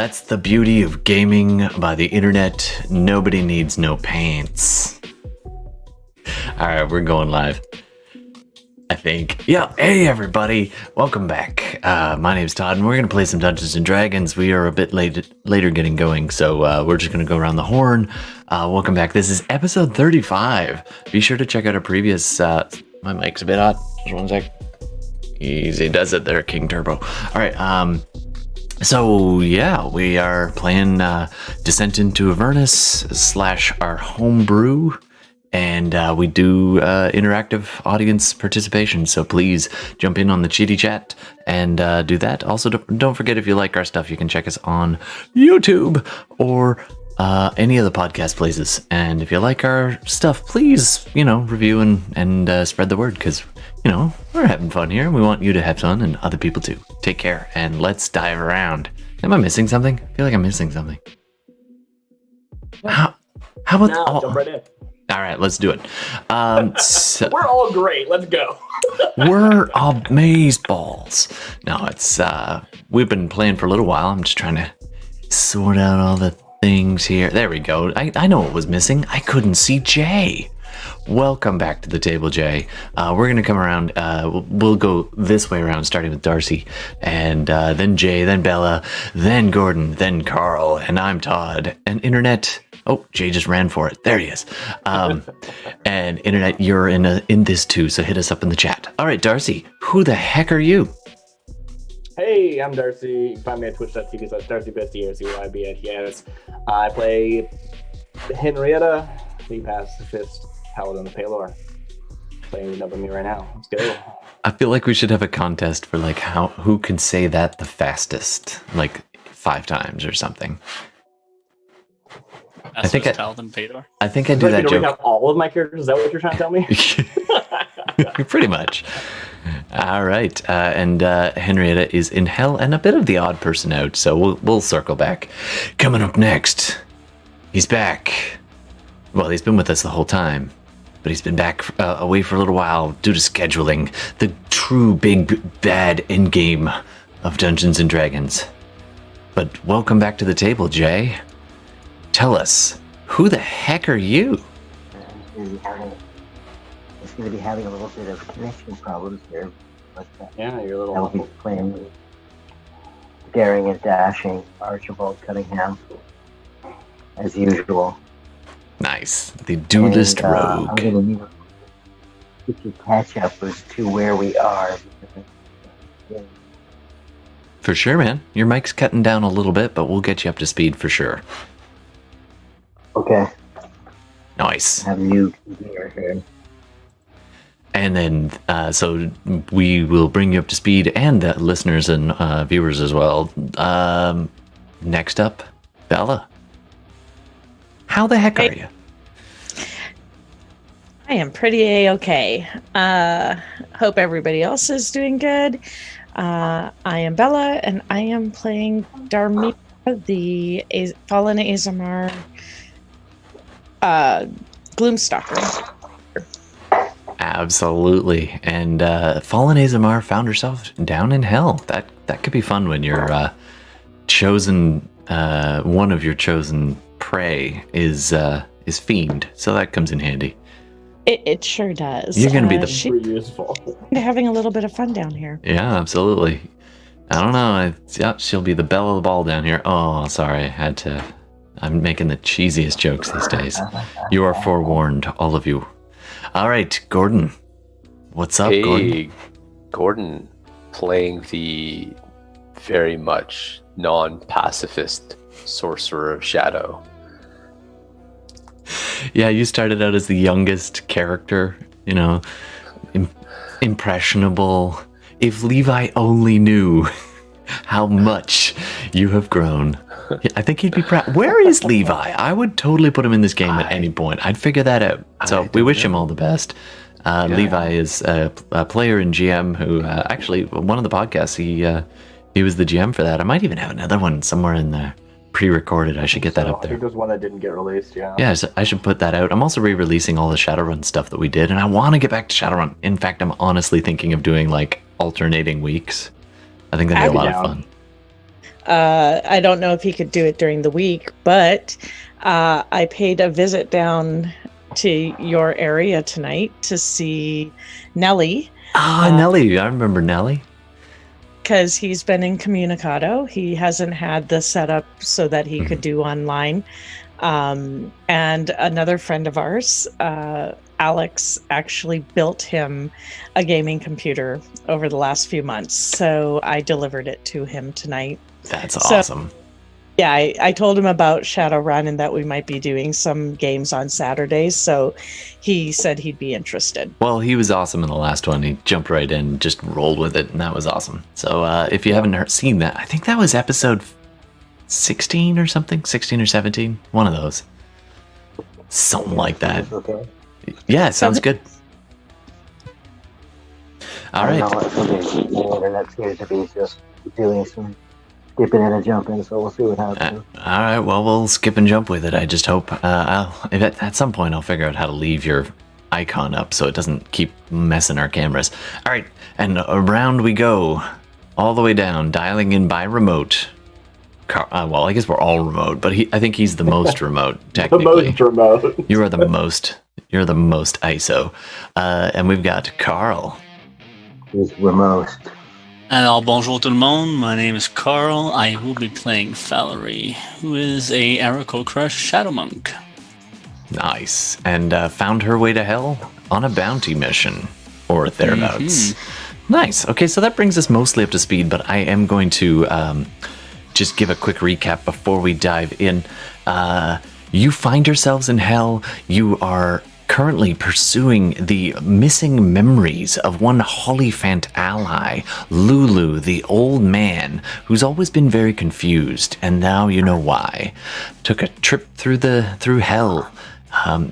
That's the beauty of gaming by the internet. Nobody needs no pants. Alright, we're going live. I think. Yeah, hey everybody. Welcome back. My name's Todd, and we're going to play some Dungeons & Dragons. We are a bit later getting going, so we're just going to go around the horn. Welcome back. This is episode 35. Be sure to check out our previous... my mic's a bit hot. Just one sec. Easy does it there, King Turbo. Alright, so yeah, we are playing Descent into Avernus / our homebrew. And we do interactive audience participation, so please jump in on the Chitty Chat and do that. Also, don't forget, if you like our stuff, you can check us on YouTube or any of the podcast places. And if you like our stuff, please, review and spread the word, because, we're having fun here. We want you to have fun and other people too. Take care, and let's dive around. Am I missing something? I feel like I'm missing something. How about... jump right in. All right, let's do it. So we're all great. Let's go. We're amazeballs. No, it's we've been playing for a little while. I'm just trying to sort out all the things here. There we go. I know what was missing. I couldn't see Jay. Welcome back to the table, Jay. We're gonna come around. We'll go this way around, starting with Darcy, and then Jay, then Bella, then Gordon, then Carl, and I'm Todd. And Internet. Oh, Jay just ran for it. There he is. And Internet, you're in this too, so hit us up in the chat. All right, Darcy, who the heck are you? Hey, I'm Darcy. You can find me at twitch.tv/DarcyBest, I play Henrietta, the pacifist paladin of Pelor. Playing up with me right now. Let's go. I feel like we should have a contest for who can say that the fastest, 5 times or something. I think I do that joke. Do we have all of my characters? Is that what you're trying to tell me? Pretty much. All right, and Henrietta is in hell and a bit of the odd person out, so we'll circle back. Coming up next, he's back. Well, he's been with us the whole time, but he's been back away for a little while due to scheduling. The true big bad endgame of Dungeons & Dragons. But welcome back to the table, Jay. Tell us, who the heck are you? I seem to be having a little bit of connection problems here. But, yeah, you're a little... I'll be playing daring and dashing Archibald Cunningham, as usual. Nice. The duelist rogue. I'm going to need to catch up as to where we are. For sure, man. Your mic's cutting down a little bit, but we'll get you up to speed for sure. Okay. Nice. Have you here. And then, so we will bring you up to speed, and the listeners and viewers as well. Next up, Bella. How the heck are you? I am pretty A-okay. Hope everybody else is doing good. I am Bella, and I am playing Darmita, the fallen Azamar Gloomstalker. Absolutely. And fallen Azamar found herself down in hell. That could be fun when your chosen one of your chosen prey is fiend, so that comes in handy. It sure does. You're gonna be She's useful. Having a little bit of fun down here. Yeah, absolutely. I don't know. She'll be the belle of the ball down here. Oh, sorry, I'm making the cheesiest jokes these days. You are forewarned, all of you. All right, Gordon. What's up, Gordon? Hey, Gordon, playing the very much non-pacifist Sorcerer of Shadow. Yeah, you started out as the youngest character, impressionable. If Levi only knew how much you have grown, I think he'd be proud. Where is Levi? I would totally put him in this game at any point. I'd figure that out. So we wish him all the best. Levi is a player and GM who actually, one of the podcasts, he was the GM for that. I might even have another one somewhere in there. Pre-recorded. I should get that up there. I think there's one that didn't get released, yeah. Yeah, so I should put that out. I'm also re-releasing all the Shadowrun stuff that we did, and I want to get back to Shadowrun. In fact, I'm honestly thinking of doing alternating weeks. I think that'd be a lot of fun. I don't know if he could do it during the week, but I paid a visit down to your area tonight to see Nelly. Nelly. I remember Nelly. Because he's been incommunicado. He hasn't had the setup so that he could do online. And another friend of ours, Alex, actually built him a gaming computer over the last few months. So I delivered it to him tonight. That's awesome. Yeah, I told him about Shadowrun and that we might be doing some games on Saturdays. So he said he'd be interested. Well, he was awesome in the last one. He jumped right in, just rolled with it, and that was awesome. So if you haven't seen that, I think that was episode 16 or something, 16 or 17, one of those. Something like that. Okay. Yeah, sounds good. All I right. know the internet seems to be just doing some skipping and jumping, so we'll see what happens. All right, well, we'll skip and jump with it. I just hope at some point I'll figure out how to leave your icon up so it doesn't keep messing our cameras. All right, and around we go, all the way down, dialing in by remote. Well, I guess we're all remote, but I think he's the most remote, technically. The most remote. You are the most. You're the most ISO. And we've got Carl. He's remote. Alors, bonjour tout le monde. My name is Carl. I will be playing Valerie, who is a Araco Crush Shadow Monk. Nice. And found her way to hell on a bounty mission, or thereabouts. Nice. Okay, so that brings us mostly up to speed, but I am going to just give a quick recap before we dive in. You find yourselves in hell. You are currently pursuing the missing memories of one Hollyphant ally, Lulu, the old man, who's always been very confused, and now you know why. Took a trip through hell,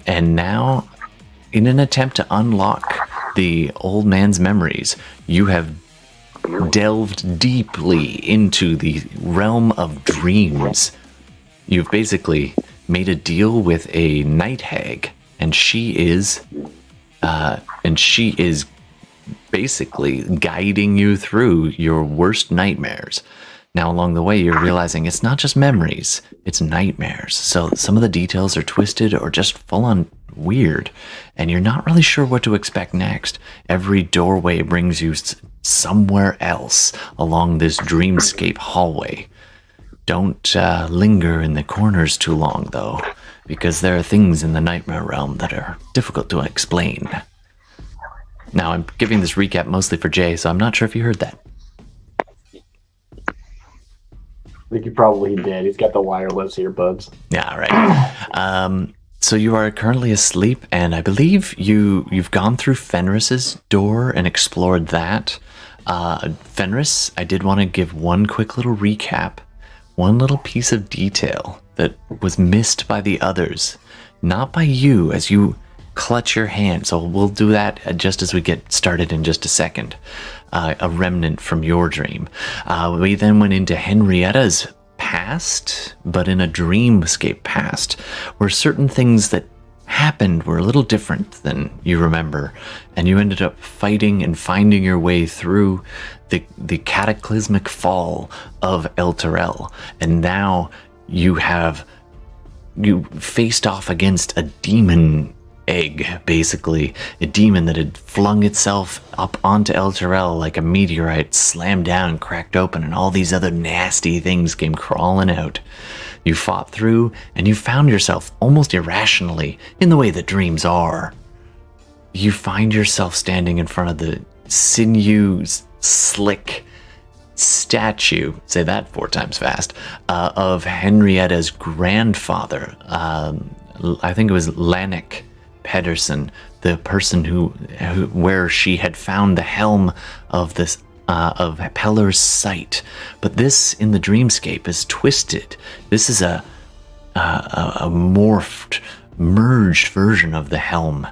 and now, in an attempt to unlock the old man's memories, you have delved deeply into the realm of dreams. You've basically made a deal with a night hag, and she is basically guiding you through your worst nightmares. Now, along the way, you're realizing it's not just memories, it's nightmares. So some of the details are twisted or just full on weird, and you're not really sure what to expect next. Every doorway brings you somewhere else along this dreamscape hallway. Don't linger in the corners too long, though, because there are things in the nightmare realm that are difficult to explain. Now, I'm giving this recap mostly for Jay, so I'm not sure if you heard that. I think he probably did. He's got the wireless earbuds. Yeah, right. So you are currently asleep, and I believe you've gone through Fenris's door and explored that. Fenris, I did want to give one quick little recap, one little piece of detail that was missed by the others, not by you as you clutch your hand. So we'll do that just as we get started in just a second. A remnant from your dream. We then went into Henrietta's past, but in a dreamscape past, where certain things that happened were a little different than you remember, and you ended up fighting and finding your way through the cataclysmic fall of El Terrell, and now you faced off against a demon egg, basically a demon that had flung itself up onto El Terrell like a meteorite, slammed down, cracked open, and all these other nasty things came crawling out. You fought through, and you found yourself almost irrationally, in the way that dreams are. You find yourself standing in front of the sinew-slick statue, say that 4 times fast, of Henrietta's grandfather. I think it was Lanik Pedersen, the person where she had found the helm of this of Pelor's sight. But this in the dreamscape is twisted. This is a morphed, merged version of the helm,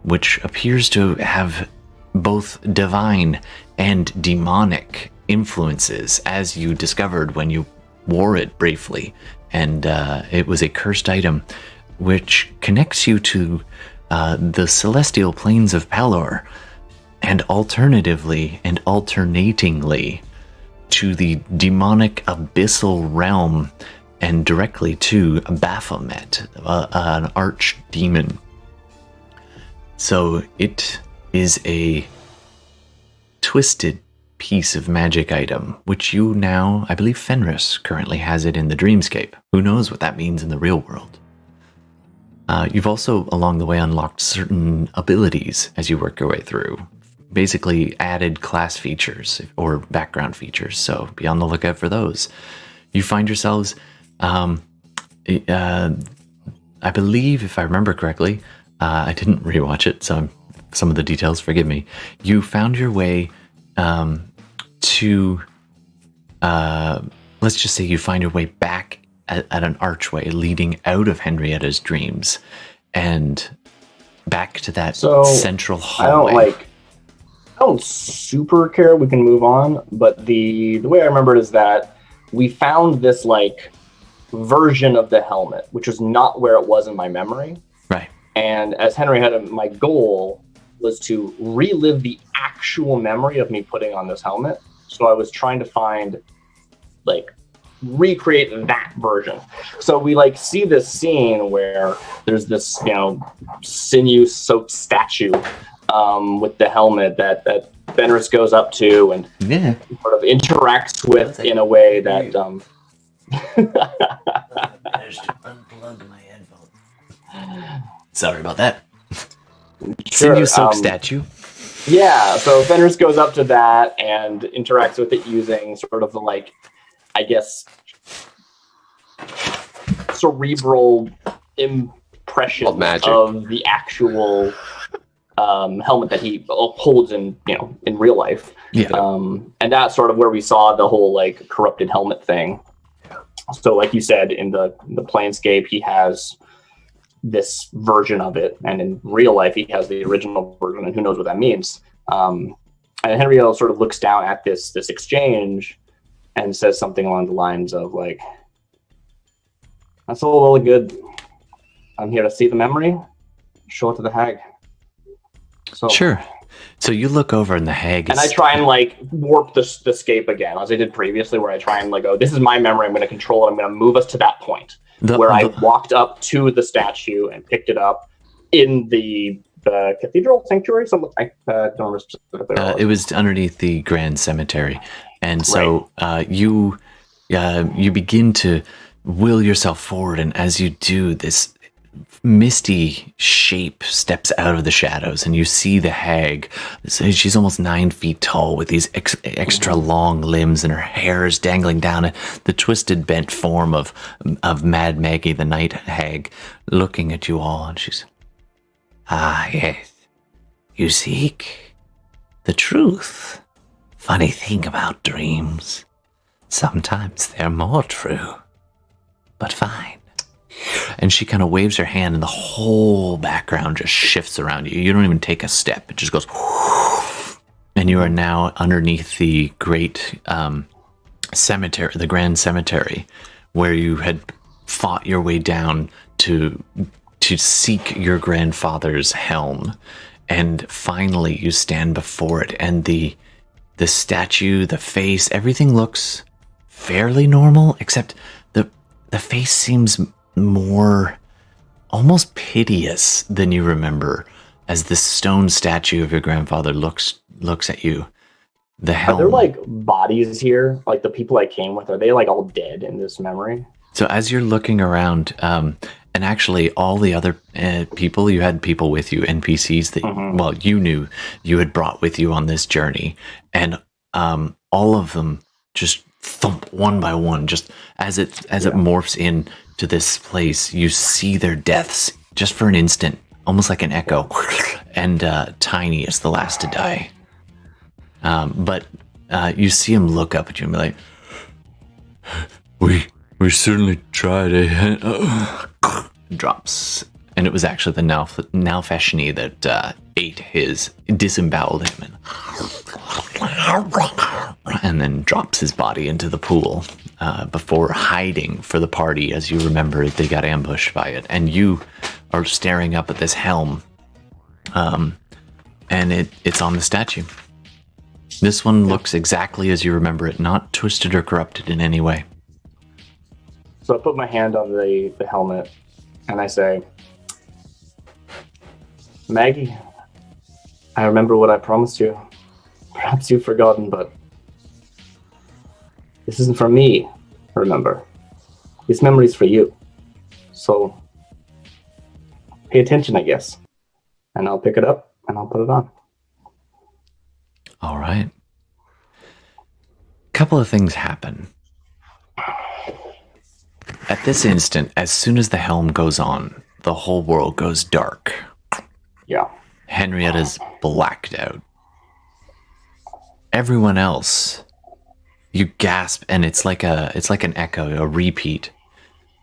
which appears to have both divine and demonic influences, as you discovered when you wore it briefly. And it was a cursed item which connects you to the celestial planes of Pelor, and alternatively and alternatingly to the demonic abyssal realm and directly to Baphomet, an archdemon. So it is a twisted piece of magic item, which you now, I believe Fenris currently has it in the dreamscape. Who knows what that means in the real world? You've also, along the way, unlocked certain abilities as you work your way through. Basically added class features or background features, so be on the lookout for those. You find yourselves, I believe, if I remember correctly, I didn't rewatch it, so some of the details, forgive me. You found your way to, let's just say you find your way back at an archway leading out of Henrietta's dreams and back to that central hallway. I don't super care. We can move on, but the way I remember it is that we found this like version of the helmet, which was not where it was in my memory. Right. And as Henrietta, my goal was to relive the actual memory of me putting on this helmet. So I was trying to find, like, recreate that version. So we like see this scene where there's this, sinew-soaked statue with the helmet that Fenris goes up to and sort of interacts with in a way that unplug my headphones. Sorry about that. Sure, Sinew-soaked statue. Yeah, so Fenris goes up to that and interacts with it using sort of the, like, I guess, cerebral impression of the actual helmet that he holds in real life. Yeah. And that's sort of where we saw the whole like corrupted helmet thing. So like you said, in the Planescape, he has this version of it, and in real life he has the original version, and who knows what that means. And Henrietta sort of looks down at this exchange and says something along the lines of like, "That's all well and good. I'm here to see the memory. Show it to the hag." So sure. So you look over and the hag is... And I try and like warp the scape again, as I did previously, where I try and like, oh, this is my memory, I'm going to control it, I'm going to move us to that point. I walked up to the statue and picked it up in the cathedral sanctuary. I don't remember specifically. It was underneath the Grand Cemetery, and so you begin to will yourself forward, and as you do, this misty shape steps out of the shadows, and you see the hag. She's almost 9 feet tall with these extra long limbs, and her hair is dangling down the twisted bent form of Mad Maggie, the night hag, looking at you all, and she's, "Ah, yes, you seek the truth. Funny thing about dreams, sometimes they're more true, but fine." And she kind of waves her hand, and the whole background just shifts around you. You don't even take a step. It just goes, and you are now underneath the great cemetery, the Grand Cemetery, where you had fought your way down to seek your grandfather's helm. And finally you stand before it, and the statue, the face, everything looks fairly normal, except the face seems more almost piteous than you remember, as this stone statue of your grandfather looks at you. The helm. Are there like bodies here? Like the people I came with, are they like all dead in this memory? So as you're looking around, and actually all the other people, you had people with you, NPCs that well, you knew you had brought with you on this journey, and all of them just thump one by one, just as it morphs in to this place. You see their deaths just for an instant, almost like an echo, and Tiny is the last to die. But you see him look up at you and be like, we certainly tried, drops. And it was actually the Nalfeshni that disemboweled him, and then drops his body into the pool before hiding for the party. As you remember, they got ambushed by it, and you are staring up at this helm, and it's on the statue. This one looks exactly as you remember it, not twisted or corrupted in any way. So I put my hand on the helmet and I say, Maggie, I remember what I promised you. Perhaps you've forgotten, but this isn't for me, remember. This memory's for you. So pay attention, I guess. And I'll pick it up and I'll put it on. All right. Couple of things happen. At this instant, as soon as the helm goes on, the whole world goes dark. Yeah. Henrietta's blacked out. Everyone else, you gasp, and it's like an echo, a repeat.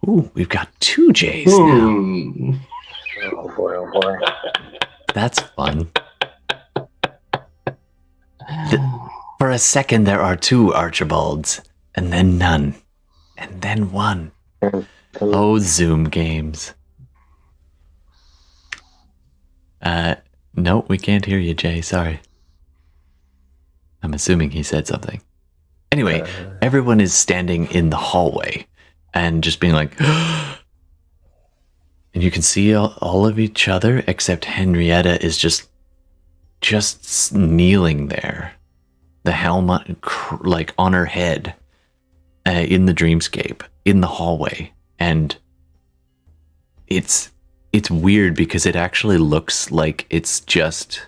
Ooh, we've got 2 J's now. Oh boy, oh boy. That's fun. For a second, there are 2 Archibalds, and then none, and then 1. Oh, Zoom games. No, we can't hear you, Jay. Sorry. I'm assuming he said something. Anyway, everyone is standing in the hallway and just being like, and you can see all of each other except Henrietta is just kneeling there. The helmet like on her head in the dreamscape in the hallway, and it's weird because it actually looks like it's just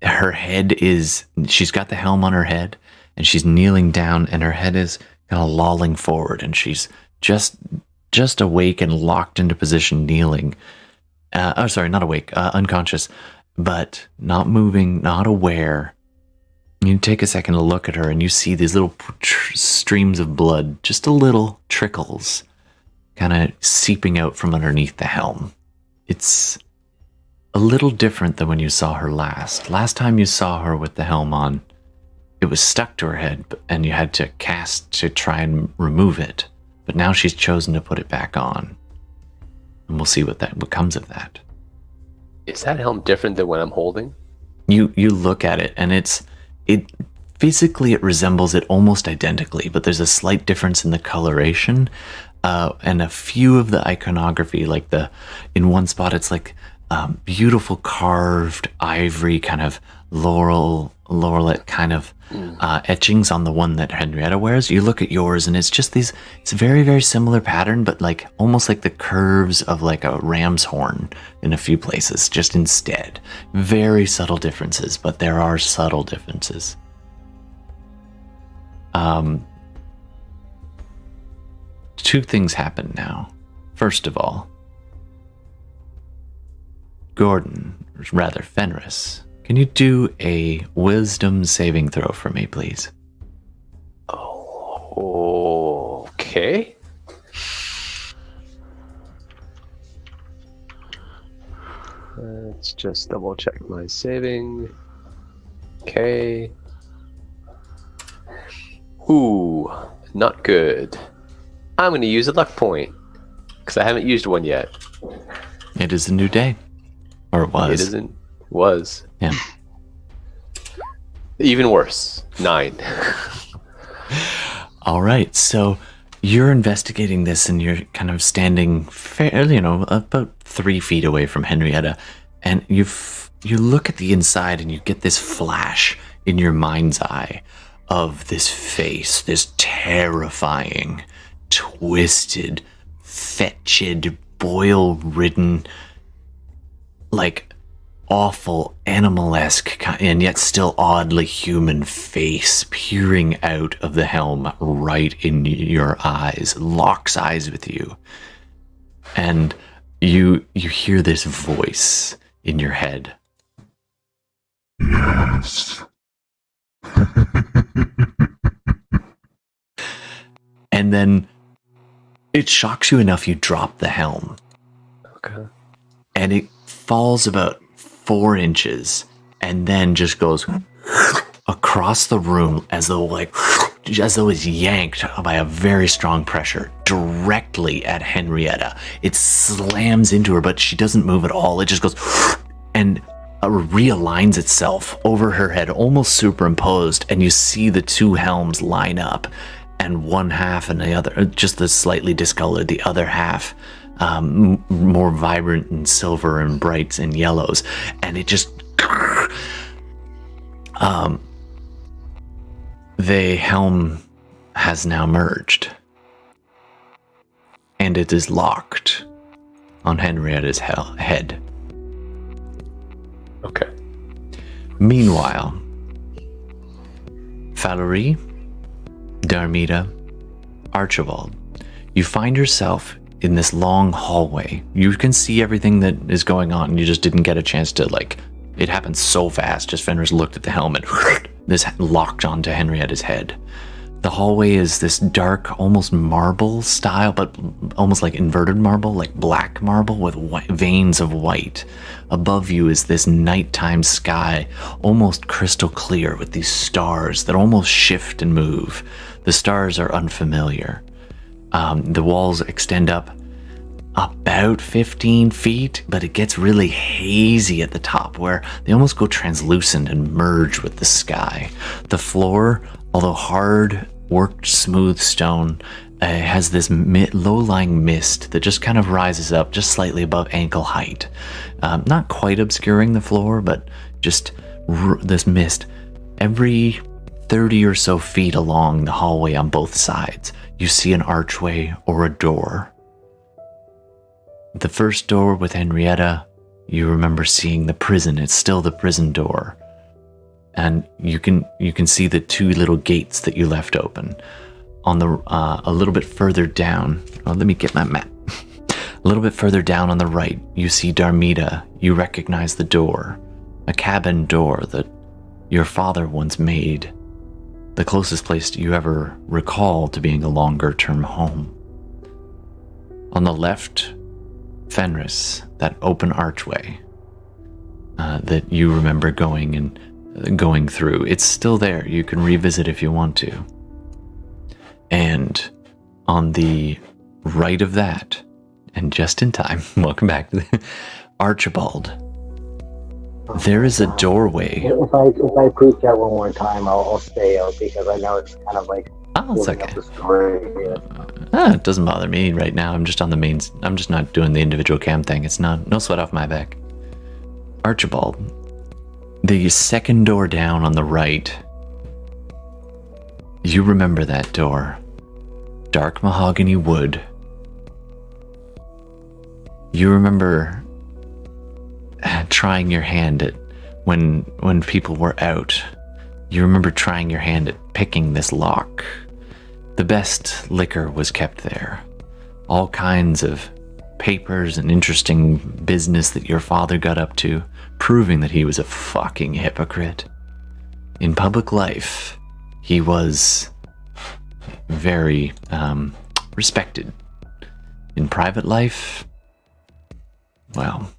her head is, she's got the helm on her head and she's kneeling down and her head is kind of lolling forward and she's just awake and locked into position kneeling. Not awake, unconscious, but not moving, not aware. You take a second to look at her and you see these little streams of blood, just a little trickles, kind of seeping out from underneath the helm. It's a little different than when you saw her last. Last time you saw her with the helm on, it was stuck to her head and you had to cast to try and remove it. But now she's chosen to put it back on. And we'll see what comes of that. Is that helm different than what I'm holding? You look at it and it physically it resembles it almost identically, but there's a slight difference in the coloration and a few of the iconography, like in one spot it's like beautiful carved ivory kind of laureate kind of etchings on the one that Henrietta wears. You look at yours and it's a very, very similar pattern, but like almost like the curves of like a ram's horn in a few places, just instead. Very subtle differences, but there are subtle differences. Two things happen now. First of all, Gordon, or rather Fenris, can you do a wisdom saving throw for me, please? Oh, okay. Let's just double check my saving. Okay. Ooh, not good. I'm going to use a luck point because I haven't used one yet. It is a new day. Or it was. It isn't. Was. Yeah. Even worse. 9. All right. So you're investigating this and you're kind of standing fairly, about 3 feet away from Henrietta. And you look at the inside and you get this flash in your mind's eye of this face, this terrifying, twisted, fetid, boil-ridden, like awful animal-esque and yet still oddly human face peering out of the helm right in your eyes, locks eyes with you. And you hear this voice in your head. Yes. And then it shocks you enough you drop the helm. Okay. And it falls about 4 inches and then just goes across the room as though it's yanked by a very strong pressure directly at Henrietta. It slams into her, but she doesn't move at all. It just goes, and realigns itself over her head, almost superimposed, and you see the two helms line up, and one half and the other, just the slightly discolored, the other half more vibrant in silver and brights and yellows, and it just the helm has now merged, and it is locked on Henrietta's head. Okay. Meanwhile, Valerie, Darmida, Archibald, you find yourself in this long hallway. You can see everything that is going on. You just didn't get a chance to, like, it happened so fast. Just Fenris looked at the helmet. This locked onto Henrietta's head. The hallway is this dark, almost marble style, but almost like inverted marble, like black marble with veins of white. Above you is this nighttime sky, almost crystal clear with these stars that almost shift and move. The stars are unfamiliar. The walls extend up about 15 feet, but it gets really hazy at the top where they almost go translucent and merge with the sky. The floor, although hard, worked smooth stone, has this low-lying mist that just kind of rises up just slightly above ankle height. Not quite obscuring the floor, but just this mist. Every 30 or so feet along the hallway on both sides, you see an archway or a door. The first door with Henrietta, you remember seeing the prison. It's still the prison door. And you can see the two little gates that you left open. On the a little bit further down, let me get my map. A little bit further down on the right, you see Darmida. You recognize the door, a cabin door that your father once made, the closest place you ever recall to being a longer-term home. On the left, Fenris, that open archway that you remember going through. It's still there. You can revisit if you want to. And on the right of that, and just in time, welcome back to the Archibald. There is a doorway. If I preach that one more time, I'll stay out because I know it's kind of like it's building okay. up the story. It doesn't bother me right now. I'm just on the main. I'm just not doing the individual cam thing. It's no sweat off my back. Archibald, the second door down on the right. You remember that door. Dark mahogany wood. You remember trying your hand at when people were out. You remember trying your hand at picking this lock. The best liquor was kept there. All kinds of papers and interesting business that your father got up to, proving that he was a fucking hypocrite. In public life, he was very respected. In private life, well,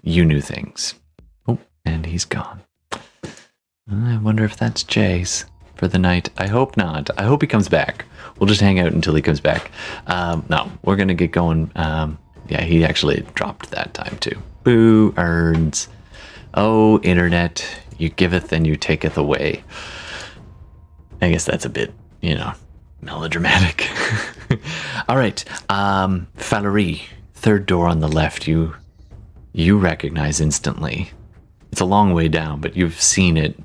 you knew things. Oh, and he's gone. I wonder if that's Jay's for the night. I hope not. I hope he comes back. We'll just hang out until he comes back. No, we're going to get going. Yeah, he actually dropped that time too. Boo, earns. Oh, internet, you giveth and you taketh away. I guess that's a bit, melodramatic. All right. Valerie, third door on the left, you recognize instantly. It's a long way down, but you've seen it.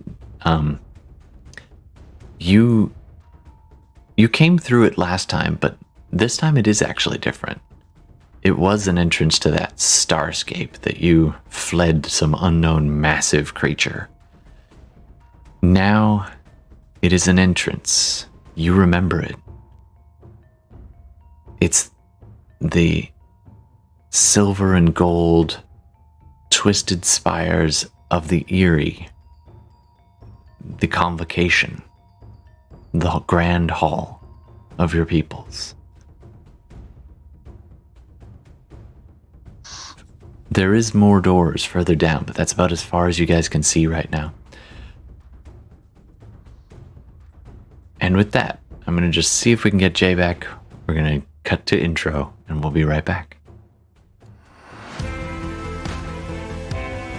You came through it last time, but this time it is actually different. It was an entrance to that starscape that you fled some unknown massive creature. Now it is an entrance. You remember it. It's the silver and gold twisted spires of the Eyrie, the convocation, the grand hall of your peoples. There is more doors further down, but that's about as far as you guys can see right now. And with that, I'm going to just see if we can get Jay back. We're going to cut to intro, and we'll be right back.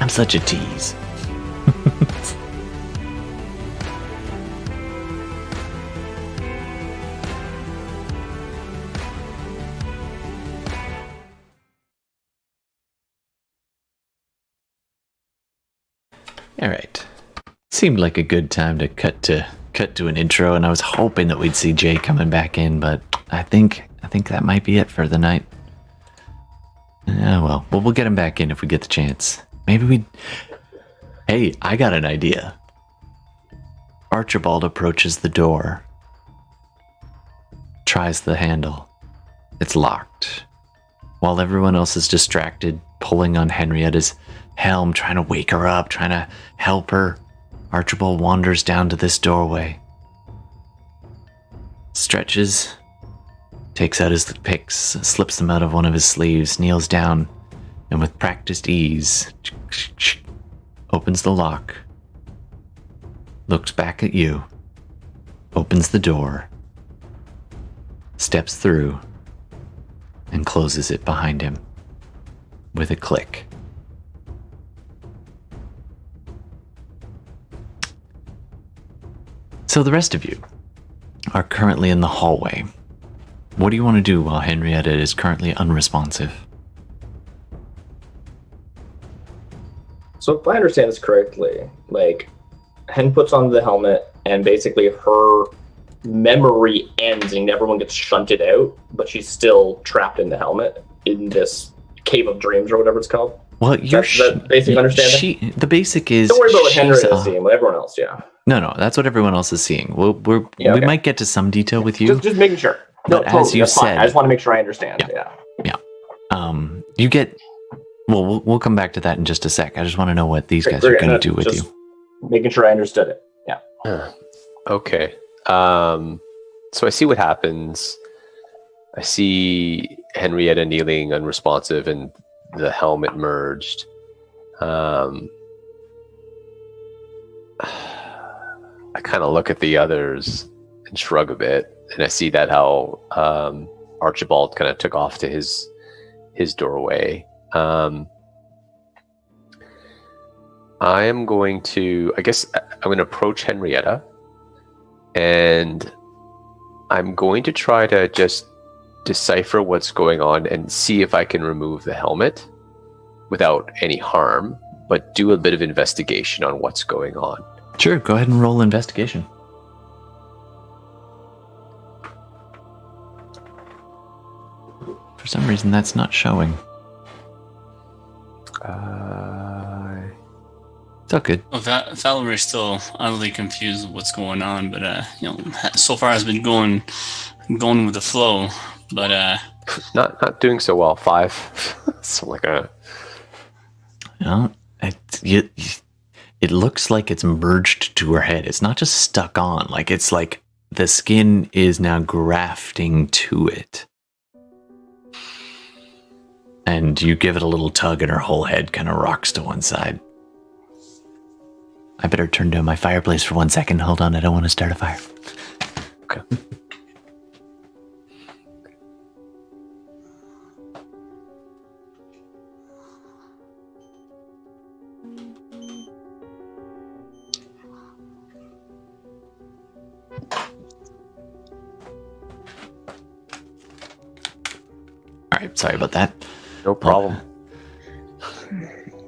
I'm such a tease. All right. Seemed like a good time to cut to an intro, and I was hoping that we'd see Jay coming back in, but I think that might be it for the night. Well, we'll get him back in if we get the chance. Hey, I got an idea. Archibald approaches the door, tries the handle. It's locked. While everyone else is distracted, pulling on Henrietta's helm, trying to wake her up, trying to help her, Archibald wanders down to this doorway. Stretches, takes out his picks, slips them out of one of his sleeves, kneels down, and with practiced ease, opens the lock, looks back at you, opens the door, steps through, and closes it behind him with a click. So the rest of you are currently in the hallway. What do you want to do while Henrietta is currently unresponsive? So if I understand this correctly, like, Hen puts on the helmet and basically her memory ends and everyone gets shunted out, but she's still trapped in the helmet in this cave of dreams or whatever it's called. Well, That's the basic understanding? The basic is... Don't worry about what Henrietta is seeing, but everyone else, yeah. No, that's what everyone else is seeing. We might get to some detail with you. Just making sure. But totally, as you that's fine. said... I just want to make sure I understand, Yeah. You get... Well, we'll come back to that in just a sec. I just want to know what these guys are going to do with you. Making sure I understood it. Yeah. Okay. So I see what happens. I see Henrietta kneeling unresponsive and the helmet merged. I kind of look at the others and shrug a bit, and I see that how Archibald kind of took off to his doorway. I am going to, I'm going to approach Henrietta, and I'm going to try to just decipher what's going on and see if I can remove the helmet without any harm, but do a bit of investigation on what's going on. Sure, go ahead and roll investigation. For some reason, that's not showing. It's all good. Well, Valerie's still utterly confused with what's going on, but so far has been going with the flow, but not doing so well. 5. So like a. No, it looks like it's merged to her head. It's not just stuck on. Like it's like the skin is now grafting to it. And you give it a little tug and her whole head kind of rocks to one side. I better turn down my fireplace for 1 second. Hold on, I don't want to start a fire. Okay. All right, sorry about that. No problem.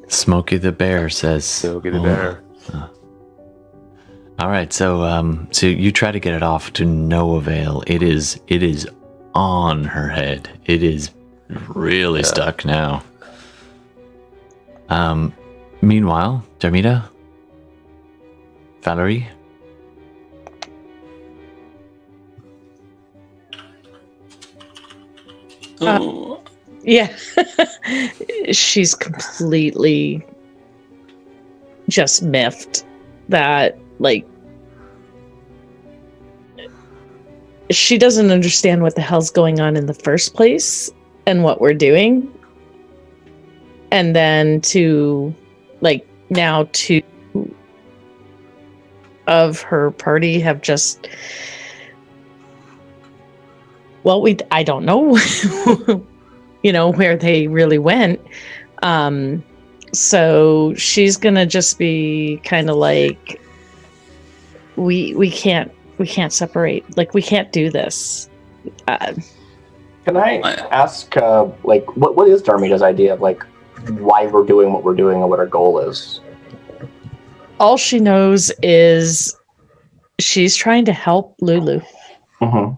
Smokey the Bear says. Smokey the Bear. All right, so you try to get it off to no avail. It is on her head. It is really stuck now. Meanwhile, Darmita, Valerie. Yeah. She's completely just miffed that, like, she doesn't understand what the hell's going on in the first place and what we're doing. And then now two of her party have just, well, I don't know, where they really went. So she's gonna just be kind of like, we can't separate. Like, we can't do this. Can I ask, what is Darmita's idea of, like, why we're doing what we're doing and what our goal is? All she knows is she's trying to help Lulu. Mm-hmm.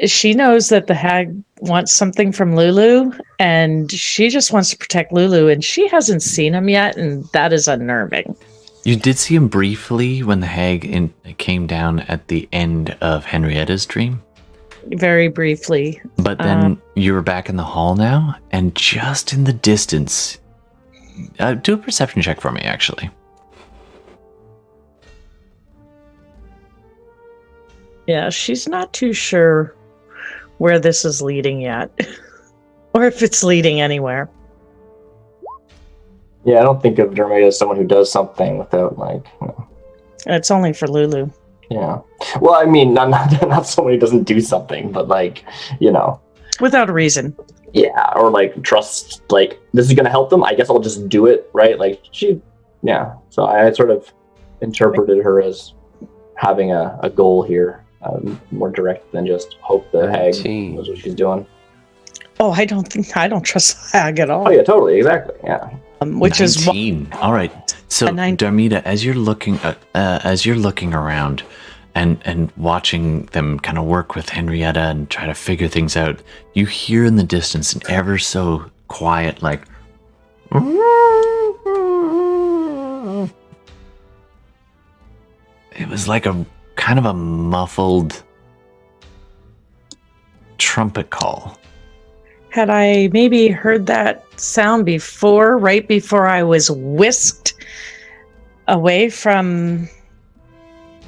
She knows that the hag wants something from Lulu, and she just wants to protect Lulu, and she hasn't seen him yet, and that is unnerving. You did see him briefly when the hag came down at the end of Henrietta's dream. Very briefly. But then you were back in the hall now, and just in the distance... do a perception check for me, actually. Yeah, she's not too sure where this is leading yet. Or if it's leading anywhere. Yeah, I don't think of Dermot as someone who does something without, like, you know. It's only for Lulu. Yeah. Well, I mean, not someone who doesn't do something, but, like, you know. Without a reason. Yeah, or, like, trust, like, this is going to help them. I guess I'll just do it, right? Like, yeah. So I sort of interpreted her as having a goal here, more direct than just hope the hag knows what she's doing. Oh, I don't trust the hag at all. Oh, yeah, totally. Exactly. Yeah. Which 19. is all right. So, Darmida, as you're looking around and watching them kind of work with Henrietta and try to figure things out, you hear in the distance an ever so quiet, like, it was like a kind of a muffled trumpet call. Had I maybe heard that sound before, right before I was whisked away from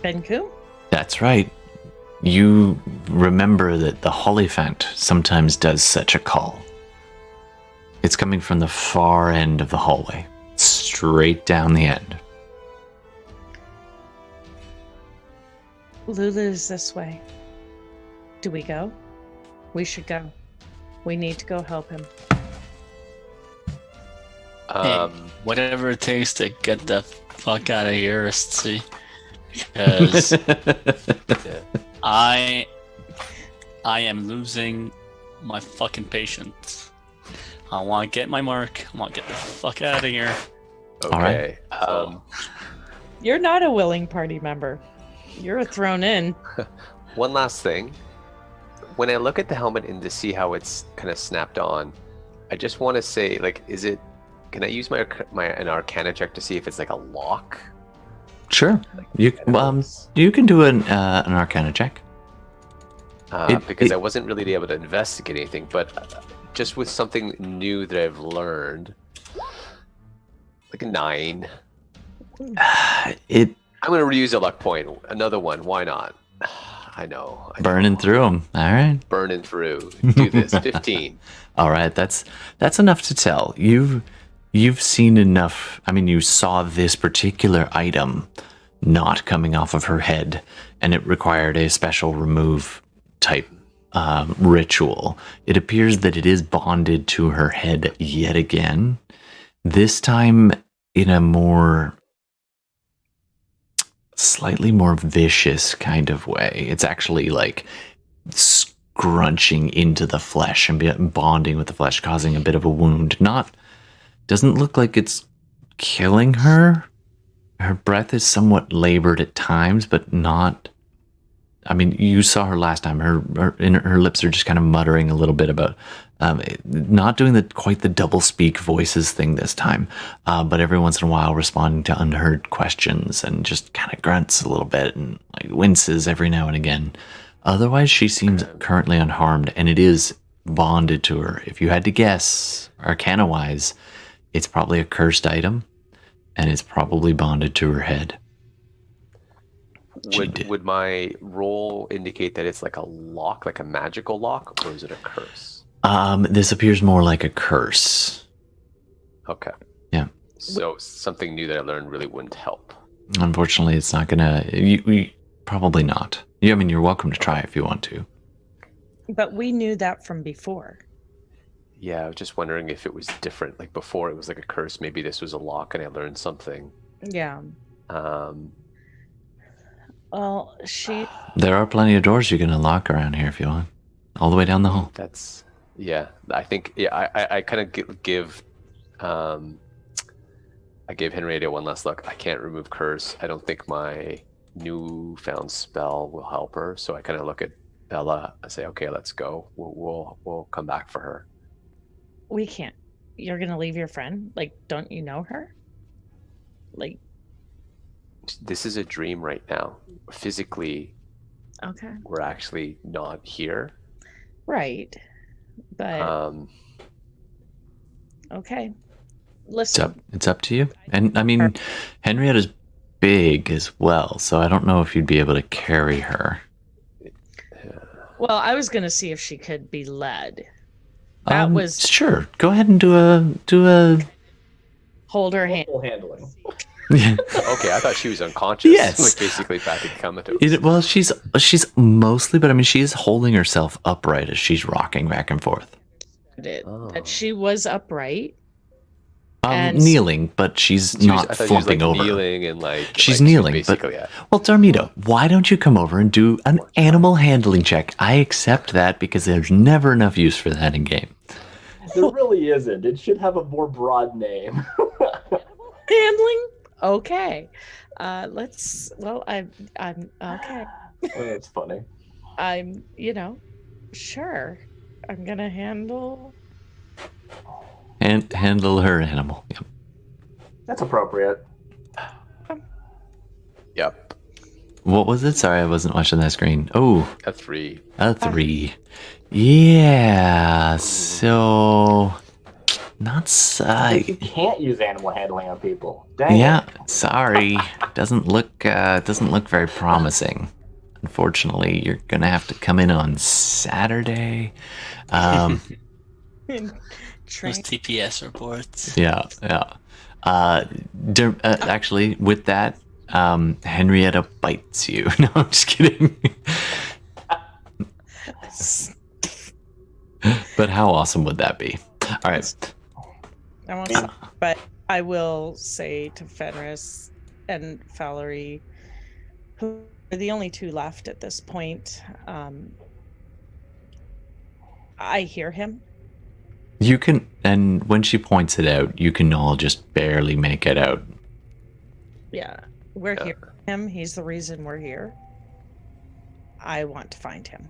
Benku? That's right. You remember that the Hollyphant sometimes does such a call. It's coming from the far end of the hallway, straight down the end. Lulu's this way. Do we go? We should go. We need to go help him. Hey, whatever it takes to get the fuck out of here, see. Because I am losing my fucking patience. I want to get my mark. I want to get the fuck out of here. Okay. All right. You're not a willing party member. You're thrown in. One last thing. When I look at the helmet and to see how it's kind of snapped on, I just want to say, like, can I use an Arcana check to see if it's like a lock? Sure. You can do an Arcana check. Because I wasn't really able to investigate anything, but just with something new that I've learned, like a 9. I'm going to reuse a luck point. Another one. Why not? I know. Burning through them. All right. Burning through. Do this. 15. All right. That's enough to tell. You've seen enough. I mean, you saw this particular item not coming off of her head, and it required a special remove type ritual. It appears that it is bonded to her head yet again. This time in a slightly more vicious kind of way. It's actually like scrunching into the flesh and bonding with the flesh, causing a bit of a wound. Doesn't look like it's killing her. Her breath is somewhat labored at times, but not. I mean, you saw her last time. Her lips are just kind of muttering a little bit about, not doing quite the double speak voices thing this time, but every once in a while responding to unheard questions and just kind of grunts a little bit and like winces every now and again. Otherwise, she seems currently unharmed, and it is bonded to her. If you had to guess, Arcana-wise, it's probably a cursed item, and it's probably bonded to her head. Would my roll indicate that it's like a lock, like a magical lock, or is it a curse? This appears more like a curse. Okay. Yeah. So something new that I learned really wouldn't help. Unfortunately, it's not gonna. You probably not. I mean, you're welcome to try if you want to. But we knew that from before. Yeah, I was just wondering if it was different. Like before, it was like a curse. Maybe this was a lock, and I learned something. Yeah. Well, There are plenty of doors you can unlock around here if you want, all the way down the hall. I think. Yeah, I kind of give I gave Henrietta one last look. I can't remove curse. I don't think my newfound spell will help her. So I kind of look at Bella. I say, "Okay, let's go. We'll come back for her." We can't. You're gonna leave your friend? Like, don't you know her? Like, This is a dream right now. Physically, okay, we're actually not here. right, but okay. Listen, It's up to you. And I mean, Henrietta's big as well, so I don't know if you'd be able to carry her. well, I was gonna see if she could be led. That was sure. Go ahead and do a hold her hand. Full handling. Okay, I thought she was unconscious. Yes. Like basically back in comatose. Well, she's mostly, but I mean, she's holding herself upright as she's rocking back and forth. That she was upright. And Kneeling, but she's not flipping over. Kneeling and she's kneeling, basically, but well, Darmito, why don't you come over and do an animal handling check? I accept that because there's never enough use for that in game. There really isn't. It should have a more broad name. Handling? Okay. Let's. Well, I'm okay. That's funny. I'm. Sure. I'm gonna handle. And handle her animal. Yep. That's appropriate. Yep. What was it? Sorry, I wasn't watching that screen. Oh, A 3. a 3. Yeah. So, not You can't use animal handling on people. Dang Yeah. it. Sorry. Doesn't look very promising. Unfortunately, you're gonna have to come in on Saturday. Those TPS reports. Yeah. Actually, with that, Henrietta bites you. No, I'm just kidding. But how awesome would that be? All right. I won't say, but I will say to Fenris and Valerie, who are the only two left at this point, I hear him. You can, and when she points it out, you can all just barely make it out. Yeah, we're here for him. He's the reason we're here. I want to find him.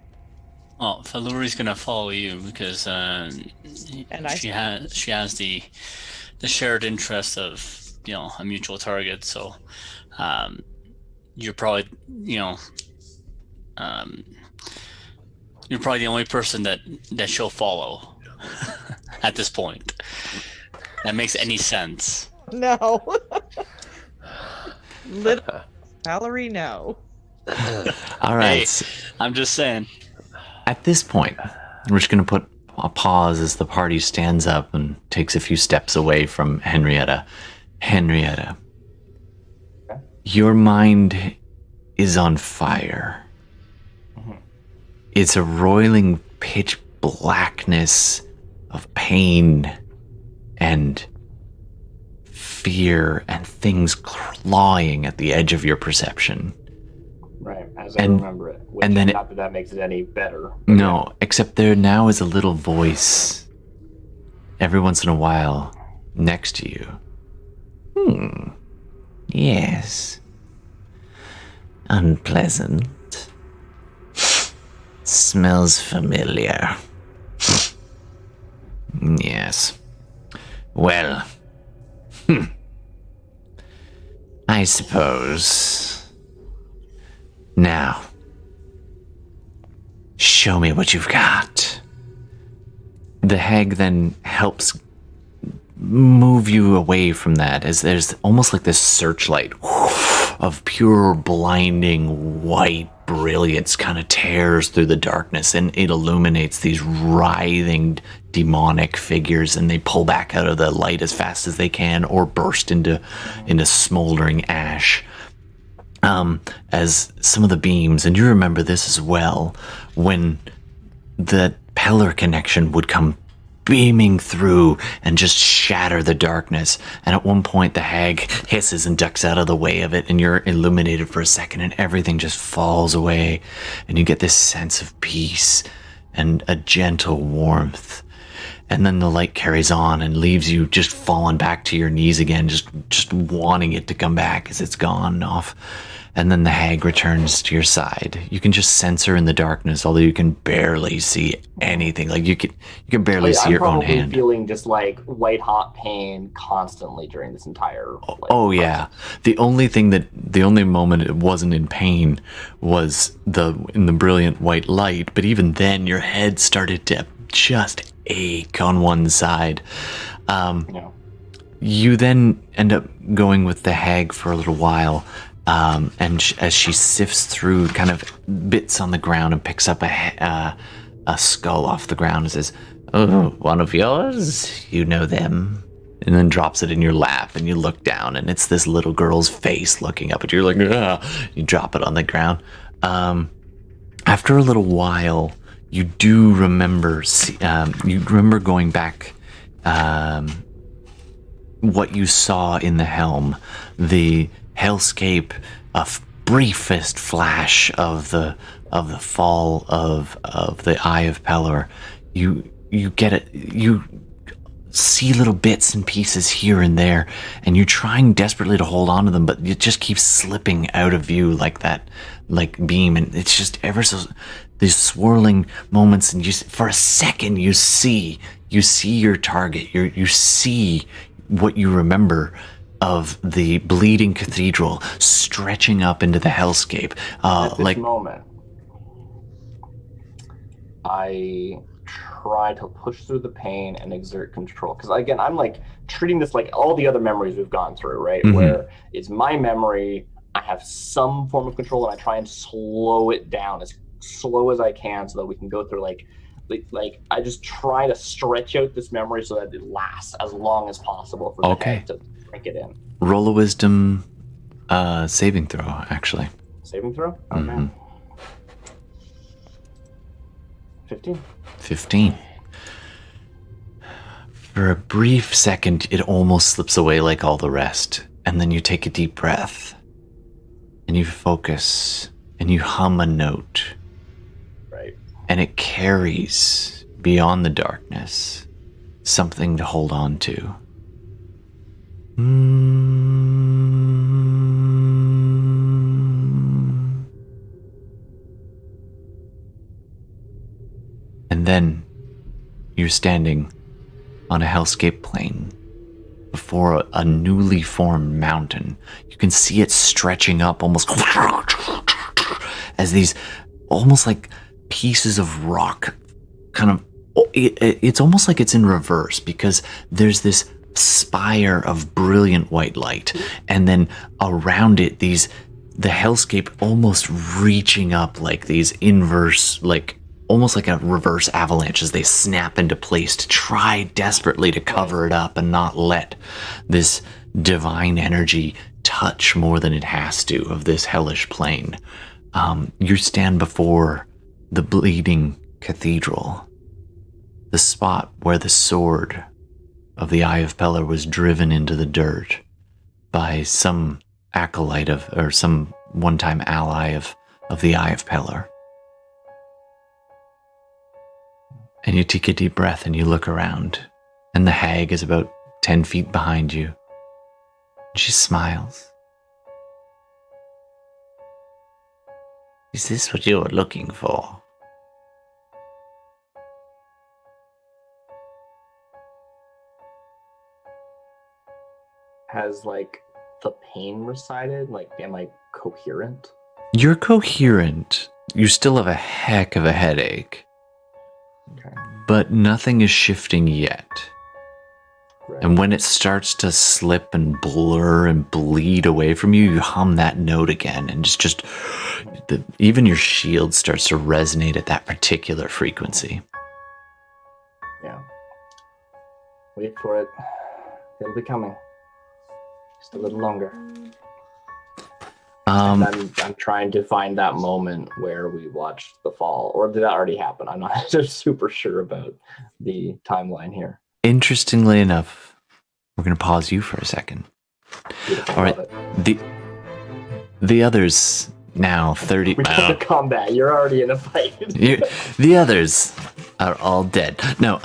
Oh, Valuri's gonna follow you because she has the shared interest of a mutual target. So you're probably you're probably the only person that she'll follow at this point. That makes any sense. No. Little Valerie, no. All right. Hey, I'm just saying. At this point, we're just going to put a pause as the party stands up and takes a few steps away from Henrietta. Henrietta, your mind is on fire. It's a roiling pitch blackness of pain and fear and things clawing at the edge of your perception. Right, as I remember it. Which, and then not that makes it any better. No, except there now is a little voice every once in a while next to you. Yes. Unpleasant. Smells familiar. Yes. Well. I suppose. Now. Show me what you've got. The hag then helps move you away from that, as there's almost like this searchlight of pure blinding white brilliance kind of tears through the darkness, and it illuminates these writhing demonic figures, and they pull back out of the light as fast as they can or burst into smoldering ash. As some of the beams, and you remember this as well, when the Pelor connection would come beaming through and just shatter the darkness, and at one point the hag hisses and ducks out of the way of it, and you're illuminated for a second, and everything just falls away, and you get this sense of peace and a gentle warmth. and then the light carries on and leaves you just falling back to your knees again, just wanting it to come back as it's gone off. And then the hag returns to your side. You can just sense her in the darkness, although you can barely see anything. Like you can barely see your own hand. I'm feeling just like white hot pain constantly during this entire. Oh yeah. The only moment it wasn't in pain was in the brilliant white light. But even then, your head started to just ache on one side. You then end up going with the hag for a little while. As she sifts through kind of bits on the ground and picks up a skull off the ground and says, "Oh, one of yours? You know them?" And then drops it in your lap, and you look down, and it's this little girl's face looking up at you. You're like, "Ah!" You drop it on the ground. After a little while, you do remember. You remember going back. What you saw in the helm, the hellscape, a briefest flash of the fall of the Eye of Pelor. You get it. You see little bits and pieces here and there, and you're trying desperately to hold on to them, but it just keeps slipping out of view like that, like beam, and it's just ever so these swirling moments, and for a second you see your target. You see what you remember of the bleeding cathedral stretching up into the hellscape. At this moment, I try to push through the pain and exert control. Because again, I'm like treating this like all the other memories we've gone through, right? Mm-hmm. Where it's my memory, I have some form of control, and I try and slow it down as slow as I can so that we can go through like I just try to stretch out this memory so that it lasts as long as possible for the head to drink it in. Roll a wisdom saving throw, actually. Saving throw? Okay. Mm-hmm. 15. For a brief second, it almost slips away like all the rest. And then you take a deep breath. And you focus. And you hum a note. Right. And it carries beyond the darkness something to hold on to. And then you're standing on a hellscape plain before a newly formed mountain. You can see it stretching up almost as these almost like pieces of rock kind of, it's almost like it's in reverse because there's this spire of brilliant white light, and then around it the hellscape almost reaching up like these inverse, like almost like a reverse avalanche as they snap into place to try desperately to cover it up and not let this divine energy touch more than it has to of this hellish plane. You stand before the bleeding cathedral, the spot where the sword of the Eye of Pelor was driven into the dirt by some acolyte or some one-time ally of the Eye of Pelor. And you take a deep breath and you look around, and the hag is about 10 feet behind you. She smiles. Is this what you were looking for? Has like the pain resided? Like, am I coherent? You're coherent. You still have a heck of a headache. Okay. But nothing is shifting yet. Right. And when it starts to slip and blur and bleed away from you, you hum that note again, and even your shield starts to resonate at that particular frequency. Yeah. Wait for it. It'll be coming. Just a little longer. I'm trying to find that moment where we watched the fall, or did that already happen? I'm not just super sure about the timeline here. Interestingly enough, we're going to pause you for a second. Beautiful. All right, the others now 30. We put the combat. You're already in a fight. The others are all dead. No,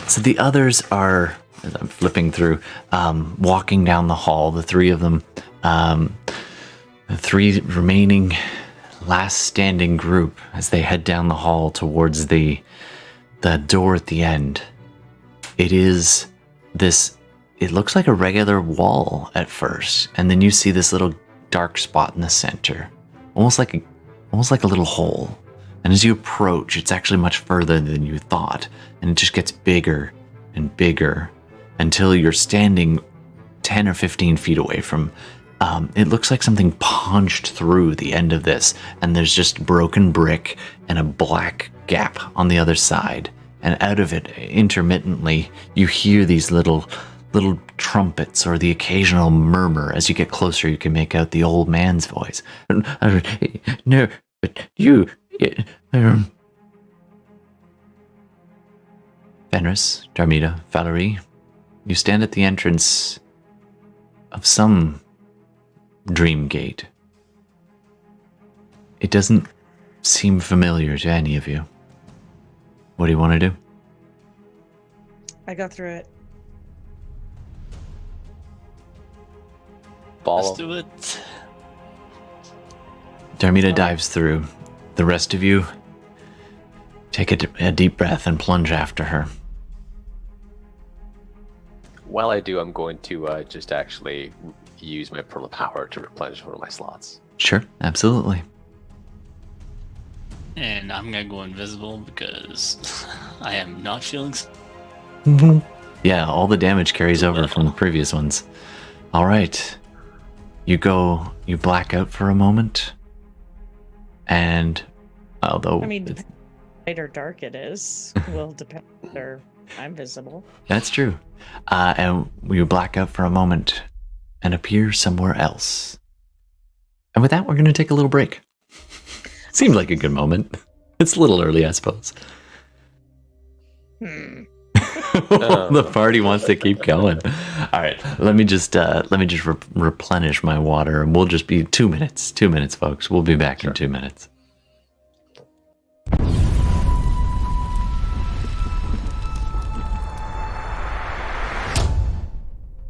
so the others are, as I'm flipping through, walking down the hall, the three of them, the three remaining last standing group as they head down the hall towards the door at the end. It is this, it looks like a regular wall at first, and then you see this little dark spot in the center, almost like a little hole. And as you approach, it's actually much further than you thought, and it just gets bigger and bigger until you're standing 10 or 15 feet away from, it looks like something punched through the end of this, and there's just broken brick and a black gap on the other side. And out of it, intermittently, you hear these little trumpets or the occasional murmur. As you get closer, you can make out the old man's voice. No, but you... Fenris, Darmida, Valerie, you stand at the entrance of some dream gate. It doesn't seem familiar to any of you. What do you want to do? I go through it. Follow. Let's do it. Darmida dives through. The rest of you take a deep breath and plunge after her. While I do, I'm going to just actually use my Pearl of Power to replenish one of my slots. Sure, absolutely. And I'm gonna go invisible because I am not feeling. Yeah, all the damage carries over from the previous ones. All right. You black out for a moment. And although... I mean, light or dark it is will depend whether I'm visible. That's true. And you black out for a moment and appear somewhere else. And with that, we're going to take a little break. Seems like a good moment. It's a little early, I suppose. The party wants to keep going. All right, let me just replenish my water, and we'll just be 2 minutes. 2 minutes, folks. We'll be back in 2 minutes.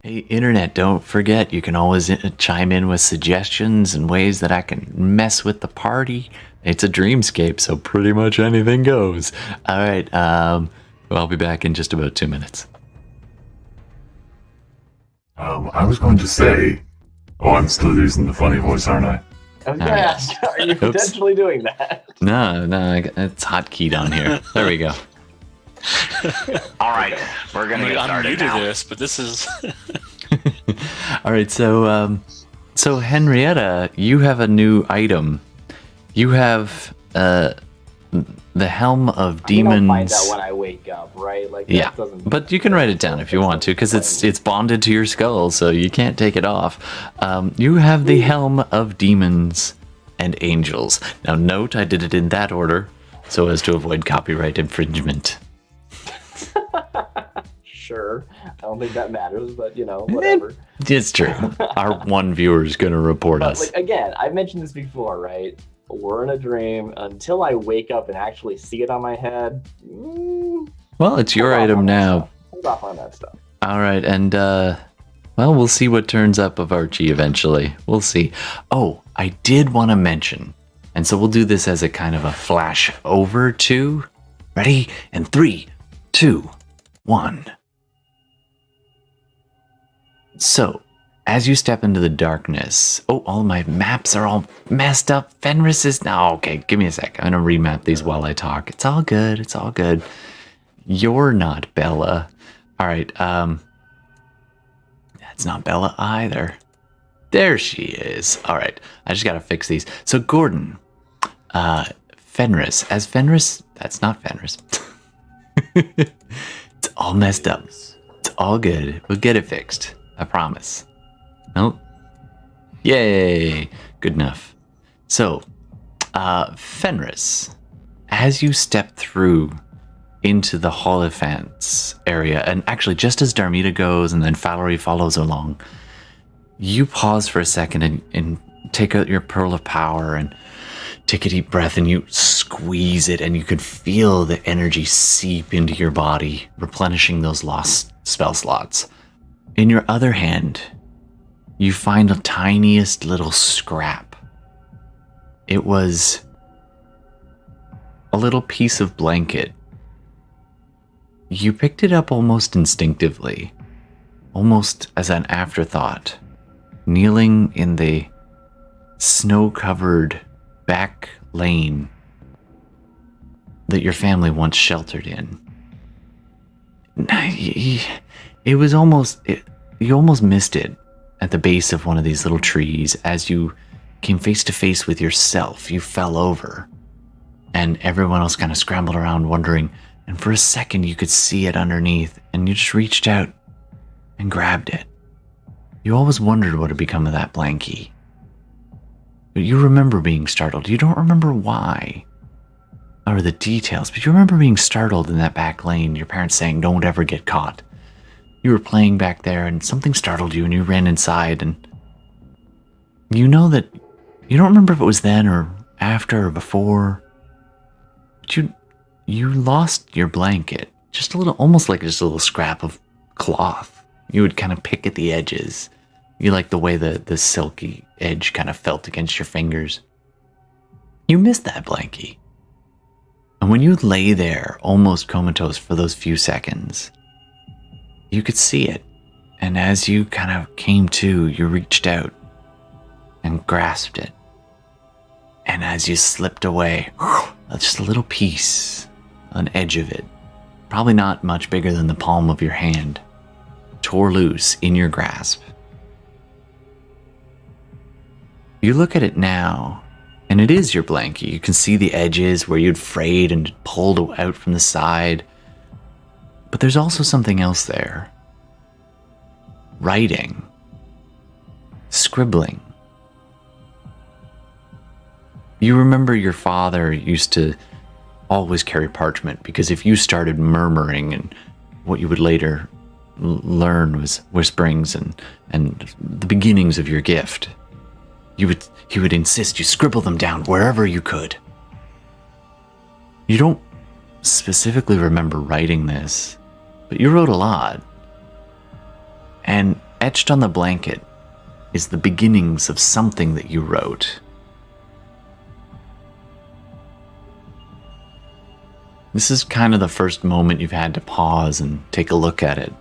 Hey, Internet, don't forget, you can always chime in with suggestions and ways that I can mess with the party. It's a dreamscape, so pretty much anything goes. All right, I'll be back in just about 2 minutes. I was going to say, I'm still using the funny voice, aren't I? I was going to ask, are you potentially doing that? No, it's hotkeyed on here. There we go. All right, we're gonna get I'm new started to now. this, but this is. All right, so Henrietta, you have a new item. You have the Helm of Demons. I'm gonna find out when I wake up, right? Like, that Yeah, doesn't... but you can write it down if you want to, because it's bonded to your skull, so you can't take it off. You have the Helm of Demons and Angels. Now, note I did it in that order, so as to avoid copyright infringement. Sure. I don't think that matters, but, whatever. It's true. Our one viewer is going to report But, us. like, again, I've mentioned this before, right? We're in a dream. Until I wake up and actually see it on my head, Well, it's your item now. Hold off on that stuff. All right, and we'll see what turns up of Archie eventually. We'll see. Oh, I did want to mention, and so we'll do this as a kind of a flash over to. Ready? And 3, 2, 1. So, as you step into the darkness, all my maps are all messed up. Fenris is now. Okay, give me a sec. I'm gonna remap these while I talk. It's all good. It's all good. You're not Bella. All right. That's not Bella either. There she is. All right. I just gotta fix these. So Gordon, Fenris. As Fenris, that's not Fenris. It's all messed up. It's all good. We'll get it fixed. I promise. Nope. Yay. Good enough. So, Fenris, as you step through into the Holophants area, and actually just as Darmida goes and then Valerie follows along, you pause for a second and take out your Pearl of Power and take a deep breath and you squeeze it, and you can feel the energy seep into your body, replenishing those lost spell slots. In your other hand, you find the tiniest little scrap. It was a little piece of blanket. You picked it up almost instinctively, almost as an afterthought, kneeling in the snow-covered back lane that your family once sheltered in. It was almost... you almost missed it at the base of one of these little trees. As you came face to face with yourself, you fell over, and everyone else kind of scrambled around wondering, and for a second you could see it underneath, and you just reached out and grabbed it. You always wondered what had become of that blankie. But you remember being startled. You don't remember why or the details, but you remember being startled in that back lane, your parents saying, "Don't ever get caught." You were playing back there and something startled you and you ran inside, and you know that you don't remember if it was then or after or before, but you lost your blanket. Just a little, almost like just a little scrap of cloth. You would kind of pick at the edges. You like the way the silky edge kind of felt against your fingers. You missed that blankie. And when you lay there almost comatose for those few seconds, you could see it. And as you kind of came to, you reached out and grasped it. And as you slipped away, just a little piece, an edge of it, probably not much bigger than the palm of your hand, tore loose in your grasp. You look at it now, and it is your blankie. You can see the edges where you'd frayed and pulled out from the side. But there's also something else there. Writing. Scribbling. You remember your father used to always carry parchment, because if you started murmuring, and what you would later learn was whisperings and the beginnings of your gift, he would insist you scribble them down wherever you could. You don't specifically remember writing this, but you wrote a lot. And etched on the blanket is the beginnings of something that you wrote. This is kind of the first moment you've had to pause and take a look at it.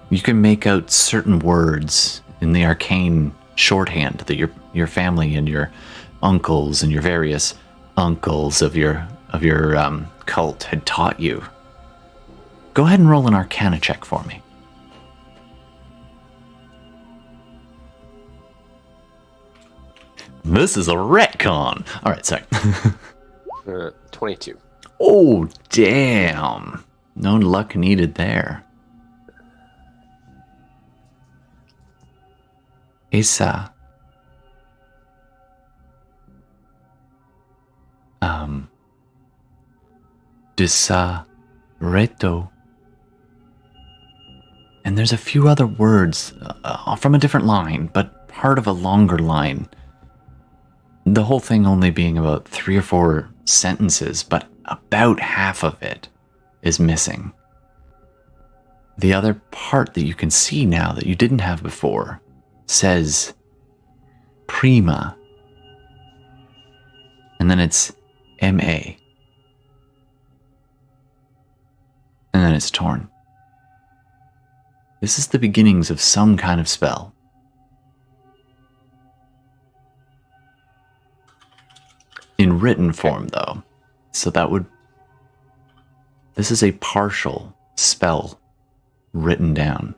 You can make out certain words in the arcane shorthand that your family and your uncles and your various uncles of your cult had taught you. Go ahead and roll an Arcana check for me. This is a retcon. All right, sorry. 22. Oh, damn. No luck needed there. Esa. Desareto. And there's a few other words from a different line, but part of a longer line. The whole thing only being about 3 or 4 sentences, but about half of it is missing. The other part that you can see now that you didn't have before says prima, and then it's M-A, and then it's torn. This is the beginnings of some kind of spell. In written form, though. So this is a partial spell written down.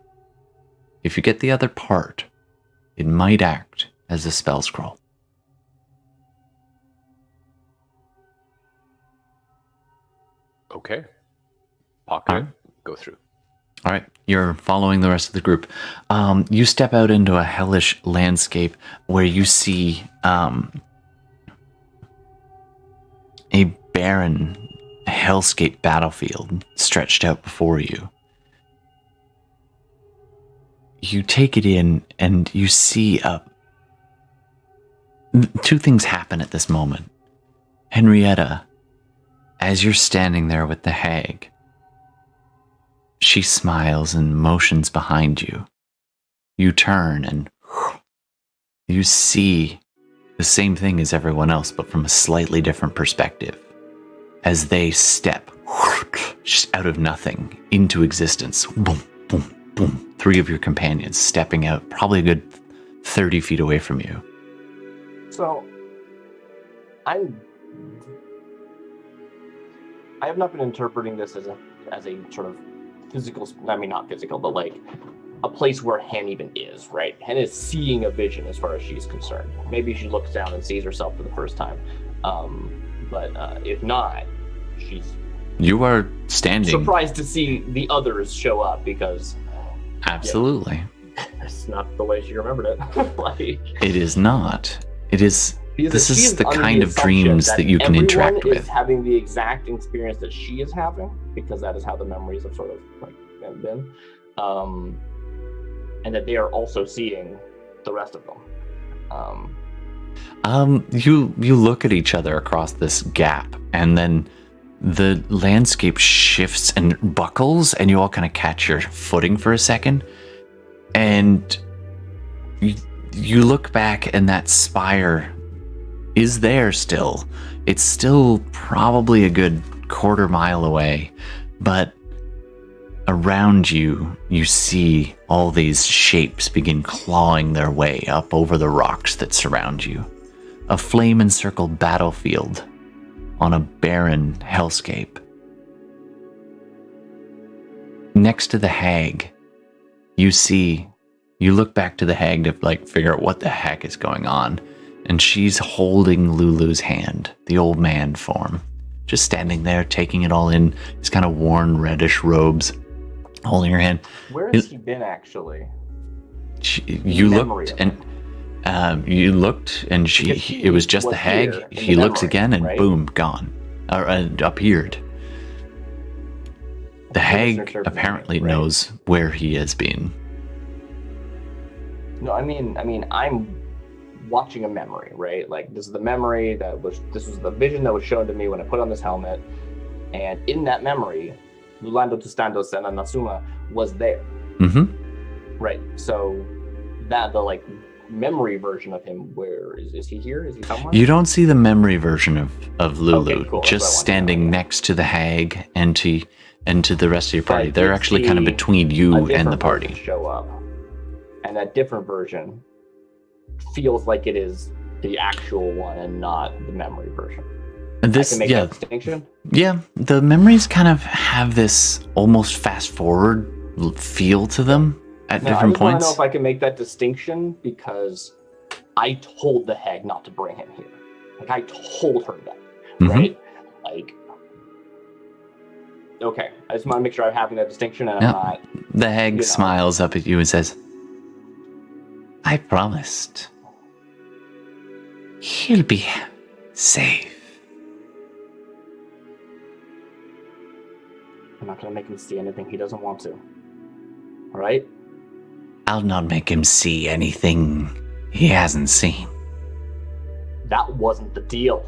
If you get the other part, it might act as a spell scroll. Okay. Pocket, go through. All right, you're following the rest of the group. You step out into a hellish landscape where you see a barren hellscape battlefield stretched out before you. You take it in and you see 2 things happen at this moment. Henrietta, as you're standing there with the hag, she smiles and motions behind you. You turn and you see the same thing as everyone else, but from a slightly different perspective. As they step just out of nothing into existence. Boom, boom, boom. 3 of your companions stepping out, probably a good 30 feet away from you. So, I have not been interpreting this as a sort of physical, I mean, not physical, but like a place where Hen even is, right? Hen is seeing a vision as far as she's concerned. Maybe she looks down and sees herself for the first time. But if not, she's... You are standing... surprised to see the others show up because... Absolutely. It's not the way she remembered it. Like, it is not. It is... This is the kind of assumption dreams that you can interact everyone is with. having the exact experience that she is having, because that is how the memories have sort of like been. And that they are also seeing the rest of them. You look at each other across this gap, and then the landscape shifts and buckles, and you all kind of catch your footing for a second, and you look back, and that spire is there still. It's still probably a good quarter mile away, but around you, you see all these shapes begin clawing their way up over the rocks that surround you. A flame-encircled battlefield on a barren hellscape. Next to the hag, you look back to the hag to like figure out what the heck is going on, and she's holding Lulu's hand, the old man form, just standing there taking it all in, his kind of worn reddish robes, holding her hand. Where has he been actually? You looked and it was just the hag. He looks again and boom, gone. Or appeared. The hag apparently knows where he has been. No, I mean, I'm watching a memory, right? Like, this is the memory this was the vision that was shown to me when I put on this helmet. And in that memory, Lulando Tustando Sena Nasuma was there. Mm-hmm. Right. So that the like memory version of him, where is he here? Is he somewhere? You don't see the memory version of Lulu, okay, cool. just standing next to the hag and to the rest of your party. They're actually kind of between you and the party. Show up, and that different version feels like it is the actual one and not the memory version. This, I can make that distinction? Yeah, the memories kind of have this almost fast forward feel to them at different points. I don't know if I can make that distinction because I told the hag not to bring him here. Like, I told her that, right? Like, okay, I just want to make sure I'm having that distinction and I'm not... The hag smiles up at you and says, I promised. He'll be safe. I'm not going to make him see anything he doesn't want to. All right? I'll not make him see anything he hasn't seen. That wasn't the deal.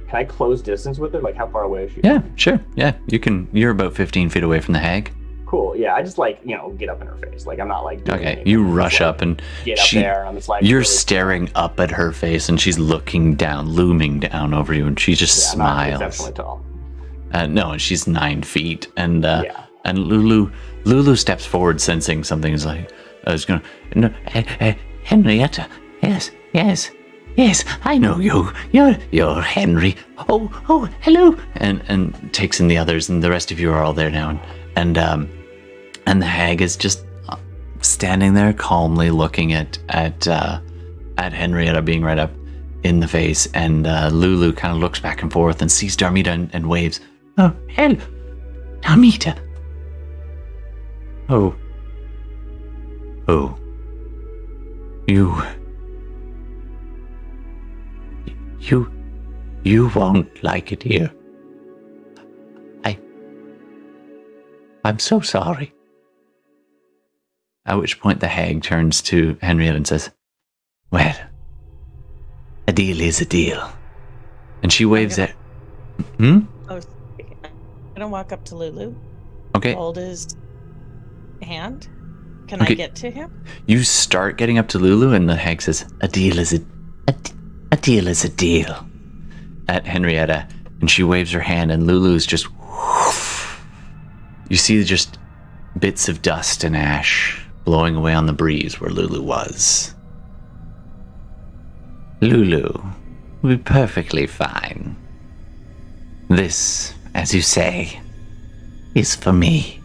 Can I close distance with her? Like, how far away is she? Yeah, sure. Yeah, you can. You're about 15 feet away from the hag. Cool. Yeah, I just like, get up in her face. Like, I'm not like doing okay, you rush up and get up there and I'm just like... You're really staring up at her face and she's looking down, looming down over you, and she just smiles. I'm not exceptionally tall. No, and she's 9 feet, and Lulu steps forward, sensing something. Is like, I was gonna, no, Henrietta, yes, I know you. You're Henry. Oh, hello, and takes in the others, and the rest of you are all there now, and the hag is just standing there calmly, looking at Henrietta being right up in the face, and Lulu kind of looks back and forth and sees Darmita and waves. Oh, hello, Darmita. Oh, you won't like it here. I'm so sorry. At which point the hag turns to Henrietta and says, well, A deal is a deal. And she waves at... Hmm? Oh, I'm gonna walk up to Lulu. Okay. Hold his hand. Can Okay. I get to him? You start getting up to Lulu, and the hag says, a deal is a deal is a deal. At Henrietta, and she waves her hand, and Lulu's just... You see just bits of dust and ash blowing away on the breeze where Lulu was. Lulu will be perfectly fine. This, as you say, is for me.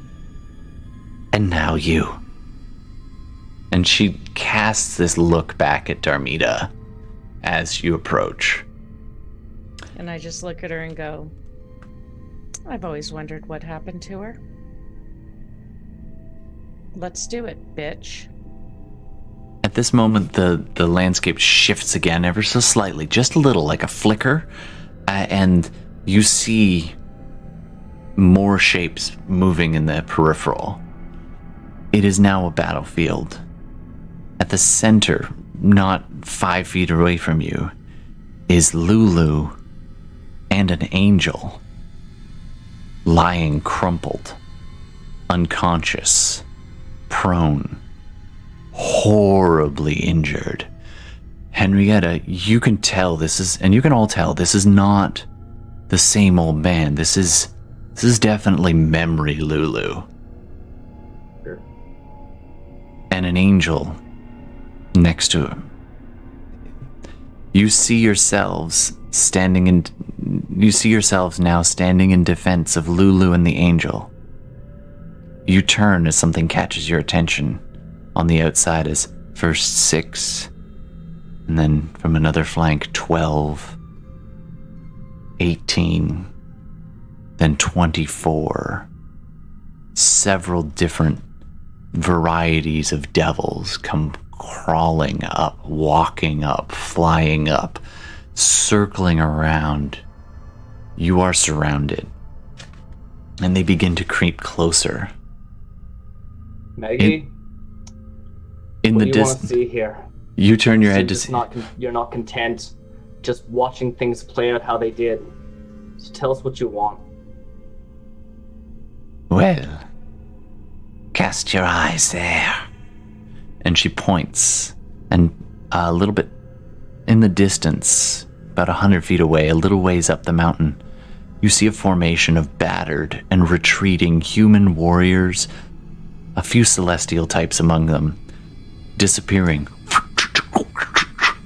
And now you. And she casts this look back at Darmida as you approach. And I just look at her and go, I've always wondered what happened to her. Let's do it, bitch. At this moment, the landscape shifts again ever so slightly, just a little, like a flicker, and you see more shapes moving in the peripheral. It is now a battlefield. At the center, not 5 feet away from you, is Lulu and an angel lying crumpled, unconscious, prone, horribly injured. Henrietta, you can tell this is, and you can all tell this is not the same old man. This is definitely memory Lulu. Sure. And an angel next to him. You see yourselves now standing in defense of Lulu and the angel. You turn as something catches your attention on the outside as first 6, and then from another flank 12, 18, then 24. Several different varieties of devils come crawling up, walking up, flying up, circling around. You are surrounded, and they begin to creep closer. Maggie, In what the do you want to distance, see here? you turn your head to It's see. you're not content just watching things play out how they did. So tell us what you want. Well, cast your eyes there. And she points, and a little bit in the distance, about 100 feet away, a little ways up the mountain, you see a formation of battered and retreating human warriors, a few celestial types among them, disappearing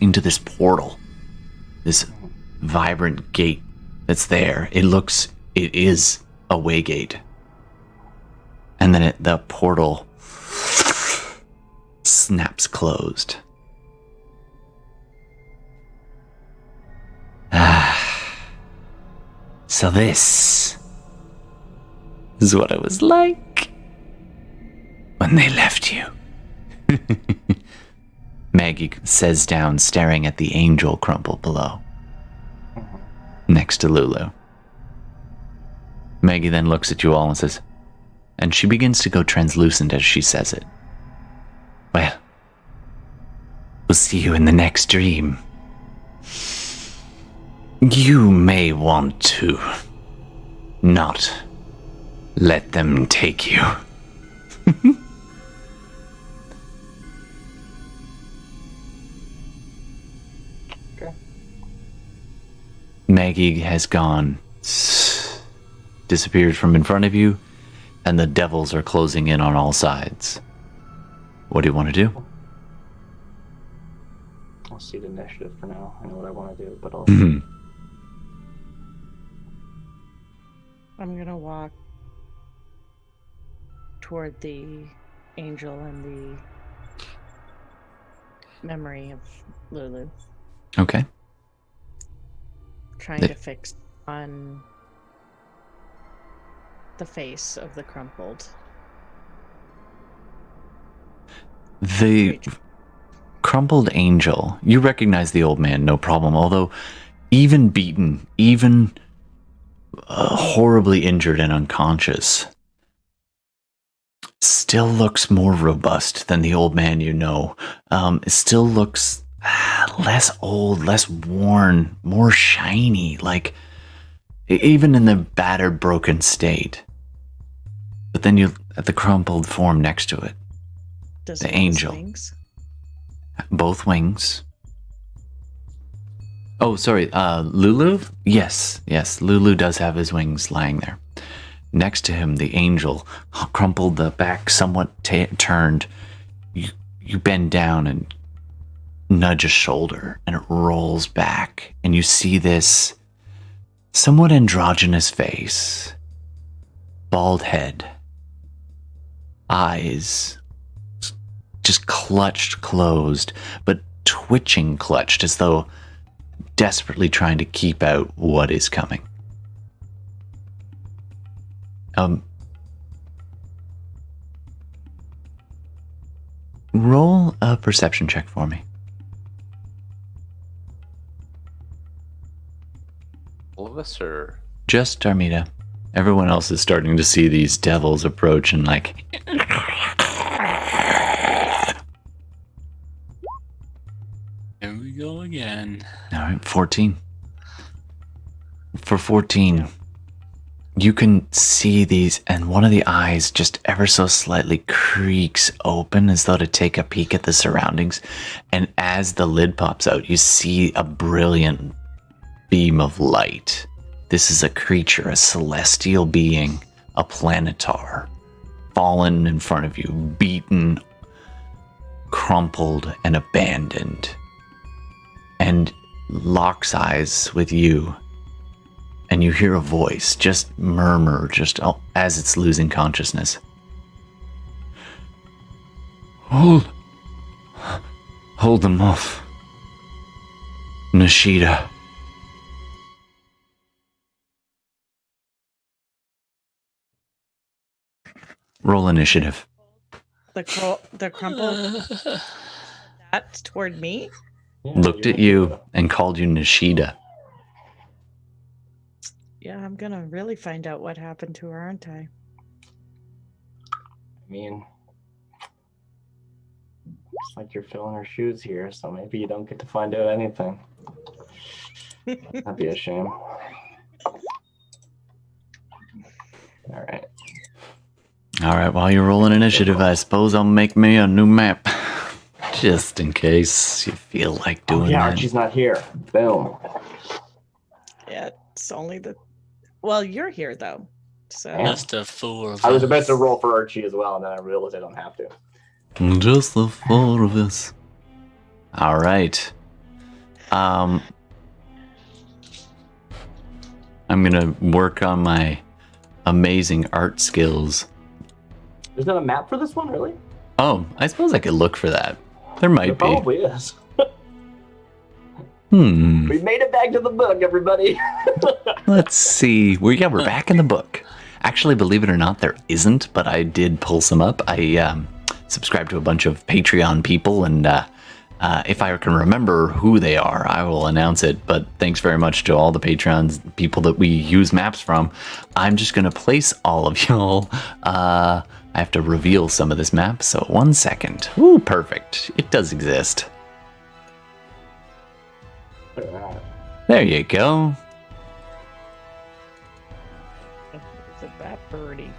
into this portal, this vibrant gate that's there. It is a way gate. And then the portal snaps closed. So this is what it was like when they left you. Maggie says down, staring at the angel crumpled below, next to Lulu. Maggie then looks at you all and says, and she begins to go translucent as she says it. Well, we'll see you in the next dream. You may want to not let them take you. Okay. Maggie has gone, disappeared from in front of you, and the devils are closing in on all sides. What do you want to do? I'll see the initiative for now. I know what I want to do, but I'll... I'm gonna walk toward the angel and the memory of Lulu. Okay. Trying to fix on the face of the crumpled. The crumpled angel, you recognize the old man, no problem. Although, even beaten, even horribly injured and unconscious, still looks more robust than the old man you know. It still looks less old, less worn, more shiny, like even in the battered, broken state. But then you at the crumpled form next to it. Does The it have angel. wings? Both wings. Oh, sorry, Lulu? Yes, Lulu does have his wings lying there. Next to him, the angel, crumpled, the back somewhat turned. You bend down and nudge a shoulder, and it rolls back, and you see this somewhat androgynous face, bald head, eyes just clutched closed, but twitching clutched as though desperately trying to keep out what is coming. Roll a perception check for me. All of us are... Just Darmida. Everyone else is starting to see these devils approach and like... Here we go again. All right, 14. For 14, you can see these, and one of the eyes just ever so slightly creaks open as though to take a peek at the surroundings. And as the lid pops out, you see a brilliant beam of light. This is a creature, a celestial being, a planetar, fallen in front of you, beaten, crumpled, and abandoned. And locks eyes with you. And you hear a voice just murmur just as it's losing consciousness. Hold them off. Nishida. Roll initiative. The crumple that toward me? Looked at you and called you Nishida. Yeah, I'm gonna really find out what happened to her, aren't I? I mean, it's like you're filling her shoes here, so maybe you don't get to find out anything. That'd be a shame. All right. All right, while you're rolling initiative, I suppose I'll make me a new map. Just in case you feel like doing yeah, that. Archie's not here. Boom. Yeah, it's only the... Well, you're here, though. So Just the four of I was us. about to roll for Archie as well, and then I realized I don't have to. Just the four of us. All right. I'm gonna work on my amazing art skills. Is there a map for this one, really? Oh, I suppose I could look for that. There might There be. probably is. We made it back to the book, everybody. Let's see. We're back in the book. Actually, believe it or not, there isn't, but I did pull some up. I subscribe to a bunch of Patreon people, and if I can remember who they are, I will announce it. But thanks very much to all the Patreons, people that we use maps from. I'm just going to place all of y'all. I have to reveal some of this map, so 1 second. Ooh, perfect. It does exist. There you go. it's a bat birdie.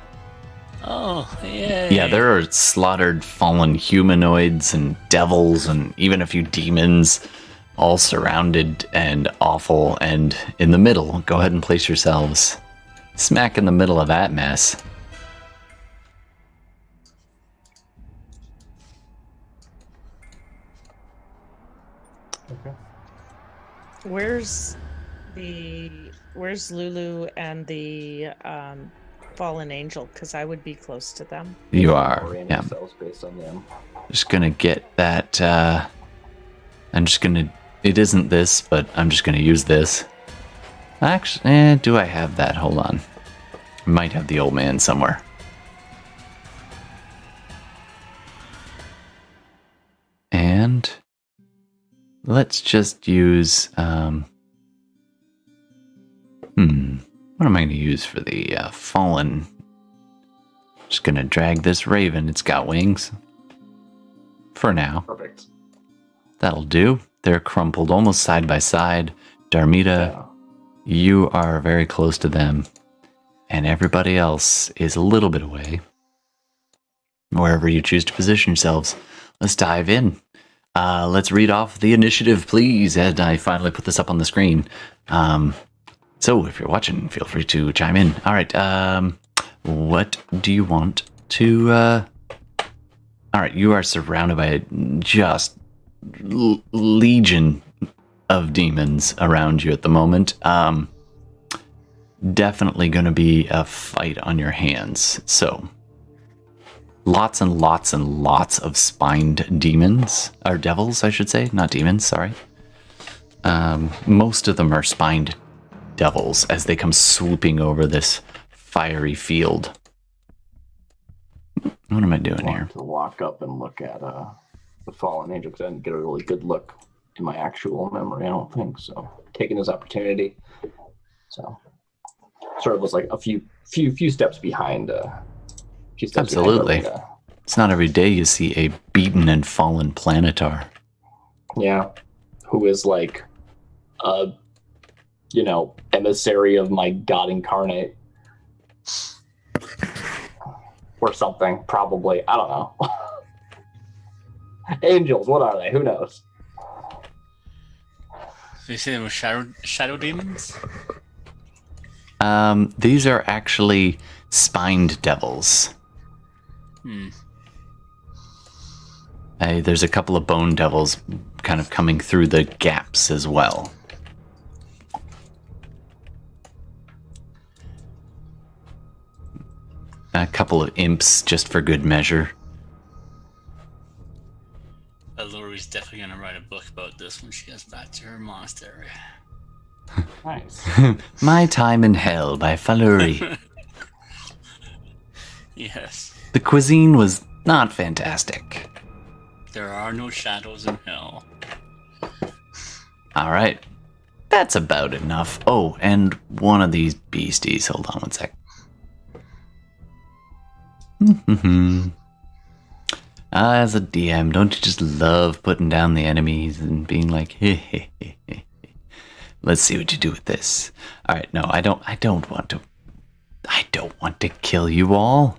Oh, yeah. Yeah, there are slaughtered fallen humanoids and devils and even a few demons, all surrounded and awful. And in the middle, go ahead and place yourselves smack in the middle of that mess. Okay. Where's Lulu and the fallen angel? Because I would be close to them. You are, Orienting yeah. ourselves based on them. Just gonna get that. I'm just gonna. It isn't this, but I'm just gonna use this. Actually, do I have that? Hold on. I might have the old man somewhere. And let's just use. What am I going to use for the fallen? Just going to drag this raven. It's got wings. For now. Perfect. That'll do. They're crumpled almost side by side. Darmida, you are very close to them. And everybody else is a little bit away. Wherever you choose to position yourselves. Let's dive in. Let's read off the initiative, please. And I finally put this up on the screen. So if you're watching, feel free to chime in. All right. What do you want to... All right, you are surrounded by a just legion of demons around you at the moment. Definitely going to be a fight on your hands. So, lots and lots and lots of spined demons, or devils, I should say, not demons, sorry. Most of them are spined devils as they come swooping over this fiery field. What am I doing here? To walk up and look at the fallen angel because I didn't get a really good look in my actual memory. I don't think so. Taking this opportunity, so sort of was like a few steps behind. Absolutely, it's not every day you see a beaten and fallen planetar. Yeah, who is like a emissary of my god incarnate. Or something, probably. I don't know. Angels, what are they? Who knows? So you say they were shadow demons? These are actually spined devils. There's a couple of bone devils kind of coming through the gaps as well. A couple of imps, just for good measure. Lori's definitely going to write a book about this when she gets back to her monastery. Nice. My Time in Hell by Faluri. Yes. The cuisine was not fantastic. There are no shadows in hell. All right. That's about enough. Oh, and one of these beasties. Hold on one sec. As a DM, don't you just love putting down the enemies and being like, hey, let's see what you do with this. All right, no, I don't want to kill you all.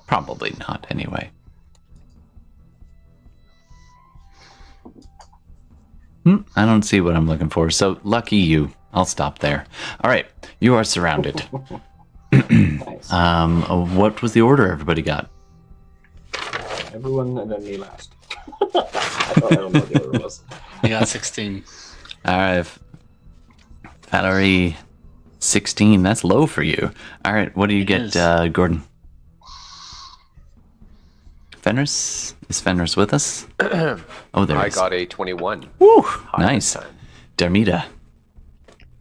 Probably not, anyway. I don't see what I'm looking for, so lucky you. I'll stop there. All right, you are surrounded. Nice. What was the order everybody got? Everyone and then me last. I don't know what the order was. You got 16. All right, Valerie, 16. That's low for you. All right, what do you get, Gordon? Fenris? Is Fenris with us? Oh, there I he is. got a 21. Woo, nice. Darmida.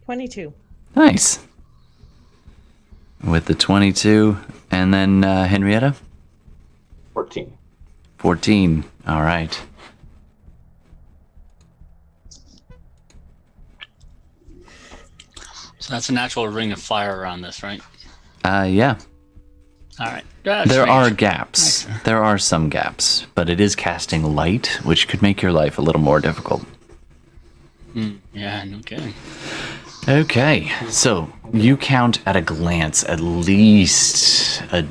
22. Nice. With the 22. And then Henrietta? 14. 14. All right. So that's a natural ring of fire around this, right? Yeah. All right. There are gaps. Nice. There are some gaps, but it is casting light, which could make your life a little more difficult. Yeah, no kidding. Okay, so you count at a glance at least a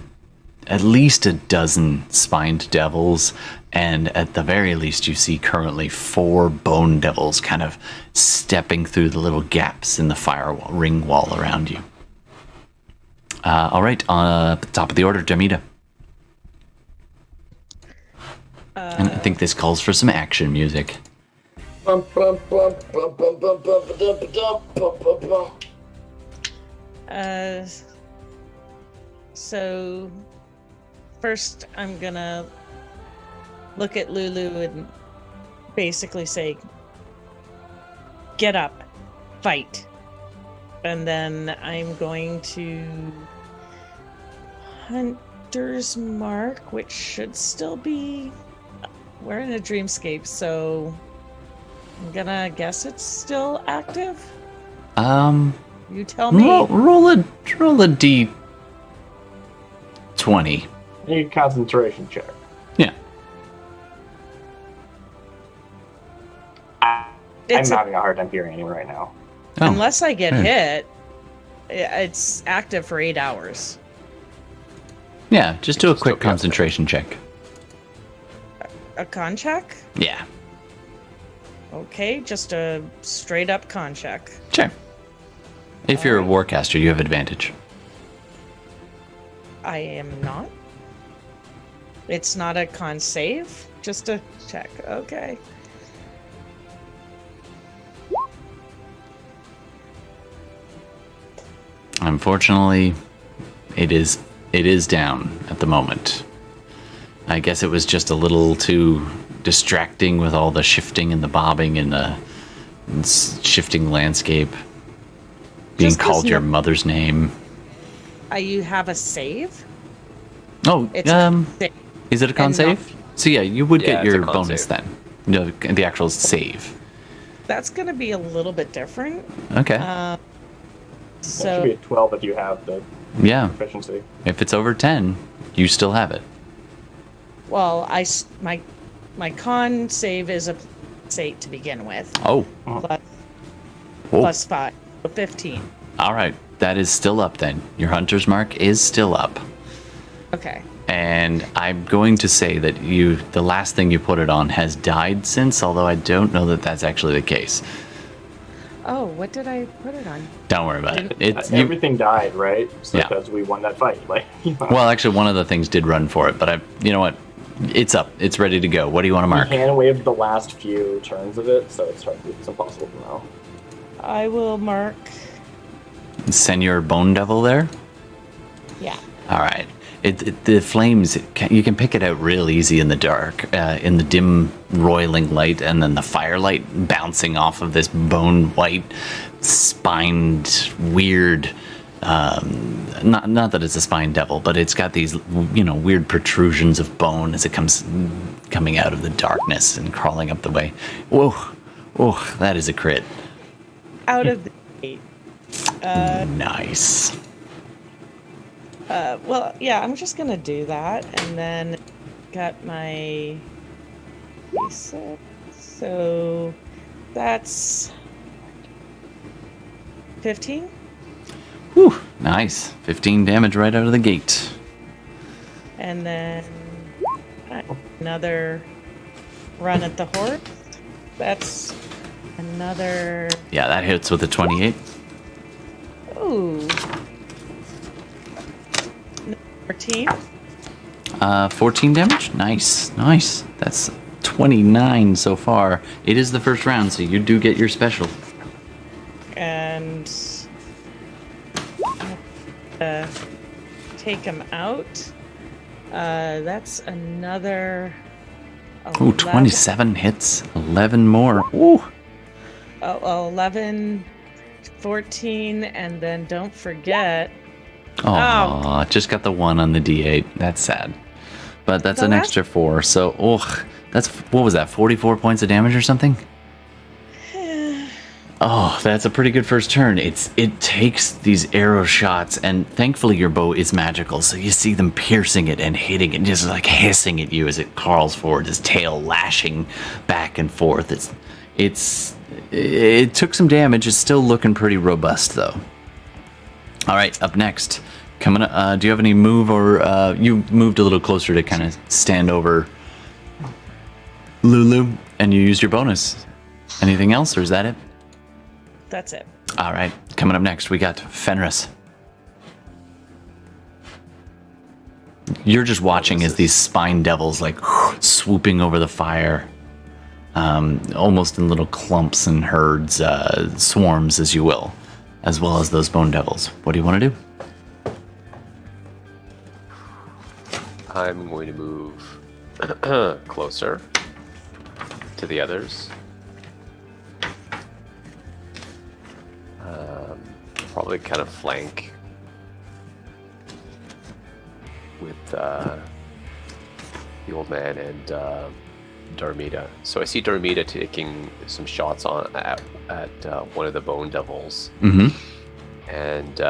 dozen spined devils, and at the very least you see currently 4 bone devils kind of stepping through the little gaps in the firewall ring wall around you. All right, top of the order, Jamida. And I think this calls for some action music. So first I'm gonna look at Lulu and basically say, get up, fight. And then I'm going to Hunter's Mark, which should still be, we're in a dreamscape, so I'm gonna guess it's still active. You tell me. Roll a D20. Need a concentration check. Yeah. I'm having a hard time hearing anyone right now. Oh, unless I get yeah. hit, it's active for 8 hours. Yeah, just do a quick Still be up concentration check. A con check? Yeah, Okay, just a straight up con check. sure. If you're a warcaster, you have advantage. I am not. It's not a con save, just a check. Okay. Unfortunately, it is down at the moment. I guess it was just a little too distracting with all the shifting and the bobbing and the shifting landscape. Being Just 'cause called your mother's name. You have a save? Oh, It's a save. is it a con and save? So yeah, you would Yeah, get it's a your con bonus save. then. No, the actual save. That's going to be a little bit different. Okay. That should So be a 12 if you have the yeah. proficiency. If it's over 10, you still have it. well, my con save is a +8 to begin with, Oh. plus, Oh. plus 5, so 15. All right. That is still up then. Your hunter's mark is still up. Okay. And I'm going to say that the last thing you put it on has died since, although I don't know that that's actually the case. Oh, what did I put it on? Don't worry about it. Everything died, right? So Yeah. because we won that fight. Like, Well, actually, one of the things did run for it, but you know what? It's up. It's ready to go. What do you want to mark? we hand waved the last few turns of it, so it's impossible to know. I will mark. Send your bone devil there. Yeah. All right. The flames, you can pick it out real easy in the dark, in the dim roiling light, and then the firelight bouncing off of this bone white, spined, weird. Not that it's a spine devil, but it's got these weird protrusions of bone as it comes coming out of the darkness and crawling up the way. Whoa, that is a crit. Out of the gate. Nice. Well, yeah, I'm just gonna do that, and then got my D6, so that's 15. Whew, nice. 15 damage right out of the gate. And then another run at the horse. That's another. Yeah, that hits with a 28. Ooh. 14. 14 damage? Nice. That's 29 so far. It is the first round, so you do get your special. And take him out. That's another. Ooh, 27 hits. 11 more. Ooh. 11, 14, and then don't forget. Oh, just got the 1 on the D8. That's sad. But that's an extra 4. So, that's, what was that, 44 points of damage or something? Oh, that's a pretty good first turn. It takes these arrow shots, and thankfully your bow is magical, so you see them piercing it and hitting it, just like hissing at you as it crawls forward, his tail lashing back and forth. It took some damage. It's still looking pretty robust, though. All right, up next, do you have any move, or you moved a little closer to kind of stand over Lulu, and you used your bonus. Anything else, or is that it? That's it. All right, coming up next, we got Fenris. You're just watching as these spine devils like swooping over the fire, almost in little clumps and herds, swarms, as you will, as well as those bone devils. What do you want to do? I'm going to move closer to the others. Probably kind of flank with the old man and Darmida. So I see Darmida taking some shots at one of the bone devils. Mm-hmm. And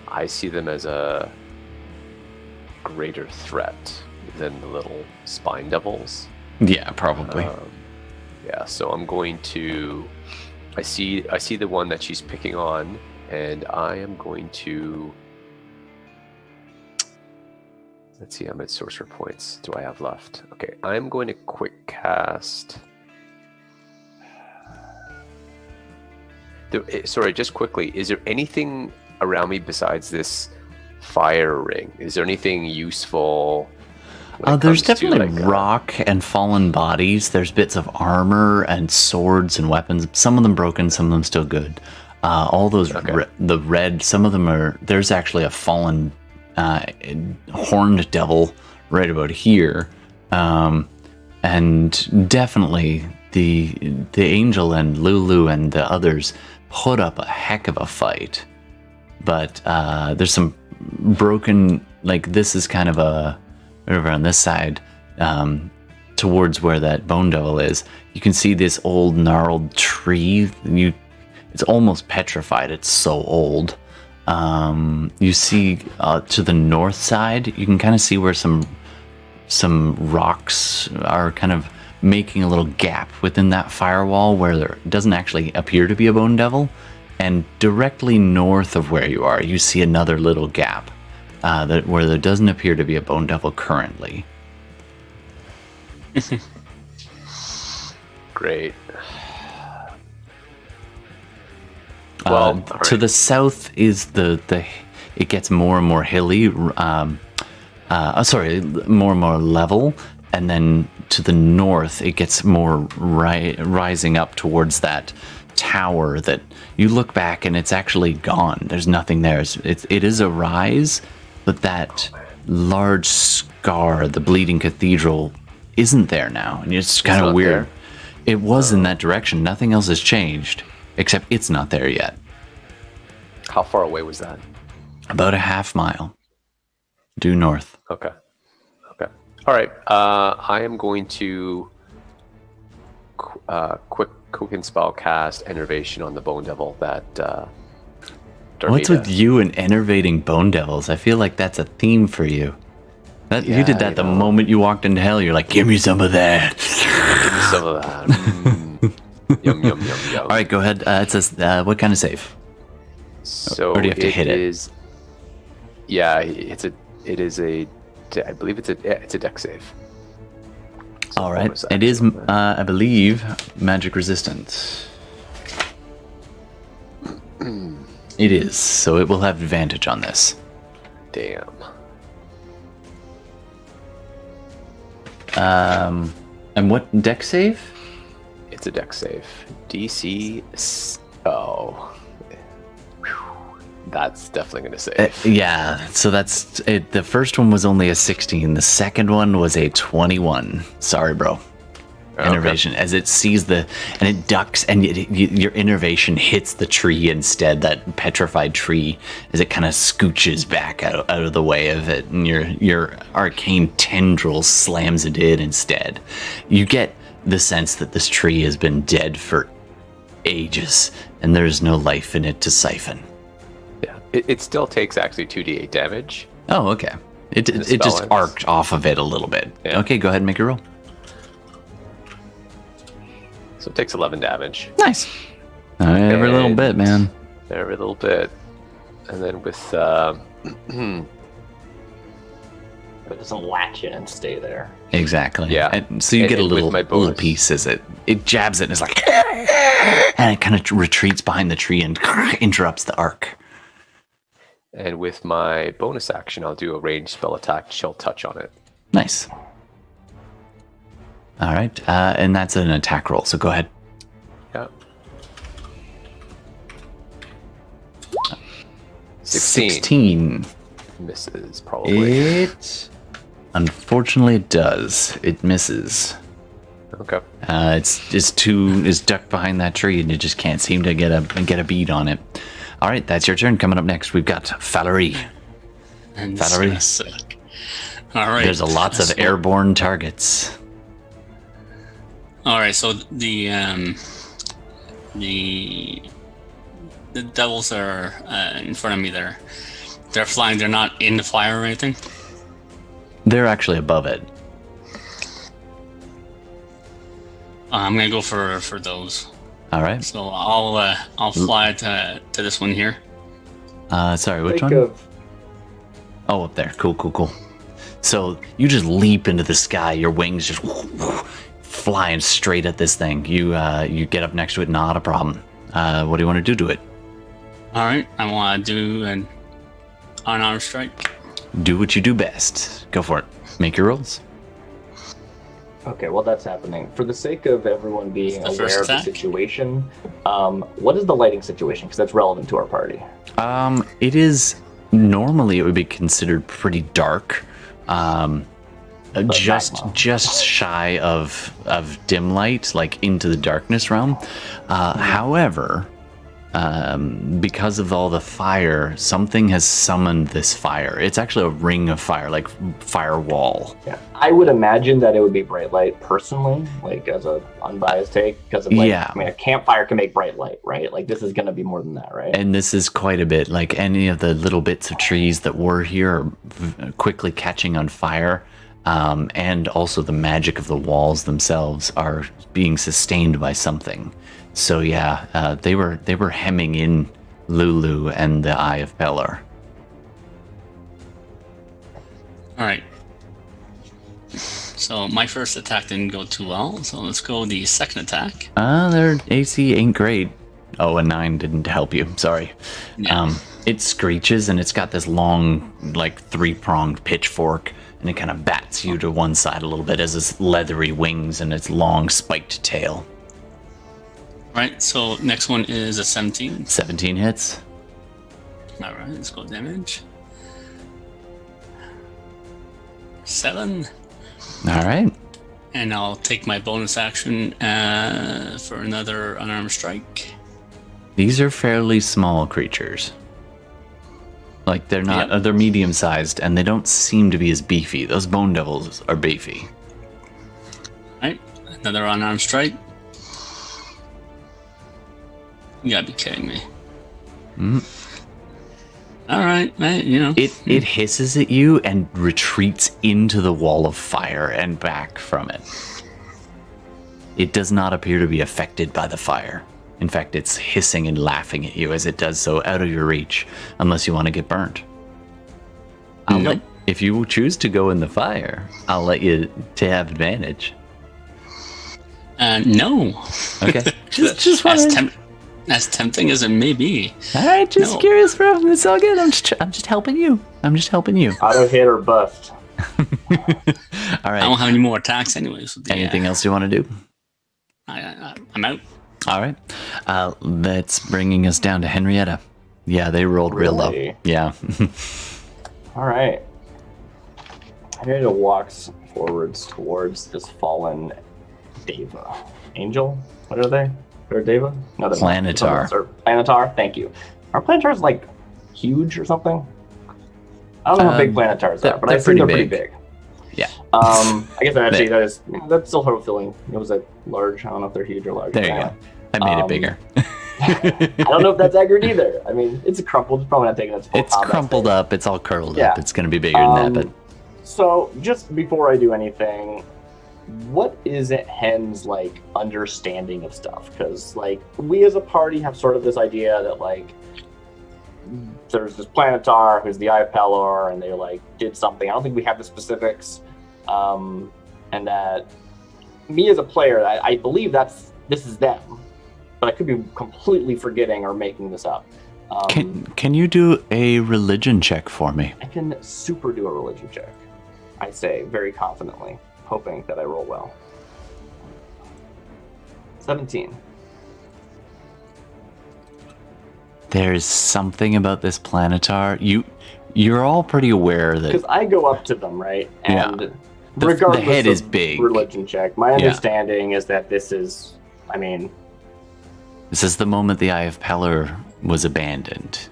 I see them as a greater threat than the little spine devils. Yeah, probably. Yeah, so I'm going to... I see the one that she's picking on, and I am going to... Let's see how much sorcerer points do I have left. Okay, I'm going to quick cast... Sorry, just quickly, is there anything around me besides this fire ring? Is there anything useful? There's definitely rock and fallen bodies. There's bits of armor and swords and weapons. Some of them broken, some of them still good. All those, the red, some of them are... There's actually a fallen horned devil right about here. And definitely the angel and Lulu and the others put up a heck of a fight. But there's some broken... Like, this is kind of a... Right over on this side, towards where that bone devil is, you can see this old gnarled tree. It's almost petrified. It's so old. You see to the north side, you can kind of see where some rocks are kind of making a little gap within that firewall where there doesn't actually appear to be a bone devil. And directly north of where you are, you see another little gap. Where there doesn't appear to be a bone devil currently. Great. Well, to the south is it gets more and more hilly. More and more level, and then to the north it gets more rising up towards that tower that you look back and it's actually gone. There's nothing there. It is a rise. But that large scar, the bleeding cathedral, isn't there now. And it's kind of weird. There. It was in that direction. Nothing else has changed, except it's not there yet. How far away was that? About a half mile. Due north. Okay. All right. I am going to quick cooking spell cast Enervation on the Bone Devil that... What's with you and enervating bone devils? I feel like that's a theme for you. You did that the moment you walked into hell. You're like, give me some of that. Give me some of that. Yum, yum, yum, yum. All right, go ahead. It says, what kind of save? So or do you have to hit it? Yeah, it is a, I believe it's a dex save. So all right, it is, I believe, magic resistant. It is, so it will have advantage on this. Damn. And what dex save? It's a dex save. DC. Oh. That's definitely going to save. Yeah, so that's it. The first one was only a 16. The second one was a 21. Sorry, bro. Innervation, as it sees and it ducks, and your innervation hits the tree instead, that petrified tree, as it kind of scooches back out of the way of it, and your arcane tendril slams it in instead. You get the sense that this tree has been dead for ages, and there's no life in it to siphon. Yeah, it still takes actually 2d8 damage. Oh, okay. It just arced off of it a little bit. Yeah. Okay, go ahead and make your roll. So it takes 11 damage. Nice. Every little bit, man. Every little bit. And then with... It doesn't latch in and stay there. Exactly. Yeah. And so you get a little piece as it jabs it and it's like... And it kind of retreats behind the tree and interrupts the arc. And with my bonus action, I'll do a ranged spell attack, Chill Touch on it. Nice. All right, and that's an attack roll, so go ahead. Yeah. 16. Misses, probably. It... Unfortunately, it does. It misses. Okay. It's ducked behind that tree, and it just can't seem to get a bead on it. All right, that's your turn. Coming up next, we've got Valerie. And Valerie. All right. There's lots of airborne targets. All right, so the devils are in front of me. They're flying. They're not in the fire or anything. They're actually above it. I'm gonna go for those. All right. So I'll fly to this one here. Sorry, which one? Oh, up there. Cool. So you just leap into the sky. Your wings just flying straight at this thing. You get up next to it. Not a problem. What do you want to do to it? All right, I want to do an unarmed strike. Do what you do best. Go for it. Make your rolls. Okay, well that's happening. For the sake of everyone being The aware first of the attack? situation, what is the lighting situation? Because that's relevant to our party. It is normally it would be considered pretty dark. Just shy of dim light, like into the darkness realm. However, because of all the fire, something has summoned this fire. It's actually a ring of fire, like firewall. Yeah, I would imagine that it would be bright light personally, like as a unbiased take, because I mean, a campfire can make bright light, right? Like this is going to be more than that, right? And this is quite a bit. Like any of the little bits of trees that were here are quickly catching on fire. And also the magic of the walls themselves are being sustained by something. So yeah, they were hemming in Lulu and the Eye of Pelor. All right. So my first attack didn't go too well. So let's go the second attack. Their AC ain't great. Oh, a 9 didn't help you. Sorry. Yeah. It screeches and it's got this long, like 3-pronged pitchfork, and it kind of bats you to one side a little bit as its leathery wings and its long spiked tail. Right, so next one is a 17. 17 hits. Alright, let's go damage. 7. Alright. And I'll take my bonus action for another unarmed strike. These are fairly small creatures. Like they're not, they're medium sized and they don't seem to be as beefy. Those bone devils are beefy. Alright, another unarmed strike. You gotta be kidding me. Alright, man, you know. It hisses at you and retreats into the wall of fire and back from it. It does not appear to be affected by the fire. In fact, it's hissing and laughing at you as it does so out of your reach, unless you want to get burnt. If you choose to go in the fire, I'll let you to have advantage. No. Okay. just wondering. As tempting as it may be. All right, just curious, bro. It's all good. I'm just helping you. Auto hit or bust. All right. I don't have any more attacks anyway. So Anything else you want to do? I'm out. All right. That's bringing us down to Henrietta. Yeah, they rolled real low. Yeah. All right. Henrietta walks forwards towards this fallen Deva. Angel? What are they? Or Deva? No, they're Planetar. Planetar, thank you. Are Planetars like huge or something? I don't know how big Planetars are, but I think they're pretty big. Yeah. I guess actually that's still fulfilling. It was a large. I don't know if they're huge or large. There you go. I made it bigger. I don't know if that's accurate either. I mean, it's crumpled. It's probably not taking its full It's crumpled up. It's all curled Yeah. up. It's going to be bigger than that. But So, just before I do anything, what is Hen's like understanding of stuff? Because like we as a party have sort of this idea that like there's this Planetar who's the Eye of Pelor, and they like did something. I don't think we have the specifics, and that me as a player, I believe this is them, but I could be completely forgetting or making this up. can you do a religion check for me? I can super do a religion check. I say very confidently, hoping that I roll well. 17. There's something about this Planetar. You're all pretty aware that Because I go up to them, right? And the regardless head of is big. religion check, my understanding is that this is, I mean, this is the moment the Eye of Pelor was abandoned.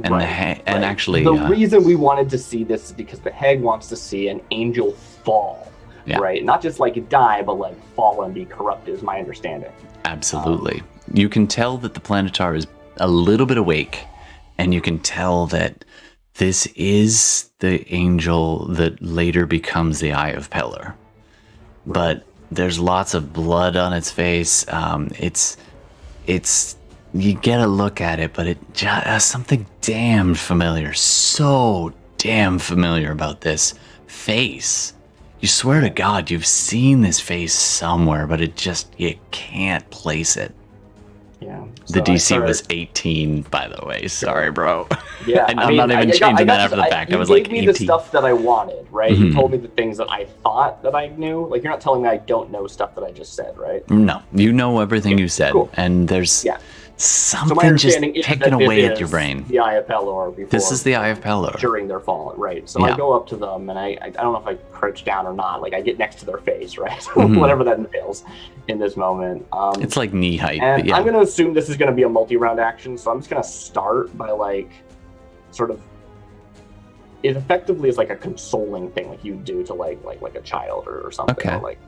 And right, and actually the reason we wanted to see this is because the Hag wants to see an angel fall, right? Not just like die, but like fall and be corrupted, is my understanding. Absolutely. You can tell that the Planetar is a little bit awake, and you can tell that this is the angel that later becomes the Eye of Pelor. But There's lots of blood on its face. It's you get a look at it, but it just has something damn familiar. So damn familiar about this face. You swear to God you've seen this face somewhere, but you can't place it. Yeah. The DC was 18, by the way. Sorry, bro. Yeah, I'm not even changing that after the fact. I was like 18. You gave me the stuff that I wanted, right? Mm-hmm. You told me the things that I thought that I knew. Like, you're not telling me I don't know stuff that I just said, right? No, you know everything you said, cool. And there's something just picking away at your brain. The Eye of Pelor. Before, this is the Eye of Pelor during their fall, right? So I go up to them, and I don't know if I crouch down or not. Like, I get next to their face, right? Mm-hmm. Whatever that entails in this moment. It's like knee height. And I'm going to assume this is going to be a multi-round action, so I'm just going to start by like, sort of. It effectively is like a consoling thing, like you do to like a child or something, or like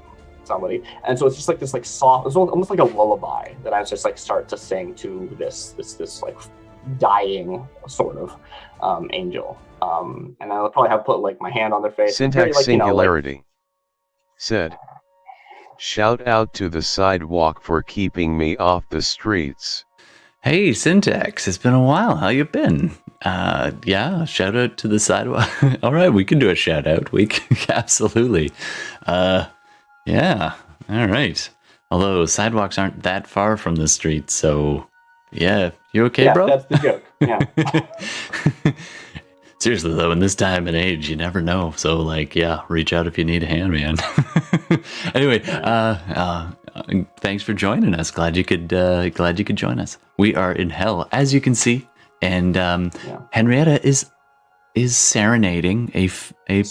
somebody. And so it's just like this like soft, it's almost like a lullaby that I just like start to sing to this like dying sort of angel. And I'll probably have put like my hand on their face. Syntax like, singularity said, "Shout out to the sidewalk for keeping me off the streets." Hey, Syntax, it's been a while. How you been? Yeah, shout out to the sidewalk. All right, we can do a shout out. We can, absolutely. Yeah, all right. Although sidewalks aren't that far from the street, so yeah, you okay, bro? Yeah, that's the joke. Yeah. Seriously though, in this time and age, you never know. So like, yeah, reach out if you need a hand, man. Anyway, thanks for joining us. Glad you could join us. We are in hell, as you can see, and Henrietta is serenading a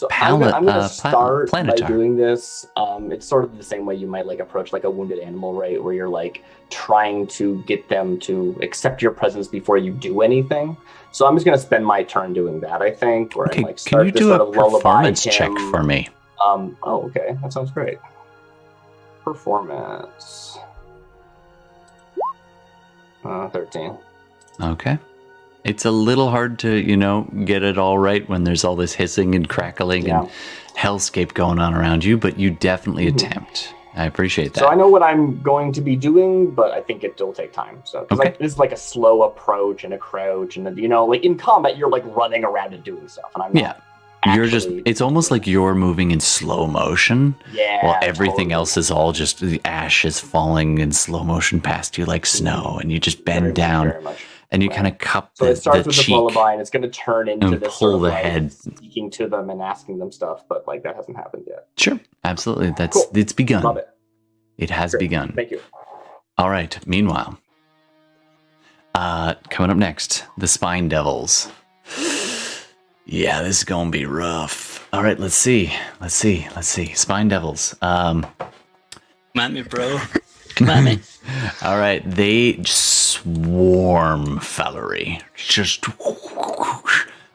palette. I'm gonna start by planetar. doing this. It's sort of the same way you might like approach like a wounded animal, right? Where you're like trying to get them to accept your presence before you do anything. So I'm just gonna spend my turn doing that. I think. Where Okay, I'm like, start can you to do sort a of lullaby performance him. check for me? Oh, okay, that sounds great. Performance. 13. Okay. It's a little hard to, get it all right when there's all this hissing and crackling and hellscape going on around you, but you definitely attempt. I appreciate that. So I know what I'm going to be doing, but I think it'll take time. So this is like a slow approach and a crouch, and like in combat, you're like running around and doing stuff, and I'm not. You're it's almost like you're moving in slow motion. Yeah. While everything else is all just the ash is falling in slow motion past you like snow, and you just bend down. Very much. And you kind of cup so it starts with cheek the lullaby, and it's going to turn into this pull sort of the like head, speaking to them and asking them stuff, but like that hasn't happened yet. Sure, absolutely. That's cool. It's begun. Love it. It has begun. Thank you. All right. Meanwhile, coming up next, the Spine Devils. Yeah, this is gonna be rough. All right, let's see. Spine Devils. Come at me, bro. Come at me. All right, they swarm Fellery. Just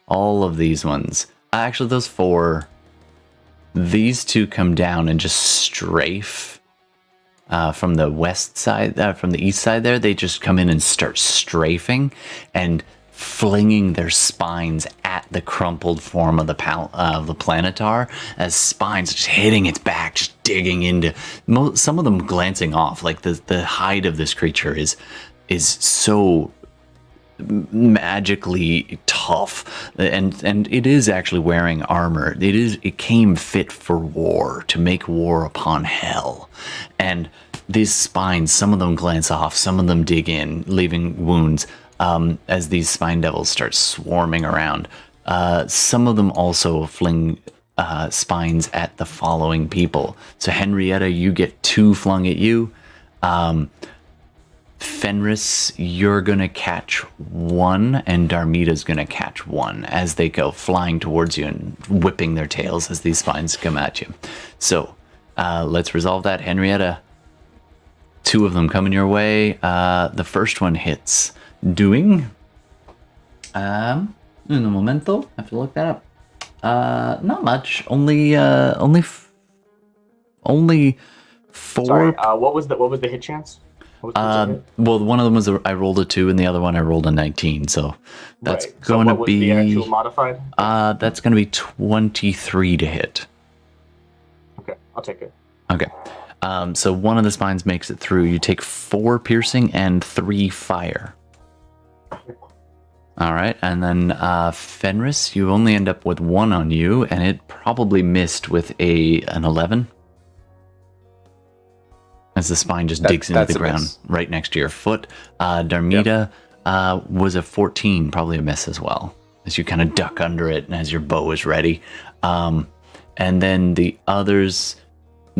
all of these ones. Actually, those 4. These 2 come down and just strafe from the west side, from the east side there. They just come in and start strafing and flinging their spines at the crumpled form of the planetar, as spines just hitting its back, just digging into. Some of them glancing off, like the hide of this creature is so magically tough, and it is actually wearing armor. It came fit for war, to make war upon hell, and these spines, some of them glance off, some of them dig in, leaving wounds. As these spine devils start swarming around. Some of them also fling spines at the following people. So Henrietta, you get 2 flung at you. Fenris, you're going to catch 1, and Darmita's going to catch 1 as they go flying towards you and whipping their tails as these spines come at you. So let's resolve that. Henrietta, 2 of them coming your way. The first one hits. Doing in a momento, I have to look that up. Not much. Only 4. Sorry, what was the hit chance? Well, one of them was I rolled a 2, and the other one I rolled a 19. So that's going to be the actual modified. That's going to be 23 to hit. Okay, I'll take it. Okay. So one of the spines makes it through. You take 4 piercing and 3 fire. All right, and then Fenris, you only end up with 1 on you, and it probably missed with an 11. As the spine just digs into the ground right next to your foot. Darmida was a 14, probably a miss as well, as you kind of duck under it and as your bow is ready. And then the others,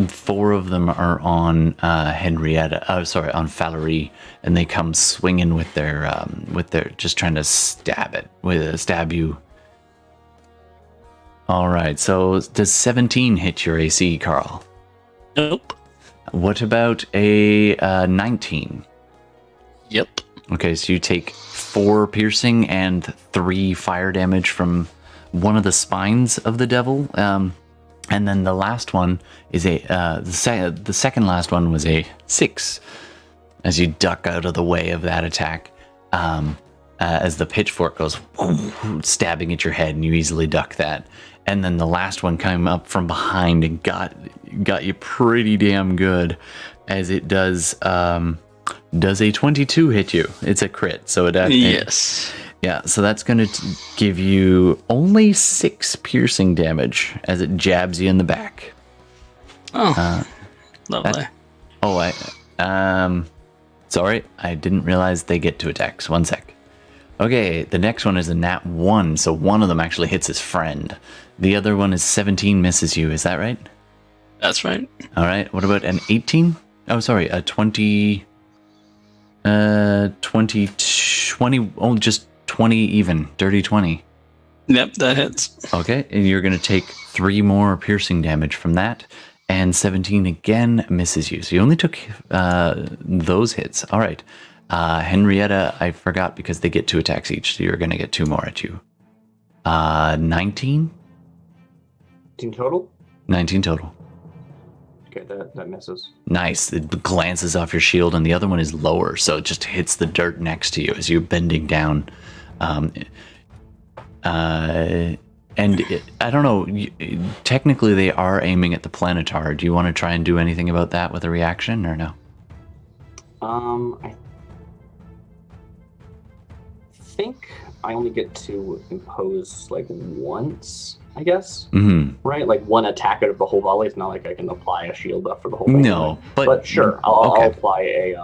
4 of them are on on Valerie, and they come swinging with their just trying to stab you. All right, so does 17 hit your AC, Carl? Nope. What about a 19? Yep. Okay, so you take 4 piercing and 3 fire damage from one of the spines of the devil. And then the last one is the second last one was a 6. As you duck out of the way of that attack, as the pitchfork goes stabbing at your head, and you easily duck that. And then the last one came up from behind and got you pretty damn good, as it does a 22 hit you? It's a crit, so it yes. Yeah, so that's going to give you only 6 piercing damage as it jabs you in the back. Oh, lovely. Sorry, I didn't realize they get to attacks. 1 sec. Okay, the next one is a nat 1, so one of them actually hits his friend. The other one is 17, misses you. Is that right? That's right. All right. What about an 18? Oh, sorry, a 20. 20. Oh, just 20 even. Dirty 20. Yep, that hits. Okay, and you're going to take 3 more piercing damage from that. And 17 again misses you. So you only took those hits. All right. Henrietta, I forgot because they get 2 attacks each, so you're going to get 2 more at you. 19? 19 total? 19 total. Okay, that misses. Nice. It glances off your shield, and the other one is lower, so it just hits the dirt next to you as you're bending down. I don't know. Technically, they are aiming at the planetar. Do you want to try and do anything about that with a reaction, or no? I think I only get to impose like once, I guess. Mm-hmm. Right? Like 1 attack out of the whole volley. It's not like I can apply a shield buff for the whole thing. No, but sure, I'll apply a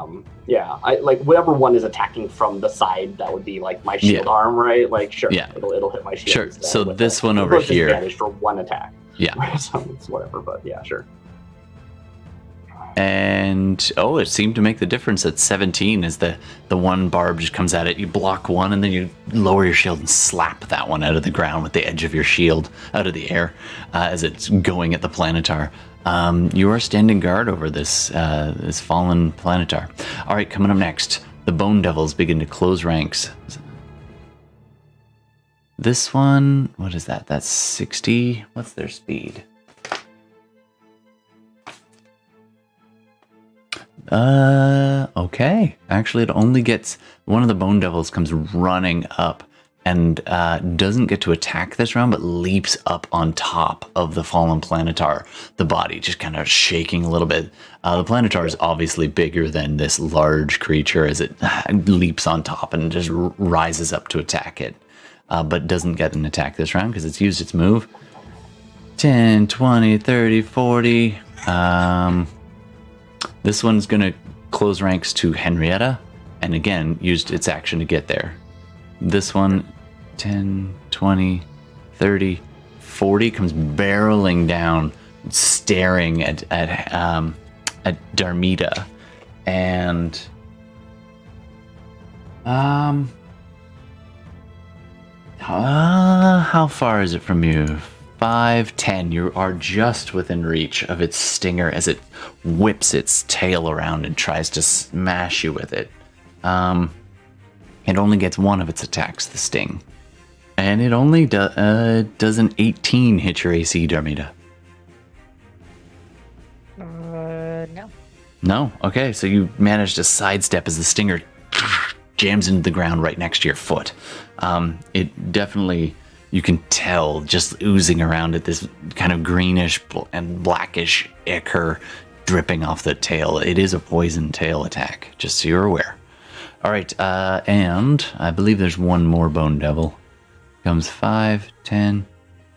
I like whatever one is attacking from the side. That would be like my shield arm, right? Like sure, it'll hit my shield. Sure. So this one over here, damage for 1 attack. Yeah. Right? So it's whatever, but yeah, sure. And it seemed to make the difference at 17 as the one barb just comes at it. You block one, and then you lower your shield and slap that one out of the ground with the edge of your shield out of the air as it's going at the planetar. You are standing guard over this fallen planetar. All right, coming up next, the Bone Devils begin to close ranks. This one, what is that? That's 60. What's their speed? Okay. Actually, it only gets... One of the Bone Devils comes running up and doesn't get to attack this round, but leaps up on top of the fallen planetar. The body just kind of shaking a little bit. The planetar is obviously bigger than this large creature as it leaps on top and just rises up to attack it. But doesn't get an attack this round because it's used its move. 10, 20, 30, 40... This one's going to close ranks to Henrietta, and again, used its action to get there. This one, 10, 20, 30, 40, comes barreling down, staring at Darmida. And... how far is it from you? 5, 10. You are just within reach of its stinger as it whips its tail around and tries to smash you with it. It only gets 1 of its attacks, the sting. And it only does an 18 hit your AC, Darmida. No. No? Okay, so you manage to sidestep as the stinger jams into the ground right next to your foot. It definitely... You can tell just oozing around at this kind of greenish and blackish ichor dripping off the tail. It is a poison tail attack, just so you're aware. All right, and I believe there's one more Bone Devil. Comes 5, 10,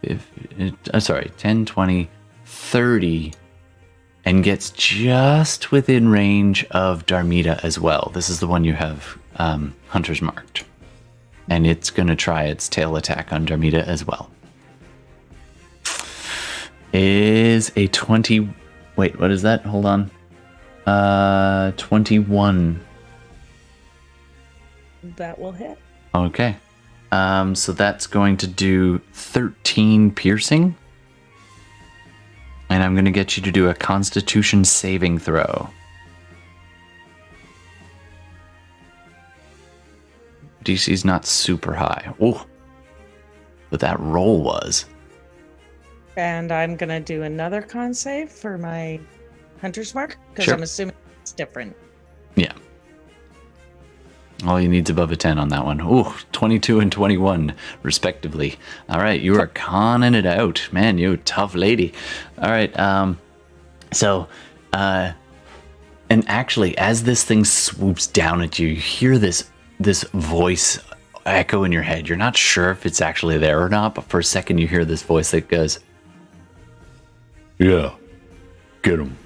10, 20, 30, and gets just within range of Darmida as well. This is the one you have Hunter's marked. And it's going to try its tail attack on Darmida as well. Is a 20... Wait, what is that? Hold on. 21. That will hit. Okay. So that's going to do 13 piercing. And I'm going to get you to do a Constitution saving throw. DC's not super high. Oh, but that roll was. And I'm going to do another con save for my Hunter's Mark, because Sure. I'm assuming it's different. Yeah. All you need's above a 10 on that one. Ooh, 22 and 21, respectively. All right, you are conning it out. Man, you tough lady. All right, and actually, as this thing swoops down at you, you hear this voice echo in your head. You're not sure if it's actually there or not, but for a second you hear this voice that goes, Yeah. Get him.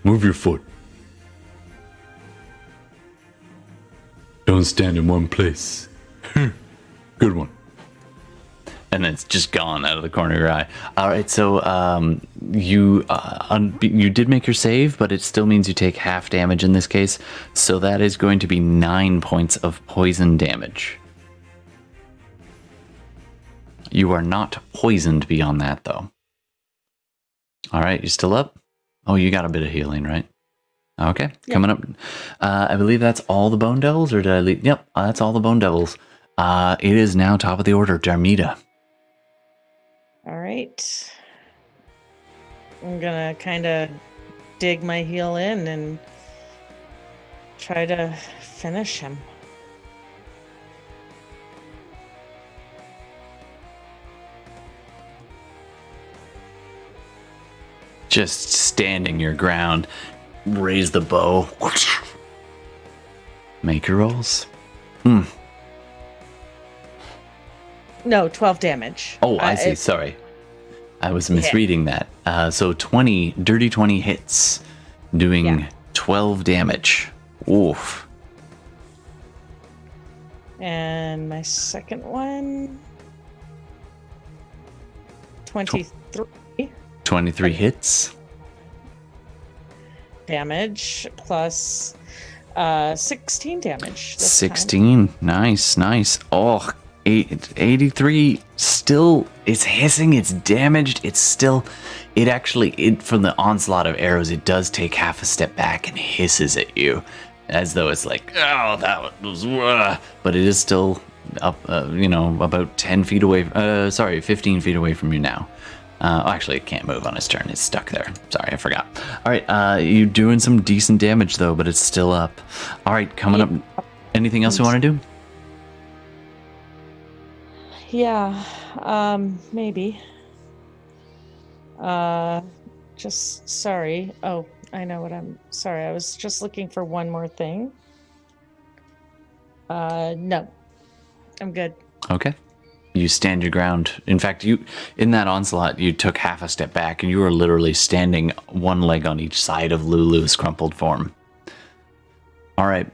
Move your foot. Don't stand in one place. Good one. and then it's just gone out of the corner of your eye. All right, so you did make your save, but it still means you take half damage in this case. So that is going to be 9 points of poison damage. You are not poisoned beyond that, though. All right, you still up? Oh, you got a bit of healing, right? Okay, yeah. Coming up. I believe that's all the Bone Devils, or did I leave? Yep, that's all the Bone Devils. It is now top of the order, Darmida. All right. I'm gonna kind of dig my heel in and try to finish him. Just standing your ground, raise the bow. Make your rolls. No, 12 damage. Oh, I see. Sorry. I was misreading that. So 20, dirty 20 hits, doing 12 damage. Oof. And my second one, 23 23 hits. damage plus 16 damage. this 16. Nice, nice. Oh, 83. Still, it's hissing, it's damaged. It's still, from the onslaught of arrows, it does take half a step back and hisses at you. As though it's like, oh, that was, but it is still up, about 10 feet away, 15 feet away from you now. Actually, it can't move on its turn. It's stuck there. Sorry, I forgot. All right, you're doing some decent damage, though, but it's still up. All right, coming up. Anything else you want to do? Yeah, maybe. Just sorry. Oh, I know what I'm sorry. I was just looking for one more thing. No, I'm good. Okay. You stand your ground. In fact, in that onslaught, you took half a step back, and you were literally standing one leg on each side of Lulu's crumpled form. All right.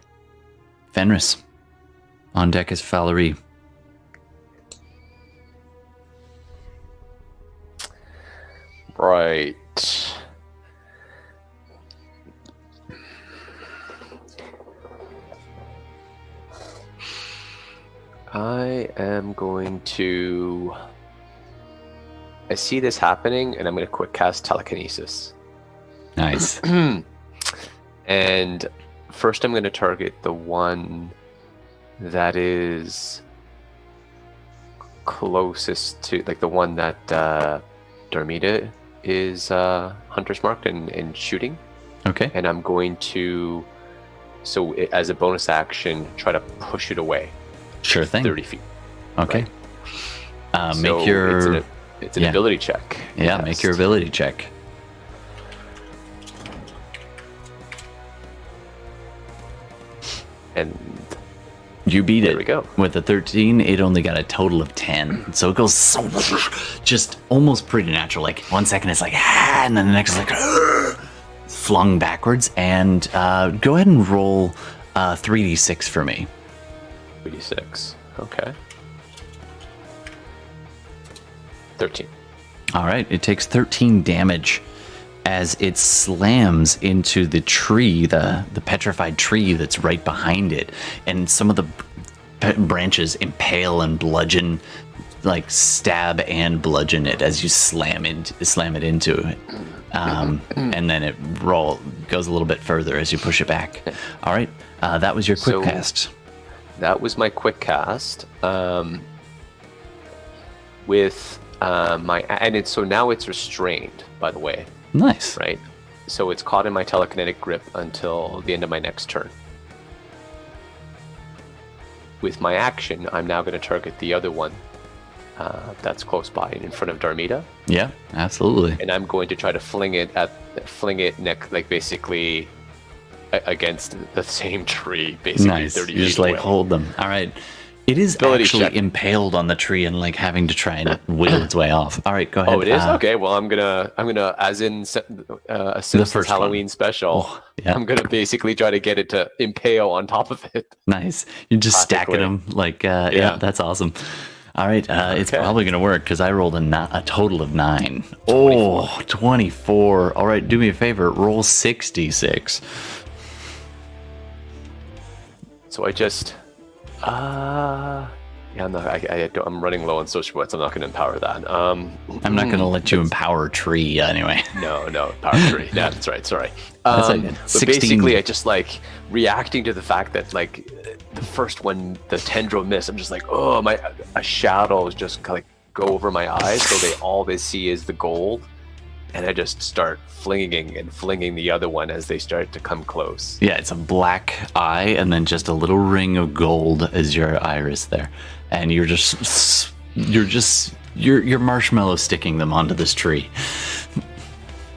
Fenris. On deck is Valerie. Right. I am going to... I see this happening, and I'm going to quick cast telekinesis. Nice. And first I'm going to target the one that is closest to, like the one that Darmida is hunter's marked and shooting. Okay. And I'm going to, as a bonus action, try to push it away. Sure thing. 30 feet. Okay. Right? Make your... It's an ability check. Yeah, make your ability check. And you beat it. There we go. With a 13, it only got a total of 10. So it goes just almost preternatural. Like 1 second it's like, and then the next is like, flung backwards. And go ahead and roll 3d6 for me. 3d6. Okay. 13. All right. It takes 13 damage as it slams into the tree, the petrified tree that's right behind it. And some of the branches impale and bludgeon, like stab and bludgeon it as you slam it into it. And then it goes a little bit further as you push it back. All right. That was your quick cast. That was my quick cast. With so now it's restrained, by the way. Nice. Right? So it's caught in my telekinetic grip until the end of my next turn. With my action, I'm now going to target the other one that's close by in front of Darmida. Yeah, absolutely. And I'm going to try to fling it basically against the same tree, basically. Nice. 30 You just feet like away. hold them. All right. It is Ability actually check. impaled on the tree and like having to try and wiggle its way off. All right, go ahead. Oh, it is? Okay, well, I'm gonna, as in a Simpsons first Halloween special, yeah. I'm gonna basically try to get it to impale on top of it. Nice. You're just stacking them like, yeah, that's awesome. All right, it's probably going to work because I rolled a total of 9. 24. Oh, 24. All right, do me a favor. Roll 66. So I just, I'm running low on social points. I'm not going to empower that. I'm not going to let you empower a tree anyway. No, power tree. Yeah, that's right. Sorry. That's like but 16. basically, I just like reacting to the fact that like the first one, the tendril miss. I'm just like, oh, a shadow is just like go over my eyes, so all they see is the gold, and I just start flinging the other one as they start to come close. Yeah, it's a black eye and then just a little ring of gold as your iris there, and you're marshmallow sticking them onto this tree.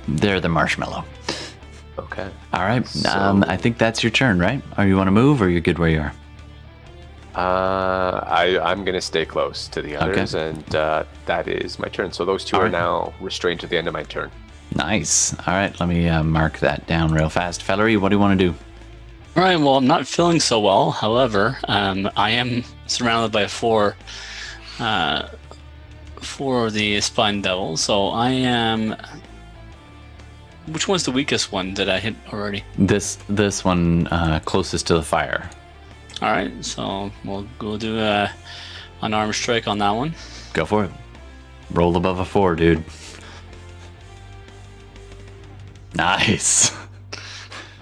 They're the marshmallow. Okay. All right. I think that's your turn, right? Or you want to move, or you're good where you are? I'm gonna stay close to the others, and that is my turn. So those two are now restrained to the end of my turn. Nice. All right, let me mark that down real fast. Fellery, what do you want to do? All right. Well, I'm not feeling so well. However, I am surrounded by four of the spine devils. So I am. Which one's the weakest one that I hit already? This one closest to the fire. All right. So we'll go do an unarmed strike on that one. Go for it. Roll above a 4, dude. Nice.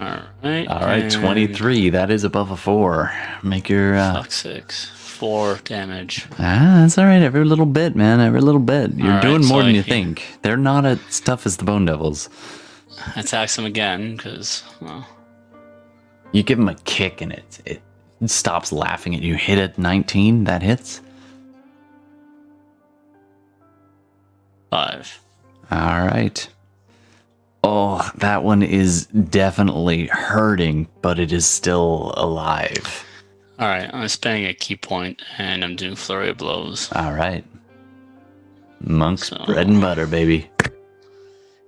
All right. All right, 23. That is above a 4. Make your... Fuck 6. 4 damage. That's all right. Every little bit, man. Every little bit. You're doing more than you think. They're not as tough as the Bone Devils. Attacks him again, because, well... You give him a kick and it stops laughing at you. Hit at 19. That hits. 5. All right. Oh, that one is definitely hurting, but it is still alive. All right, I'm spending a key point, and I'm doing flurry of blows. All right. Monk's bread and butter, baby.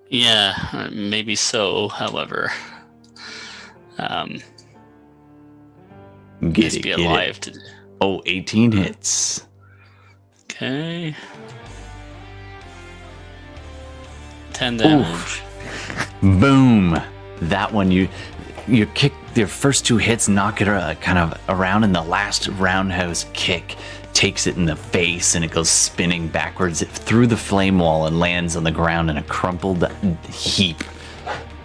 Yeah, maybe so. However, Get be alive to. Oh, 18 hits. Okay. 10 damage. Boom. That one, you kick your first 2 hits, knock it kind of around, and the last roundhouse kick takes it in the face, and it goes spinning backwards through the flame wall and lands on the ground in a crumpled heap.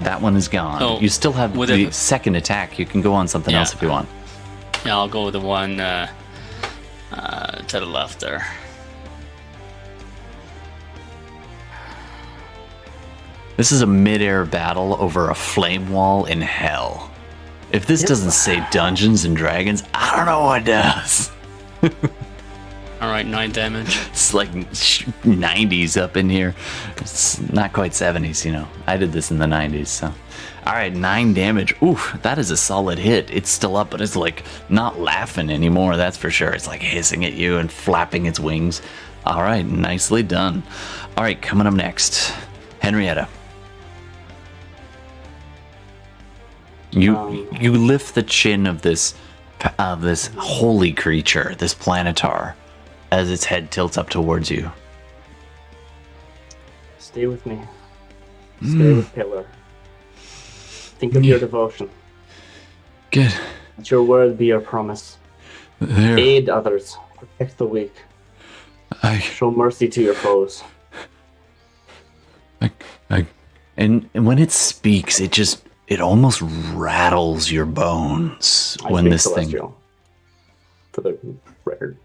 That one is gone. Oh, you still have the second attack. You can go on something else if you want. Yeah, I'll go with the one to the left there. This is a mid-air battle over a flame wall in hell. If this doesn't say Dungeons and Dragons, I don't know what does. All right, 9 damage. It's like 90s up in here. It's not quite 70s, you know. I did this in the 90s, so. All right, 9 damage. Oof, that is a solid hit. It's still up, but it's like not laughing anymore, that's for sure. It's like hissing at you and flapping its wings. All right, nicely done. All right, coming up next, Henrietta. You lift the chin of this holy creature, this planetar, as its head tilts up towards you. Stay with me. Stay with Pelor. Think of your devotion. Good. Let your word be your promise. There. Aid others. Protect the weak. Show mercy to your foes. And when it speaks, it almost rattles your bones when this Celestial, for the record.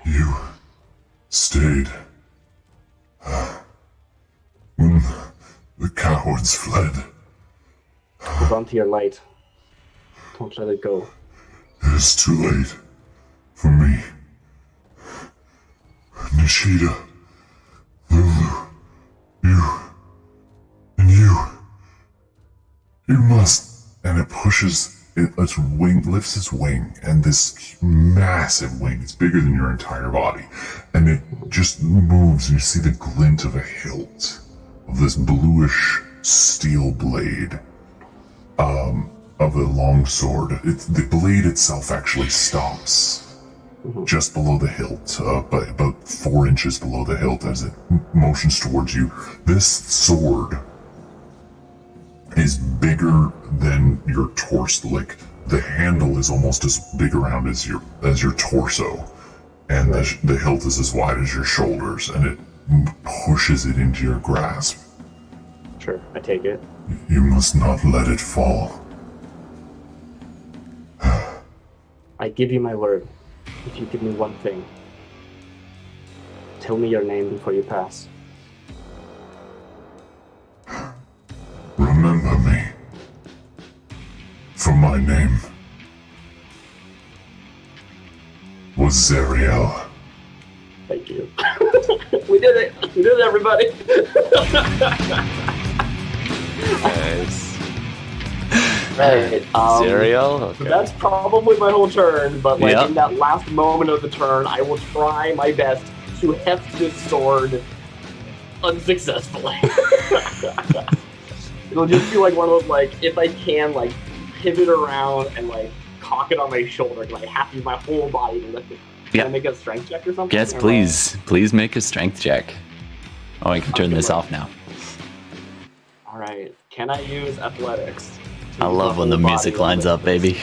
You stayed. When the cowards fled. Hold on to your light. Don't let it go. It is too late for me. Nishida, Lulu, you must. And it pushes, its wing, lifts its wing, and this massive wing, it's bigger than your entire body, and it just moves, and you see the glint of a hilt of this bluish steel blade of a long sword. The blade itself actually stops just below the hilt, but about 4 inches below the hilt as it motions towards you. This sword is bigger than your torso. Like, the handle is almost as big around as your torso, and the hilt is as wide as your shoulders, and it pushes it into your grasp. Sure, I take it. You must not let it fall. I give you my word. If you give me one thing, tell me your name before you pass. Remember me. For my name was Zariel. Thank you. We did it! We did it, everybody! Nice. Right. Zariel? Okay. That's probably my whole turn, but in that last moment of the turn, I will try my best to heft this sword unsuccessfully. It'll just be like one of those, like, if I can, like, pivot around and, like, cock it on my shoulder, because I have to use my whole body to lift it. Can I make a strength check or something? Yes, please. Please make a strength check. Oh, I can turn this off now. All right. Can I use athletics? I love when the music lines up, baby.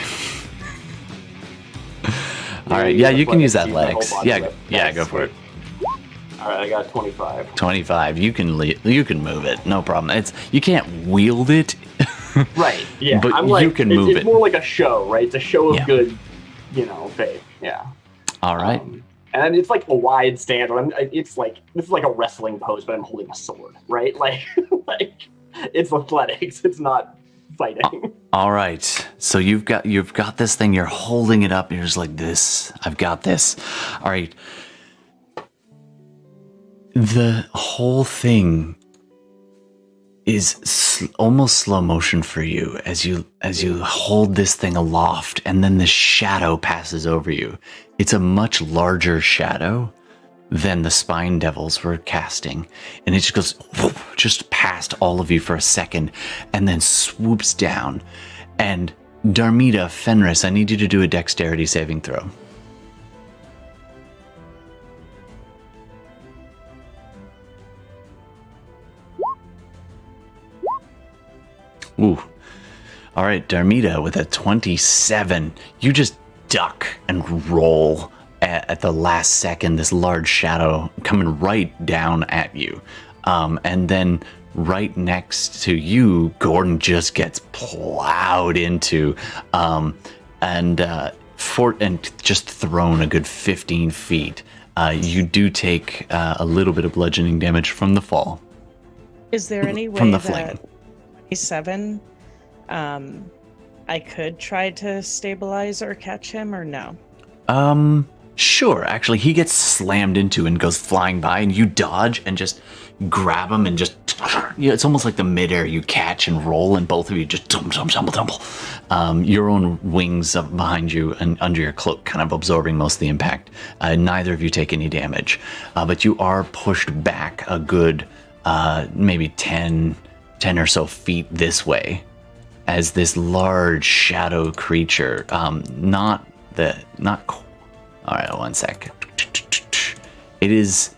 All right. Yeah, you can use athletics. Yeah, go for it. All right, I got 25. 25. You can move it. No problem. You can't wield it. Right. Yeah. But I'm you can move it. It's more like a show, right? It's a show of good, faith. Yeah. All right. And it's like a wide stance. It's like, this is like a wrestling pose, but I'm holding a sword, right? Like it's athletics. It's not fighting. All right. So you've got this thing. You're holding it up. You're just like this. I've got this. All right. The whole thing is almost slow motion for you as you hold this thing aloft, and then the shadow passes over you. It's a much larger shadow than the spine devils were casting, and it just goes whoop, just past all of you for a second, and then swoops down. And Darmida, Fenris, I need you to do a dexterity saving throw. Ooh. All right, Darmida with a 27. You just duck and roll at the last second, this large shadow coming right down at you. And then right next to you, Gordon just gets plowed into and just thrown a good 15 feet. You do take a little bit of bludgeoning damage from the fall. Is there any way from the that flame. 27, I could try to stabilize or catch him, or no? Sure. Actually, he gets slammed into and goes flying by, and you dodge and just grab him and just, it's almost like the midair you catch and roll, and both of you just tumble. Your own wings up behind you and under your cloak kind of absorbing most of the impact. Neither of you take any damage, but you are pushed back a good maybe 10 or so feet this way as this large shadow creature, all right, one sec. It is,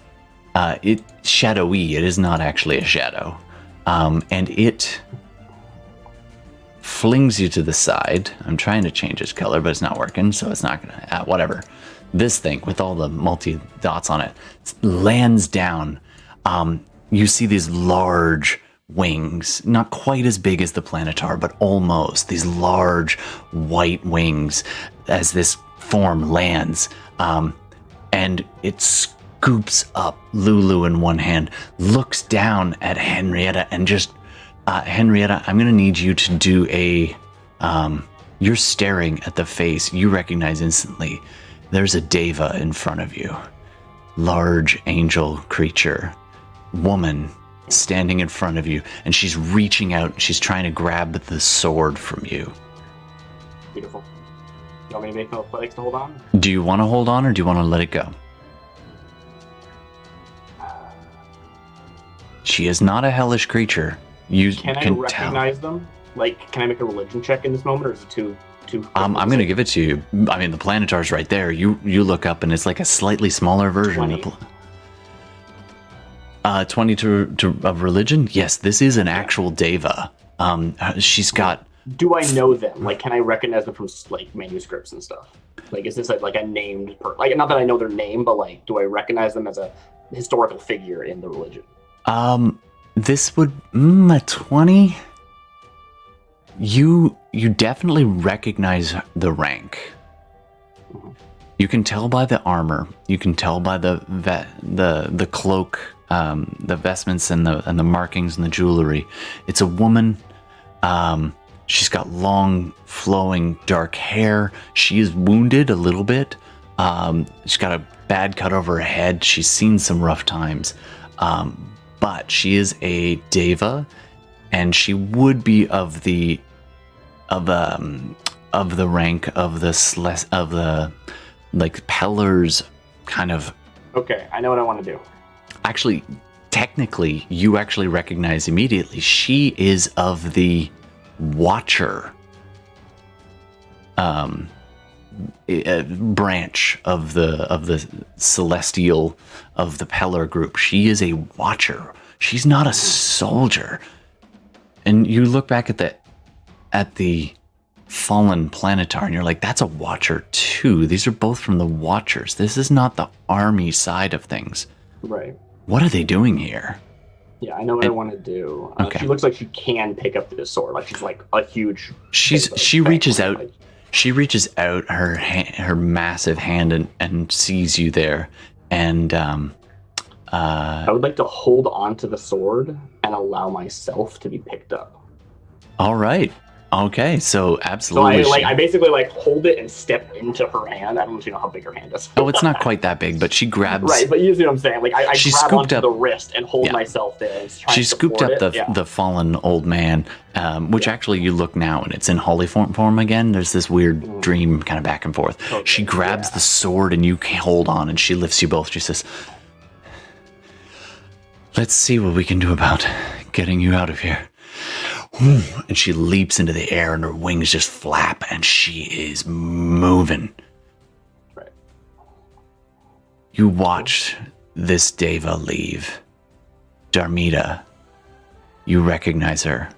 shadowy. It is not actually a shadow. And it flings you to the side. I'm trying to change its color, but it's not working, so it's not gonna, whatever. This thing, with all the multi-dots on it, lands down. You see these large wings, not quite as big as the Planetar, but almost. These large white wings as this form lands, and it scoops up Lulu in one hand, looks down at Henrietta, and just Henrietta, I'm gonna need you to do a you're staring at the face. You recognize instantly there's a Deva in front of you, large angel creature, woman standing in front of you, and she's reaching out, she's trying to grab the sword from you. Beautiful. You want me to make no athletics to hold on? Do you want to hold on, or do you want to let it go? She is not a hellish creature. You can I can recognize them? Like, can I make a religion check in this moment, or is it too? I'm going to give it to you. I mean, the Planetar's right there. You look up, and it's like a slightly smaller version 20. of the 20 of religion. Yes, this is an actual Deva. She's got. Do I know them? Like, can I recognize them from like manuscripts and stuff? Like, is this like a named like, not that I know their name, but like, do I recognize them as a historical figure in the religion? This would a 20. You definitely recognize the rank. Mm-hmm. You can tell by the armor. You can tell by the cloak, the vestments, and the markings and the jewelry. It's a woman. She's got long, flowing, dark hair. She is wounded a little bit. She's got a bad cut over her head. She's seen some rough times. But she is a Deva, and she would be of the rank of the like Pelor's kind of. Okay, I know what I want to do. Actually, technically, you actually recognize immediately. She is of the Watcher branch of the celestial of the Pelor group. She is a Watcher. She's not a soldier. And you look back at the fallen Planetar, and you're like, that's a Watcher too. These are both from the Watchers. This is not the army side of things. Right. What are they doing here? Yeah, I know what I want to do. Okay. She looks like she can pick up this sword. Like, she's like a huge. She reaches out. Like, she reaches out her massive hand and sees you there, and I would like to hold on to the sword and allow myself to be picked up. All right. Okay, so absolutely. So I basically like hold it and step into her hand. I don't know if you know how big her hand is. Oh, it's not quite that big, but she grabs. Right, but you see what I'm saying? Like, I grab onto the wrist and hold yeah. myself there. And she scooped up the fallen old man, which actually you look now and it's in holy form again. There's this weird dream kind of back and forth. Okay, she grabs the sword and you can hold on, and she lifts you both. She says, "Let's see what we can do about getting you out of here." And she leaps into the air and her wings just flap and she is moving. Right. You watch this Deva leave. Darmida, you recognize her.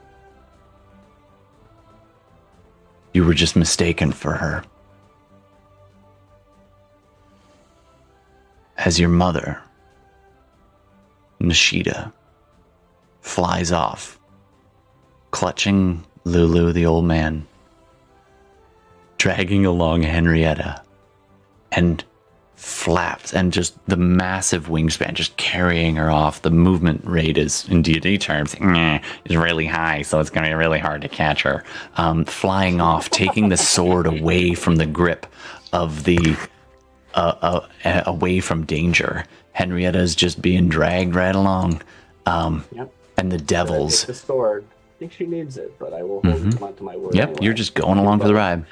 You were just mistaken for her. As your mother, Nishida, flies off, clutching Lulu, the old man, dragging along Henrietta, and flaps, and just the massive wingspan just carrying her off. The movement rate is, in D&D terms, is really high, so it's going to be really hard to catch her. Flying off, taking the sword away from the grip of the away from danger. Henrietta's just being dragged right along. Yep. And the devils. Take the sword. I think she needs it, but I will hold on to my word. Yep, anyway. you're just going along for the ride.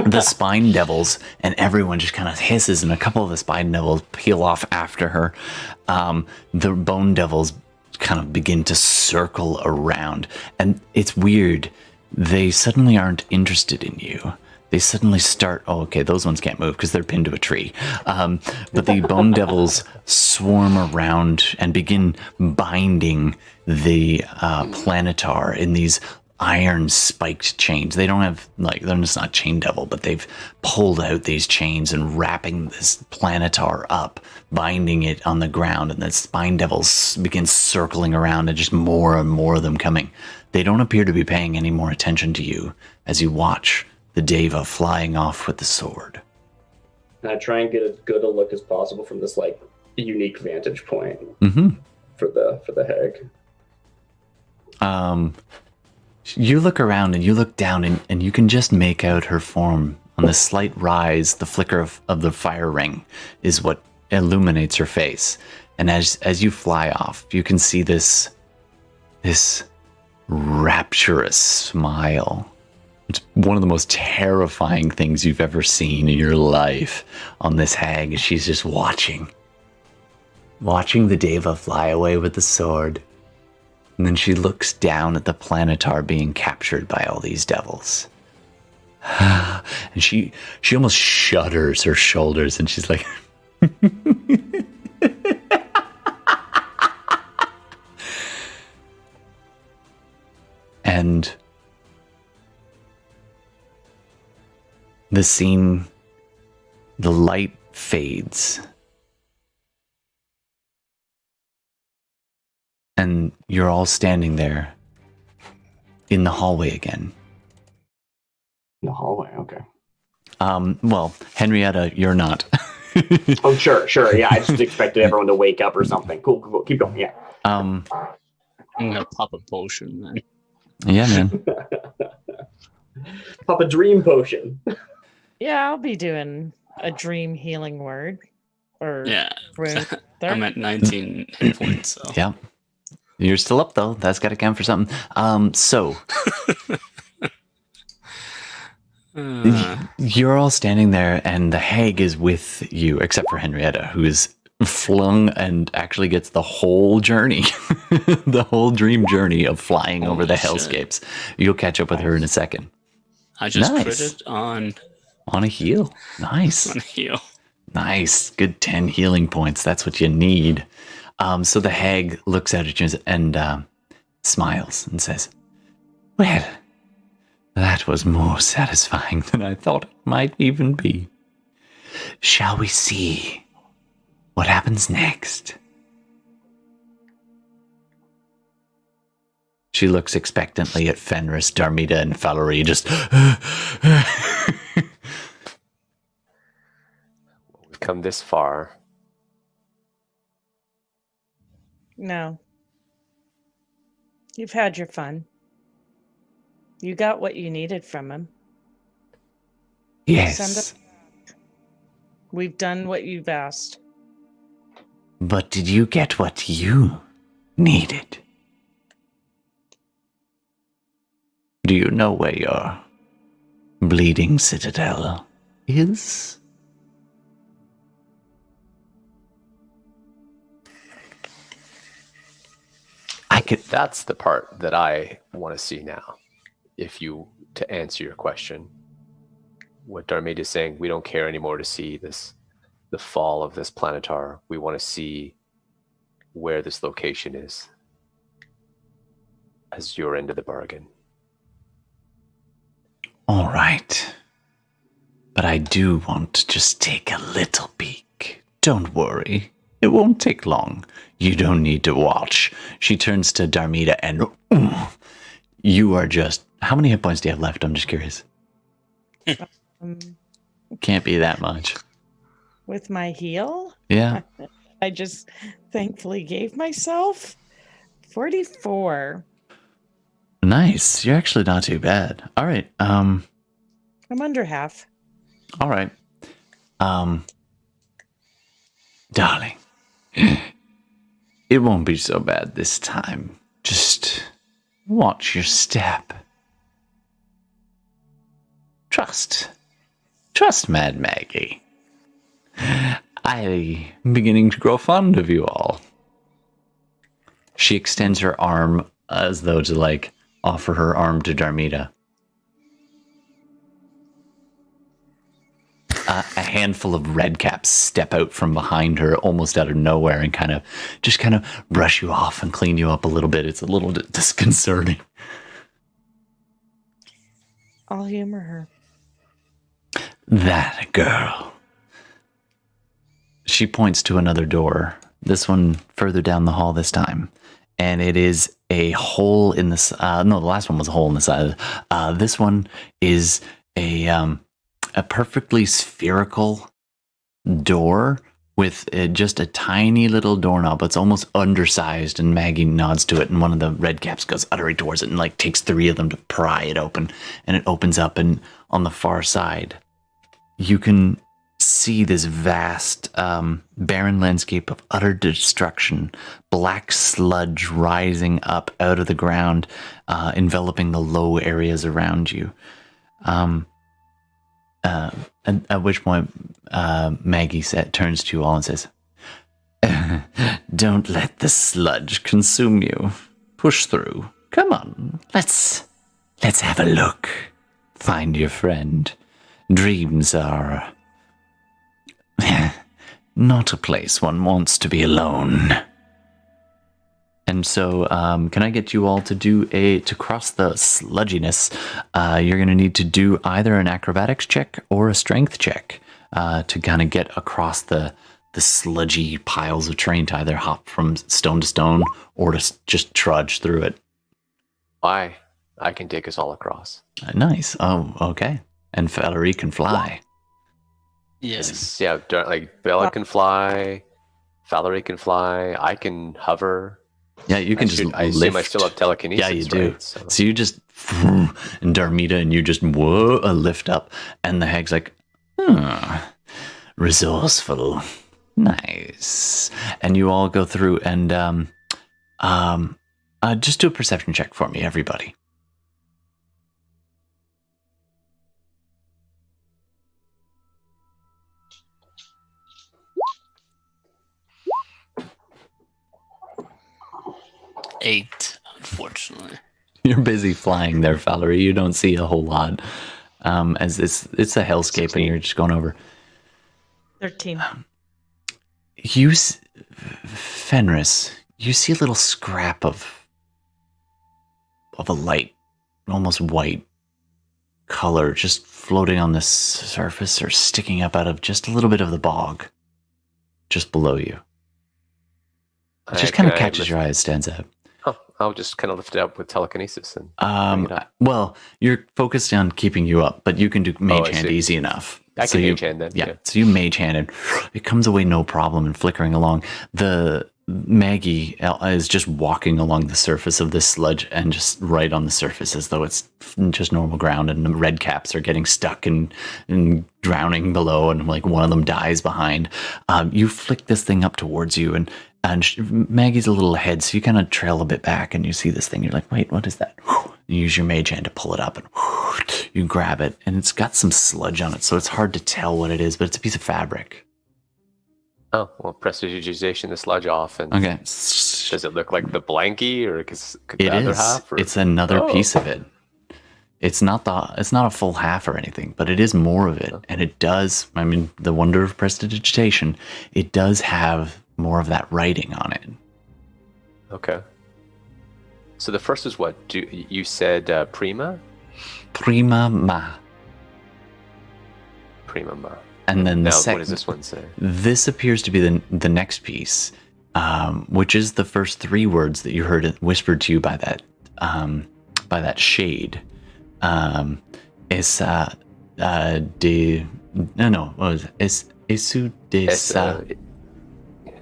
The spine devils and everyone just kind of hisses, and a couple of the spine devils peel off after her. The bone devils kind of begin to circle around, and it's weird. They suddenly aren't interested in you. They suddenly start, oh, okay, those ones can't move because they're pinned to a tree. But the bone devils swarm around and begin binding the planetar in these iron spiked chains. They don't have, like, they're just not chain devil, but they've pulled out these chains and wrapping this planetar up, binding it on the ground, and the spine devils begin circling around, and just more and more of them coming. They don't appear to be paying any more attention to you as you watch the Deva flying off with the sword. And I try and get as good a look as possible from this like unique vantage point for the hag. You look around and you look down and you can just make out her form on this slight rise. The flicker of the fire ring is what illuminates her face. And as you fly off, you can see this rapturous smile. It's one of the most terrifying things you've ever seen in your life on this hag. She's just watching the Deva fly away with the sword. And then she looks down at the planetar being captured by all these devils. And she almost shudders her shoulders, and she's like... And the scene, the light fades. And you're all standing there in the hallway again. In the hallway, okay. Well, Henrietta, you're not. Oh, sure. Yeah, I just expected everyone to wake up or something. Cool. Keep going, yeah. I'm gonna pop a potion then. Yeah, man. Pop a dream potion. Yeah, I'll be doing a dream healing word. Or yeah. Rune. I'm at 19 hit points, so. Yeah. You're still up, though. That's got to count for something. So... You're all standing there, and the hag is with you, except for Henrietta, who is flung and actually gets the whole journey, the whole dream journey of flying over the hellscapes. You'll catch up with her in a second. I just critted on a heal. Nice. On a heal. Nice. Good 10 healing points. That's what you need. So the hag looks at you and smiles and says, "Well, that was more satisfying than I thought it might even be. Shall we see what happens next?" She looks expectantly at Fenris, Darmida, and Valerie, just... We've come this far. No. You've had your fun. You got what you needed from him. Yes. Send him back. We've done what you've asked. But did you get what you needed? Do you know where your bleeding citadel is? That's the part that I want to see now. To answer your question, what Darmid is saying, we don't care anymore to see the fall of this planetar. We want to see where this location is as your end of the bargain. All right. But I do want to just take a little peek. Don't worry. It won't take long. You don't need to watch. She turns to Darmida and... you are just... How many hit points do you have left? I'm just curious. Can't be that much. With my heal? Yeah. I just thankfully gave myself 44. Nice. You're actually not too bad. All right. I'm under half. All right. Darling, it won't be so bad this time. Just watch your step. Trust, Mad Maggie. I'm beginning to grow fond of you all. She extends her arm as though to, like, offer her arm to Darmida. A handful of redcaps step out from behind her almost out of nowhere and kind of brush you off and clean you up a little bit. It's a little disconcerting. I'll humor her. That girl. She points to another door. This one further down the hall this time. And it is a hole in the no, the last one was a hole in the side. This one is a perfectly spherical door with just a tiny little doorknob. It's almost undersized, and Maggie nods to it, and one of the redcaps goes utterly towards it and like takes 3 of them to pry it open, and it opens up, and on the far side you can see this vast barren landscape of utter destruction, black sludge rising up out of the ground, enveloping the low areas around you. At which point Maggie turns to you all and says, "Don't let the sludge consume you. Push through. Come on, let's have a look. Find your friend. Dreams are not a place one wants to be alone." And so, can I get you all to to cross the sludginess? You're going to need to do either an acrobatics check or a strength check to kind of get across the sludgy piles of terrain, to either hop from stone to stone or to just trudge through it. I can take us all across. Nice. Oh, okay. And Valerie can fly. Yes. Yeah, like Bella can fly, Valerie can fly, I can hover. Yeah, you can I assume I still have telekinesis. Yeah, you do. Right? So you just, and Darmida, and you just lift up, and the hag's like, resourceful, nice. And you all go through, and just do a perception check for me, everybody. Eight, unfortunately. You're busy flying there, Valerie. You don't see a whole lot, as it's a hellscape, 16. And you're just going over. 13. Fenris, you see a little scrap of a light, almost white color, just floating on the surface or sticking up out of just a little bit of the bog, just below you. It just kind of catches your eye. It stands out. Oh, I'll just kind of lift it up with telekinesis and well, you're focused on keeping you up, but you can do mage hand easy enough. I can mage hand then. Yeah, so you mage hand and it comes away no problem and flickering along. The Maggie is just walking along the surface of this sludge and just right on the surface as though it's just normal ground, and the red caps are getting stuck and drowning below, and like one of them dies behind. You flick this thing up towards you, and Maggie's a little ahead, so you kind of trail a bit back, and you see this thing. You're like, wait, what is that? You use your mage hand to pull it up, and you grab it, and it's got some sludge on it, so it's hard to tell what it is, but it's a piece of fabric. Oh, well, prestidigitization the sludge off. And okay. Does it look like the blankie, or the other half? Or? It's another piece of it. It's not a full half or anything, but it is more of it, and it does. I mean, the wonder of prestidigitation. It does have more of that writing on it. Okay. So the first is what? You said prima? Prima ma. Prima ma. And then the second. What does this one say? This appears to be the next piece, which is the first 3 words that you heard whispered to you by that shade. Esu de sa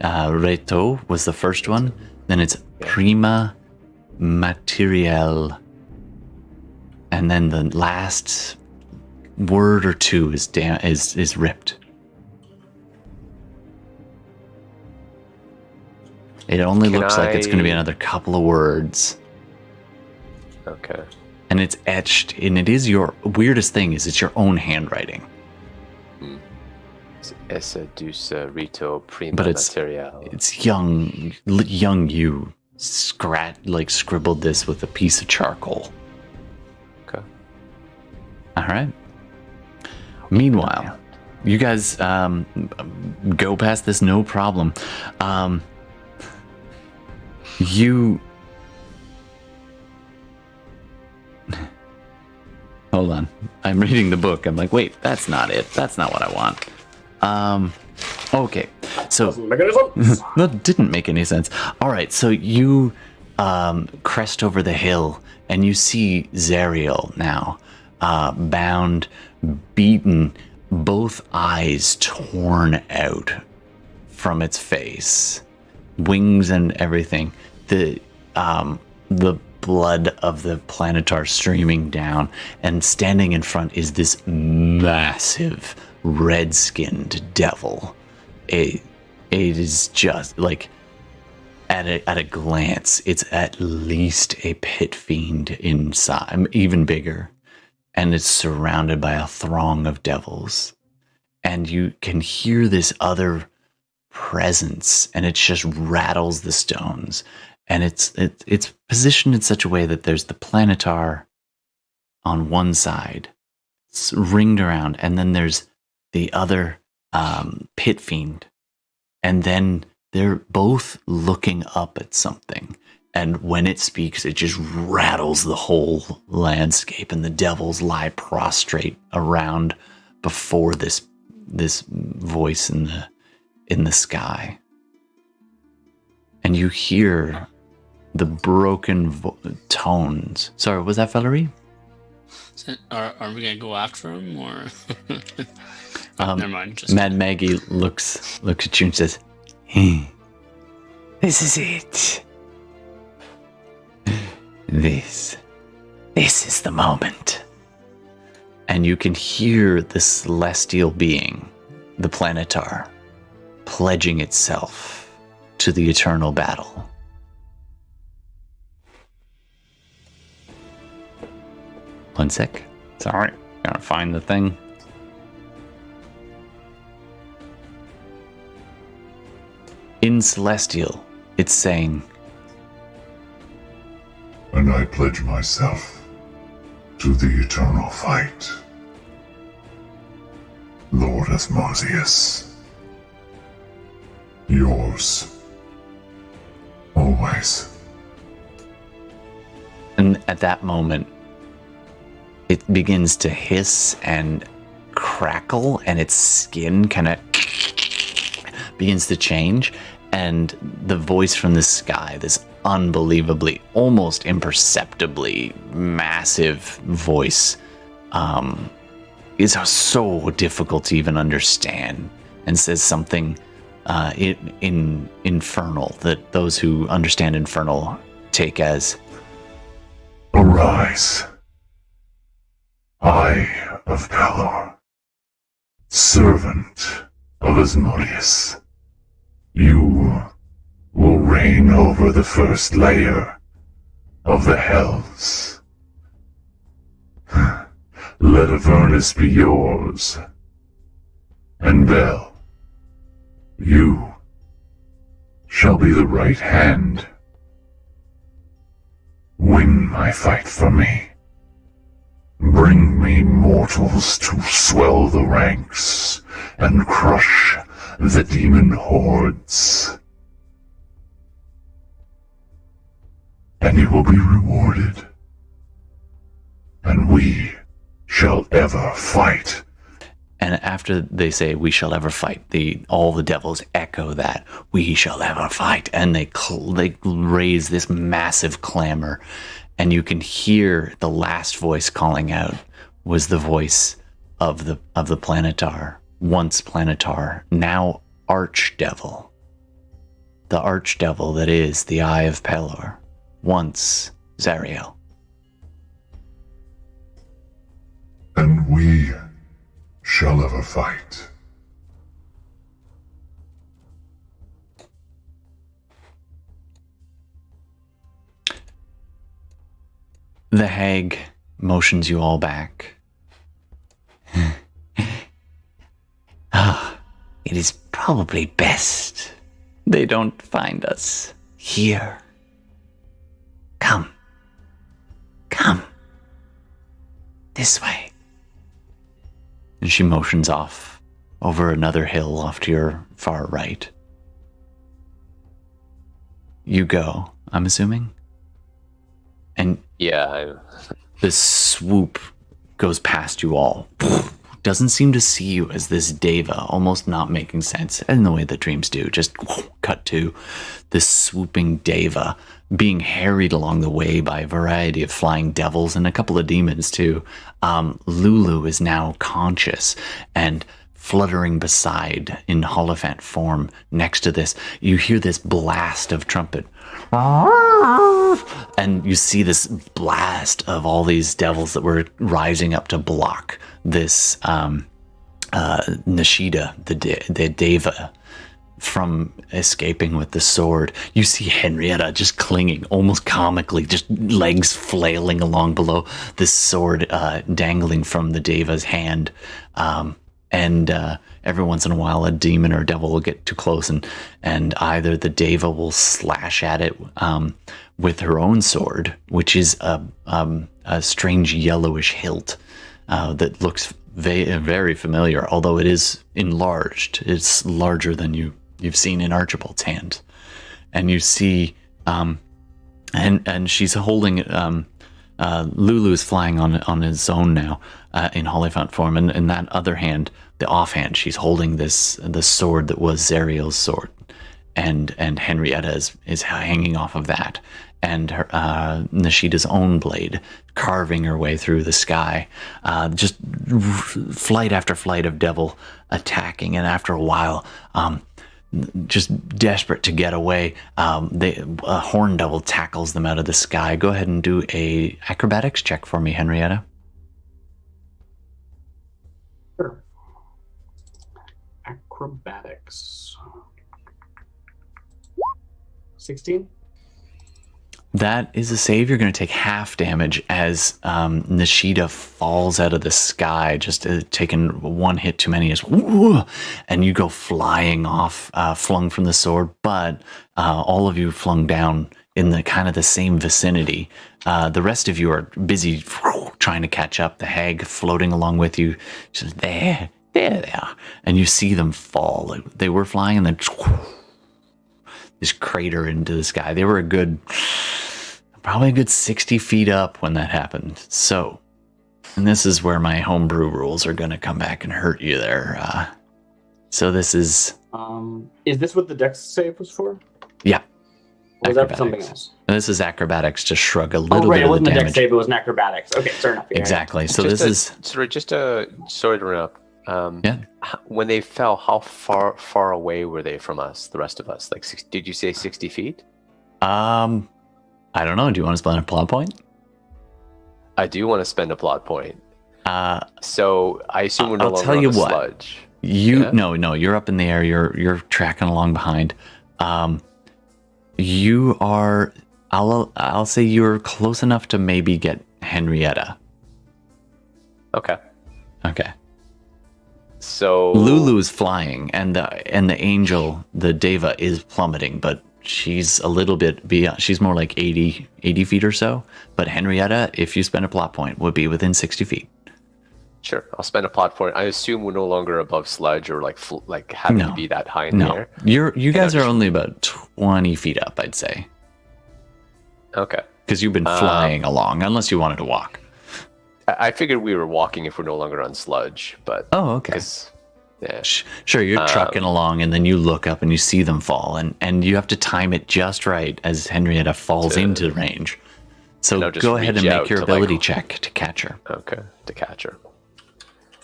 reto was the first one. Then it's prima material, and then the last word or 2 is ripped. It only looks like it's going to be another couple of words. Okay. And it's etched, and it is your weirdest thing is it's your own handwriting. Esse dus rito prima But material. It's young you scribbled this with a piece of charcoal. Okay. All right. Meanwhile, you guys go past this no problem. You hold on. I'm reading the book. I'm like, wait, that's not it. That's not what I want. Okay. So that didn't make any sense. All right. So you crest over the hill and you see Zariel now, bound, beaten, both eyes torn out from its face, wings and everything. The blood of the planetar streaming down, and standing in front is this massive red-skinned devil. It is just like at a glance, it's at least a pit fiend inside, even bigger, and it's surrounded by a throng of devils, and you can hear this other presence, and it just rattles the stones. And it's positioned in such a way that there's the planetar on one side, it's ringed around, and then there's the other pit fiend, and then they're both looking up at something. And when it speaks, it just rattles the whole landscape, and the devils lie prostrate around before this voice in the sky. And you hear the broken tones. Sorry, was that Valerie? Are we gonna go after him or? Never mind. Just Mad Maggie looks at you and says, "Hey, this is it. This is the moment." And you can hear the celestial being, the planetar, pledging itself to the eternal battle. One sec. Sorry, gotta find the thing. In Celestial, it's saying, "And I pledge myself to the eternal fight. Lord Asmodeus, yours, always." And at that moment, it begins to hiss and crackle, and its skin kind of begins to change. And the voice from the sky, this unbelievably, almost imperceptibly massive voice, is so difficult to even understand, and says something in Infernal that those who understand Infernal take as, "Arise, Eye of Pelor, servant of Asmodeus. You will reign over the first layer of the Hells. Let Avernus be yours. And Bel, you shall be the right hand. Win my fight for me. Bring me mortals to swell the ranks and crush the demon hordes. And you will be rewarded. And we shall ever fight." and after they say, "We shall ever fight," all the devils echo that, "We shall ever fight," and they raise this massive clamor, and you can hear the last voice calling out was the voice of the planetar, once planetar, now archdevil, the archdevil that is the Eye of Pelor, once Zariel. "And we shall ever fight." The hag motions you all back. It is probably best they don't find us here. Come. This way. And she motions off over another hill off to your far right. You go, I'm assuming? And Yeah. this swoop goes past you all. Doesn't seem to see you as this deva, almost not making sense in the way that dreams do. Just cut to this swooping deva being harried along the way by a variety of flying devils and a couple of demons too. Lulu is now conscious and fluttering beside in Holophant form next to this. You hear this blast of trumpet. And you see this blast of all these devils that were rising up to block this Nishida, the deva, from escaping with the sword. You see Henrietta just clinging, almost comically, just legs flailing along below, this sword dangling from the deva's hand. And every once in a while, a demon or a devil will get too close, and either the deva will slash at it with her own sword, which is a strange yellowish hilt that looks very familiar, although it is enlarged. It's larger than you've seen in Archibald's hand. And you see, and she's holding, Lulu is flying on his own now in Holophant form, and in that other hand, the offhand, she's holding the sword that was Zariel's sword, and Henrietta is hanging off of that, and her, Nishida's own blade carving her way through the sky. Just flight after flight of devil attacking, and after a while, just desperate to get away, a horn devil tackles them out of the sky. Go ahead and do a acrobatics check for me, Henrietta. Sure. Acrobatics. 16? That is a save. You're going to take half damage as Nishida falls out of the sky, just taking one hit too many, and you go flying off, flung from the sword, but all of you flung down in the kind of the same vicinity. The rest of you are busy trying to catch up. The hag floating along with you, just there, and you see them fall. They were flying, and then this crater into the sky. They were probably a good 60 feet up when that happened. So, and this is where my homebrew rules are going to come back and hurt you there. So this is this what the dex save was for? Yeah. Or was that for something else? And this is acrobatics to shrug a little bit of the it wasn't damage. the dex save, it was an acrobatics. Okay, fair enough. Exactly. So this is... Sorry to interrupt. Yeah. When they fell, how far away were they from us, the rest of us? Like, did you say 60 feet? I don't know. Do you want to spend a plot point? I do want to spend a plot point. So I assume we're no longer tell you on the what. sludge. No, you're up in the air. You're tracking along behind. You are. I'll say you're close enough to maybe get Henrietta. Okay. So Lulu is flying, and the angel, the deva, is plummeting, but she's a little bit beyond. She's more like 80 feet or so. But Henrietta, if you spend a plot point, would be within 60 feet. Sure, I'll spend a plot point. I assume we're no longer above sludge or like having to be that high in the air. You guys are only about 20 feet up, I'd say. Okay. Because you've been flying along, unless you wanted to walk. I figured we were walking if we're no longer on sludge, but... Oh, okay. Yeah. Sure, you're trucking along, and then you look up and you see them fall, and you have to time it just right as Henrietta falls into range. So go ahead and make your ability check to catch her. Okay, to catch her.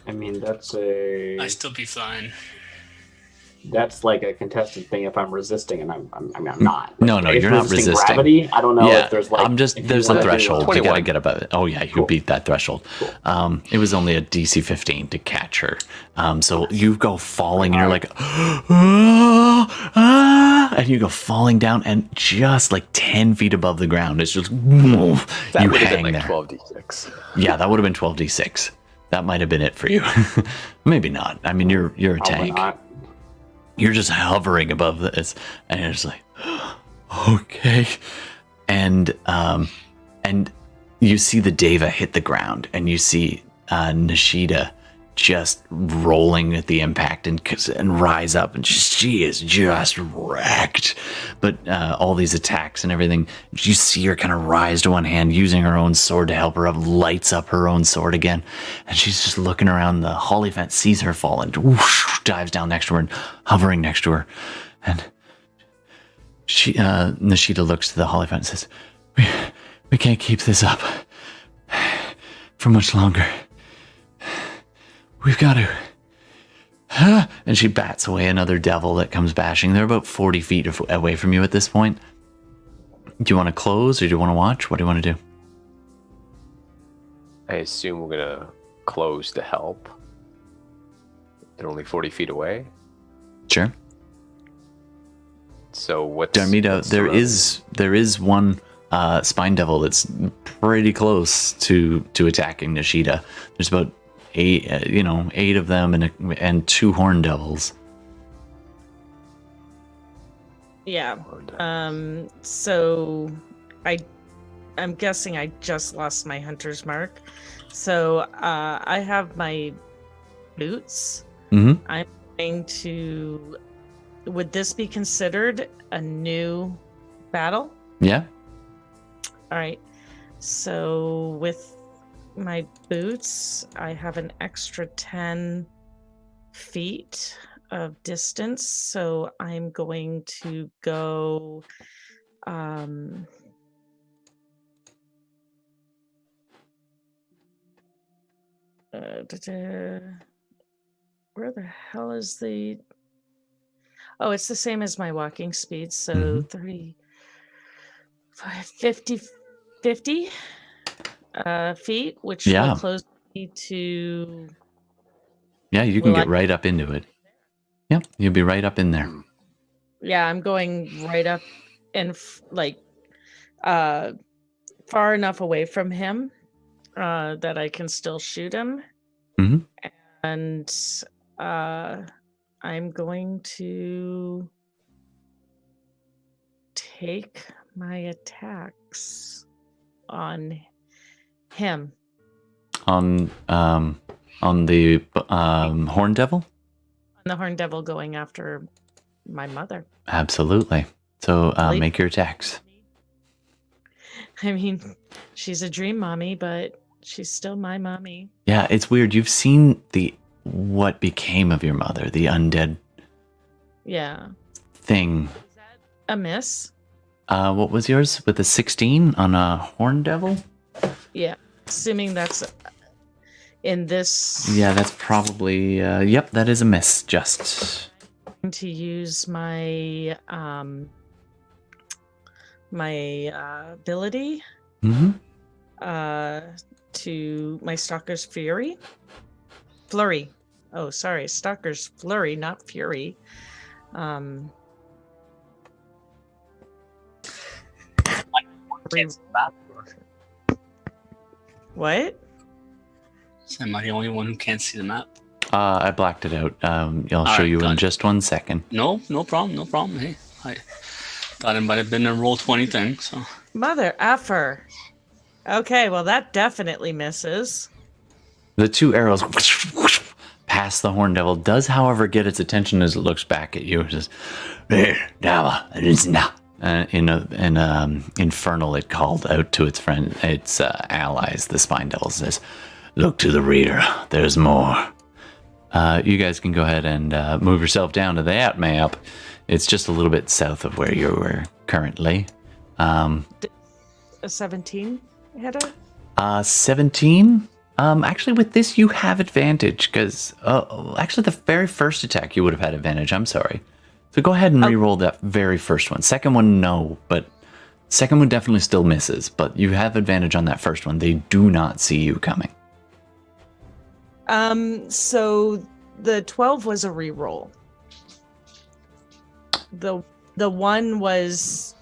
I mean, that's a... I still be flying. that's like a contested thing if I'm resisting, and I'm not. No, If you're not resisting. Gravity, I don't know Yeah, if there's like there's a threshold. You 21. gotta get above it. Oh yeah, you Cool. beat that threshold. Cool. It was only a DC 15 to catch her. So you go falling, and you're like, ah, ah, and you go falling down, and just like 10 feet above the ground, it's just That you would have hang been like there. 12d6. Yeah, that would have been 12d6. That might have been it for you. Maybe not. I mean, you're a Probably tank. not. You're just hovering above this, and you're just like, okay. And you see the Deva hit the ground, and you see Nishida just rolling at the impact and rise up, and she is just wrecked. But all these attacks and everything, you see her kind of rise to one hand, using her own sword to help her up, lights up her own sword again, and she's just looking around. The Hollyphant sees her fall and whoosh, dives down next to her and hovering next to her, and she Nishida looks to the Hollyphant and says, we can't keep this up for much longer. We've got to. And she bats away another devil that comes bashing. They're about 40 feet away from you at this point. Do you want to close or do you want to watch? What do you want to do? I assume we're going to close to help. They're only 40 feet away. Sure. So what's... Darmida, there is one spine devil that's pretty close to attacking Nishida. There's about 8 of them and 2 horn devils. Yeah. So I'm guessing I just lost my hunter's mark. So I have my boots. Mm-hmm. I'm going to... Would this be considered a new battle? Yeah. All right. So with my boots, I have an extra 10 feet of distance. So I'm going to go... where the hell is the... Oh, it's the same as my walking speed. So 50 feet, which will close me to... Yeah, you can get right up into it. Yep, you'll be right up in there. Yeah, I'm going right up and far enough away from him that I can still shoot him. Mm-hmm. And I'm going to take my attacks on him. On the horn devil? On the horn devil going after my mother. Absolutely. So make your attacks. I mean, she's a dream mommy, but she's still my mommy. Yeah, it's weird. You've seen what became of your mother, the undead thing. Is that a miss? What was yours with a 16 on a horn devil? Yeah, assuming that's in this. Yeah, that's probably. Yep, that is a miss. Just I'm going to use my ability. Mm-hmm. To my Stalker's Flurry. Oh, sorry, Stalker's Flurry, not Fury. What? Am I the only one who can't see the map? I blacked it out. I'll show you in just 1 second. No problem. Hey, I thought it might have been a Roll20 thing, so. Mother effer. Okay, well that definitely misses. The 2 arrows past the horn devil does, however, get its attention as it looks back at you. It says, in infernal, it called out to its friend, its allies. The spine devil says, "Look to the rear. There's more." You guys can go ahead and move yourself down to that map. It's just a little bit south of where you were currently. A 17 hit her? 17? Actually, with this, you have advantage because actually, the very first attack you would have had advantage. I'm sorry. So go ahead and re-roll that very first one. Second one, no, but second one definitely still misses. But you have advantage on that first one. They do not see you coming. So the 12 was a re-roll. The one was.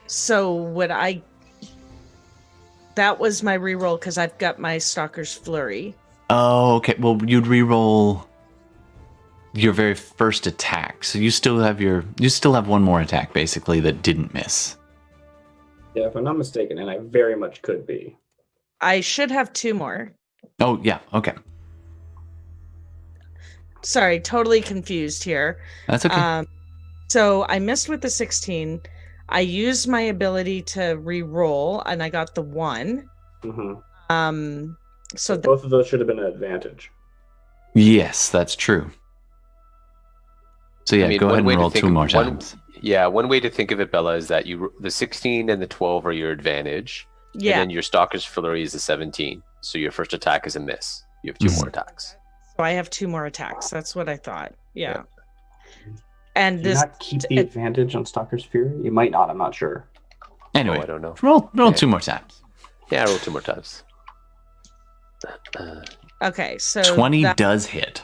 So would I? That was my re-roll because I've got my Stalker's Flurry. Oh, okay. Well, you'd re-roll your very first attack, so you still have one more attack basically that didn't miss. Yeah, if I'm not mistaken, and I very much could be. I should have 2 more. Oh yeah, okay. Sorry, totally confused here. That's okay. So I missed with the 16. I used my ability to re-roll, and I got the 1. Mm-hmm. So both of those should have been an advantage. Yes, that's true. So yeah, go ahead and roll 2 more times. One way to think of it, Bella, is that the 16 and the 12 are your advantage. Yeah. And then your Stalker's Flurry is the 17. So your first attack is a miss. You have 2 more attacks. So I have 2 more attacks. That's what I thought. Yeah. And Do you not keep the advantage on Stalker's Fury? You might not. I'm not sure. Anyway, I don't know. Roll 2 more times. Yeah, roll 2 more times. Okay, so 20 does hit.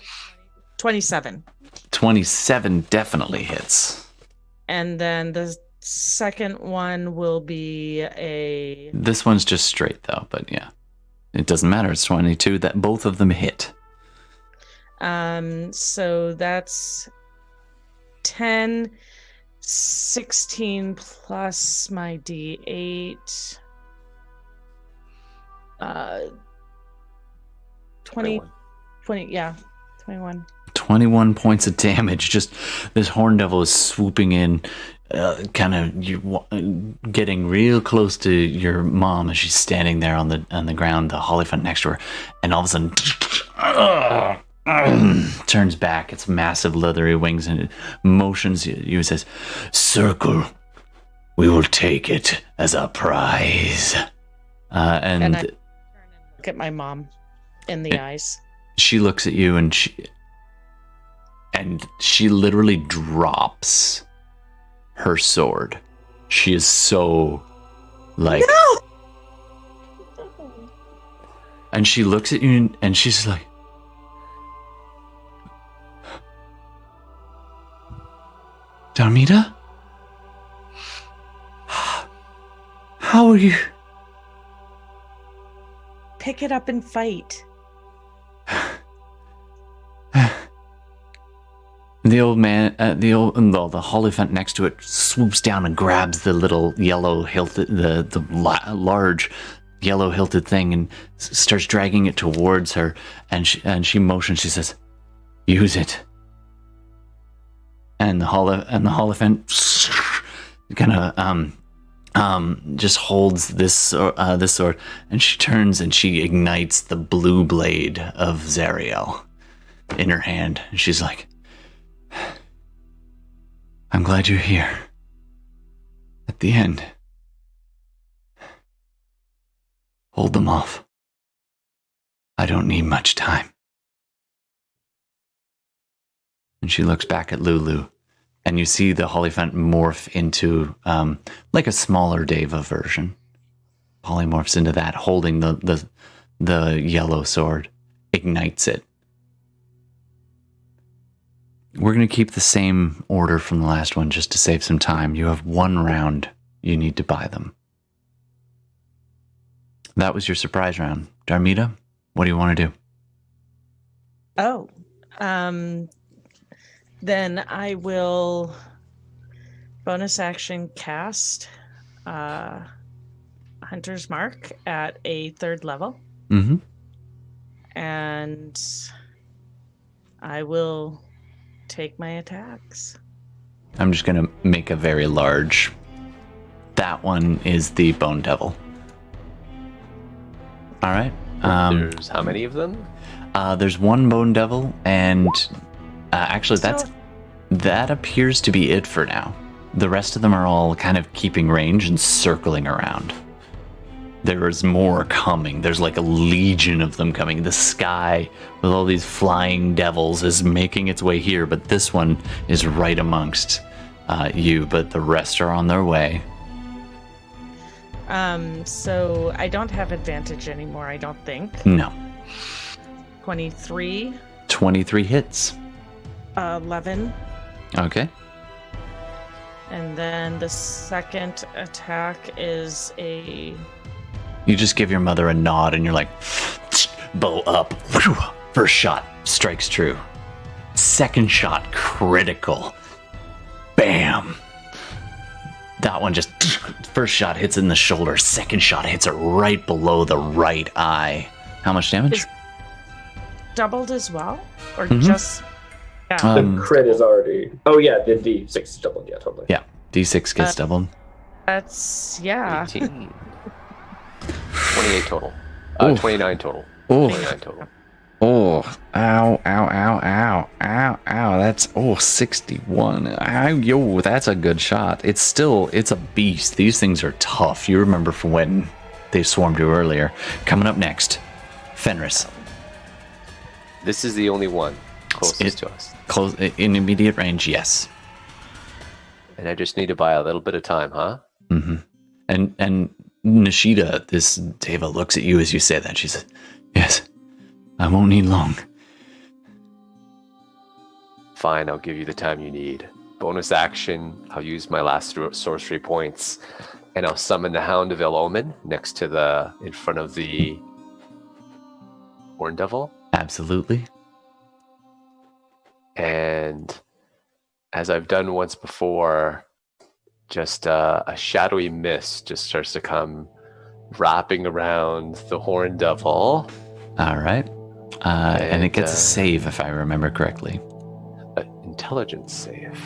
27. 27 definitely hits. And then the second one will be a. This one's just straight though, but yeah, it doesn't matter. It's 22. That both of them hit. So that's 10, 16 plus my D8. 20, yeah, 21. 21 points of damage. Just this horn devil is swooping in, kind of getting real close to your mom as she's standing there on the ground, the Hollyphant next to her, and all of a sudden turns back. Its massive leathery wings and it motions you and says, "Circle. We will take it as a prize." And I turn and look at my mom in the eyes. She looks at you and she literally drops her sword. She is so like no! And she looks at you and she's like, "Darmida? How are you?" Pick it up and fight. The old man, the Hollyphant next to it swoops down and grabs the little yellow hilted, the large yellow hilted thing, and starts dragging it towards her. And she motions. She says, "Use it." And the Hollyphant kind of just holds this sword, and she turns and she ignites the blue blade of Zariel in her hand, and she's like, "I'm glad you're here. At the end. Hold them off. I don't need much time." And she looks back at Lulu, and you see the Hollyphant morph into like a smaller Deva version. Polymorphs into that, holding the yellow sword, ignites it. We're going to keep the same order from the last one just to save some time. You have 1 round. You need to buy them. That was your surprise round. Darmida, what do you want to do? Oh, then I will bonus action cast Hunter's Mark at a 3rd level. Mm-hmm. And I will take my attacks. I'm just going to make a very large. That one is the Bone Devil. All right. There's how many of them? There's 1 Bone Devil, and actually that appears to be it for now. The rest of them are all kind of keeping range and circling around. There is more coming. There's like a legion of them coming. The sky with all these flying devils is making its way here, but this one is right amongst you, but the rest are on their way. So I don't have advantage anymore, I don't think. No. 23. 23 hits. 11. Okay. And then the second attack is a... You just give your mother a nod and you're like, bow up. First shot strikes true. Second shot critical. Bam. That one just, first shot hits in the shoulder. Second shot hits her right below the right eye. How much damage? Is doubled as well? Or just... Yeah. The crit is already... Oh, yeah, the D6 is doubled. Yeah, totally. Yeah, D6 gets doubled. That's... Yeah. 18. 28 total. 29 total. Oh. 29 total. Oh, ow, ow, ow, ow, ow, ow. That's, 61. Ow, yo, that's a good shot. It's a beast. These things are tough. You remember from when they swarmed you earlier. Coming up next, Fenris. This is the only one closest to us. Close in immediate range, yes. And I just need to buy a little bit of time, huh? Mm-hmm. And Nishida, this Deva looks at you as you say that. She says, yes, I won't need long. Fine, I'll give you the time you need. Bonus action, I'll use my last sorcery points, and I'll summon the Hound of Ill Omen next to in front of the Horn Devil. Absolutely. And as I've done once before, just a shadowy mist just starts to come wrapping around the Horn Devil. All right. And it gets a save, if I remember correctly. An intelligence save.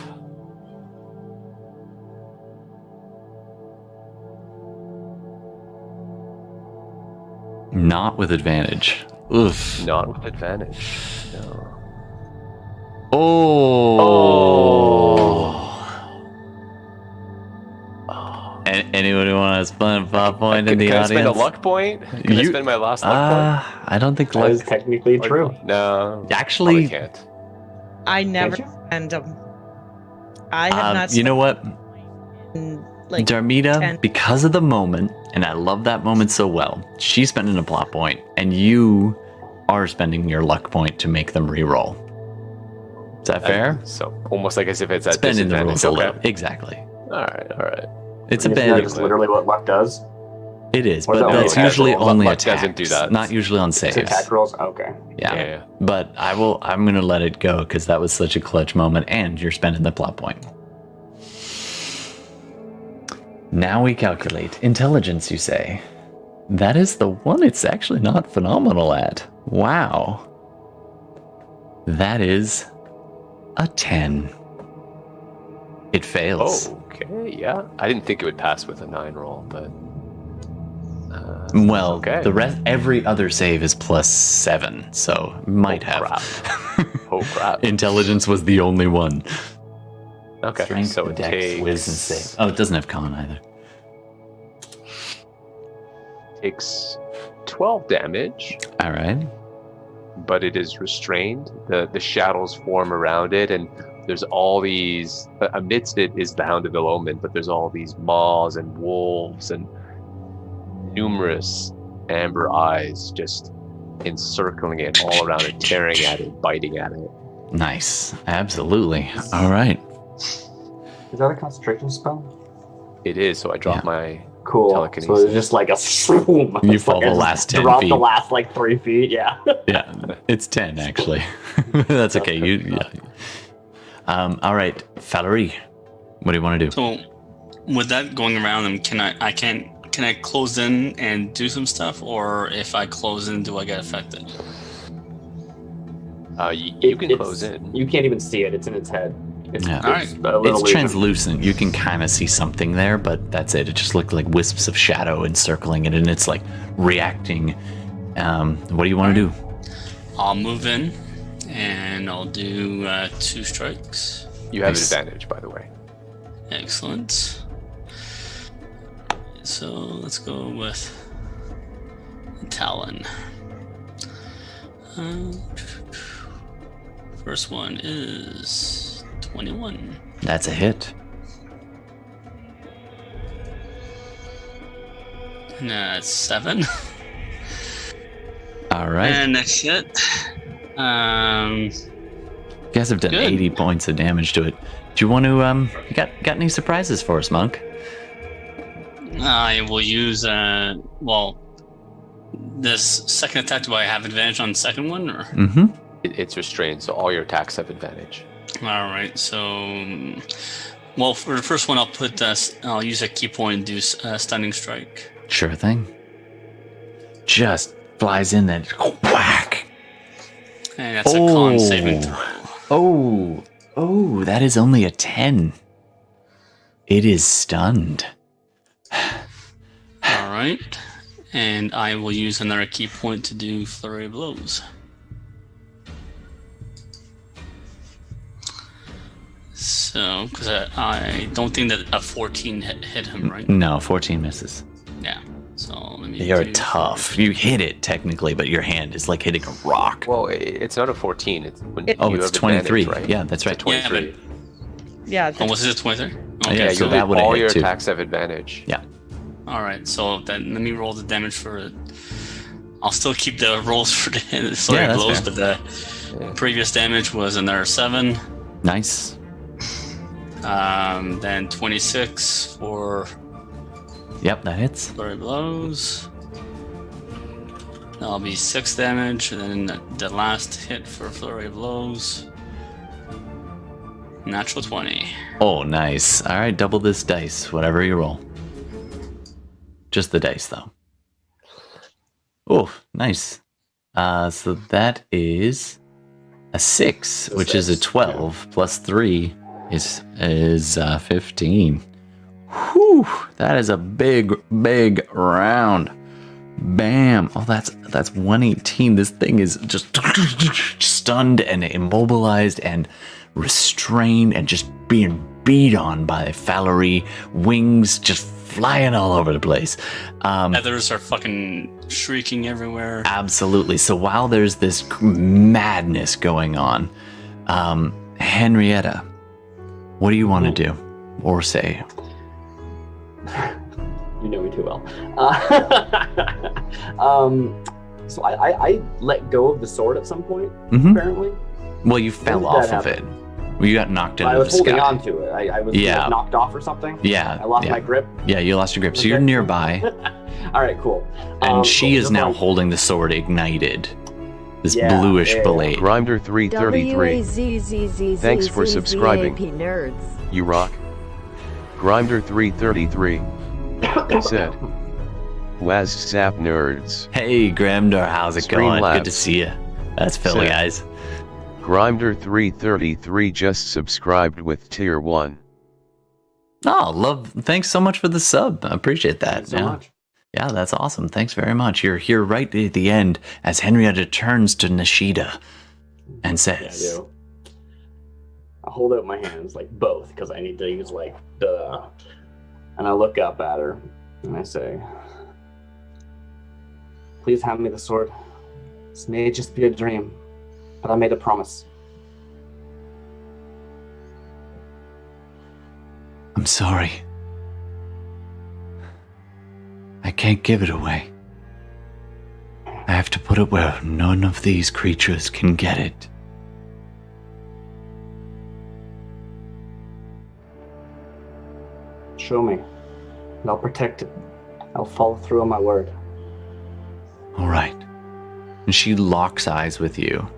Not with advantage. Oof. Not with advantage. No. Oh. Anybody want to spend a plot point in the Can audience? I spend a luck point? Can I spend my last luck point? I don't think That luck is technically true. No. Actually, can't. I never spend them. I have not spent you know what? like Darmida, 10. because of the moment, and I love that moment so well, she's spending a plot point, and you are spending your luck point to make them re-roll. Is that fair? So almost like as if it's at Spending the disadvantage. rules a Okay. little. Exactly. All right. It's a Isn't bit. that just literally what luck does? It is, Or but no, that's luck usually doesn't- only luck attacks. doesn't do that. Not usually on saves. It's attack rolls? Okay. Yeah. But I'm gonna let it go because that was such a clutch moment, and you're spending the plot point. Now we calculate intelligence. You say that is the one it's actually not phenomenal at. Wow. That is a 10. It fails. Oh, okay. Yeah. I didn't think it would pass with a 9 roll, but. Well, okay. the rest, every other save is +7, so might have. Crap. Oh crap. Intelligence was the only one. Okay. Strength, So it Dex, takes Wisdom save. Oh, it doesn't have con either. takes 12 damage, All right. but it is restrained. The shadows form around it, and there's all these. Amidst it is the Hound of Ill Omen, but there's all these maws and wolves and numerous amber eyes just encircling it all around it, tearing at it, biting at it. Nice. Absolutely. All right. Is that a concentration spell? It is. So I drop Yeah. my Cool. telekinesis. So it's just like a swoom. You It's fall like the I just last 10 drop feet. the last like 3 feet. Yeah. Yeah. It's 10 actually. That's okay. Yeah. All right, Valerie. What do you want to do? So, with that going around them, can I close in and do some stuff, or if I close in, do I get affected? You can close in. You can't even see it. It's in its head. It's, Yeah. All right. it's a little It's illusion. translucent. You can kind of see something there, but that's it. It just looked like wisps of shadow encircling it, and it's like reacting. What do you want to do? I'll move in, and I'll do 2 strikes. You have Nice. advantage, by the way. Excellent. So let's go with Talon. First one is 21. That's a hit. And that's 7. All right. And next hit. You guys have done good. 80 points of damage to it. Do you want to, you got any surprises for us, Monk? I will use, this second attack, do I have advantage on the second one? Or? Mm-hmm. It's restrained, so all your attacks have advantage. Alright, so... Well, for the first one, I'll use a key point and do stunning strike. Sure thing. Just flies in there. Whack! And that's a con saving throw. Oh, that is only a 10. It is stunned. Alright. And I will use another key point to do flurry of blows. So, because I don't think that a 14 hit him, right? No, 14 misses. Yeah. So let me. You're tough. You hit it technically, but your hand is like hitting a rock. Well, it's not a 14. It's when it's have 23. Right? Yeah, that's right. 23. Yeah. Oh, was it 23? Okay, yeah, so that would all hit your too. attacks have advantage. Yeah. All right. So then let me roll the damage for it. I'll still keep the rolls for the flurry of blows, but the previous damage was another 7. Nice. Then 26 for. Yep, that hits. Flurry blows. That'll be 6 damage, and then the last hit for flurry blows. Natural 20. Oh, nice. All right, double this dice, whatever you roll. Just the dice, though. Oh, nice. So that is a 6, which is a 12 plus 3 is 15. Whew, that is a big round. Bam. Oh, that's 118. This thing is just stunned and immobilized and restrained and just being beat on by Fallery, wings just flying all over the place. Others are fucking shrieking everywhere. Absolutely. So while there's this madness going on, Henrietta, what do you want to do or say? You know me too well. So I let go of the sword at some point, apparently. Well, you fell off of it. You got knocked into the sky. I was holding on to it. I was knocked off or something. Yeah. I lost my grip. Yeah, you lost your grip. So you're nearby. All right, cool. And she is now holding the sword ignited. This bluish blade. Grinder333. Thanks for subscribing. You rock. Grinder333 said, "Waz sap nerds." Hey, Grimdar, how's it going? Good to see you. That's Philly, guys. Grinder333 just subscribed with tier 1. Oh, thanks so much for the sub. I appreciate that. Thanks so much. Yeah, that's awesome. Thanks very much. You're here right at the end as Henrietta turns to Nishida and says, Yeah, I do. I hold out my hands, like both, because I need to use like the. And I look up at her and I say, "Please hand me the sword. This may just be a dream, but I made a promise." "I'm sorry. I can't give it away. I have to put it where none of these creatures can get it." "Show me, and I'll protect it. I'll follow through on my word." All right. And she locks eyes with you.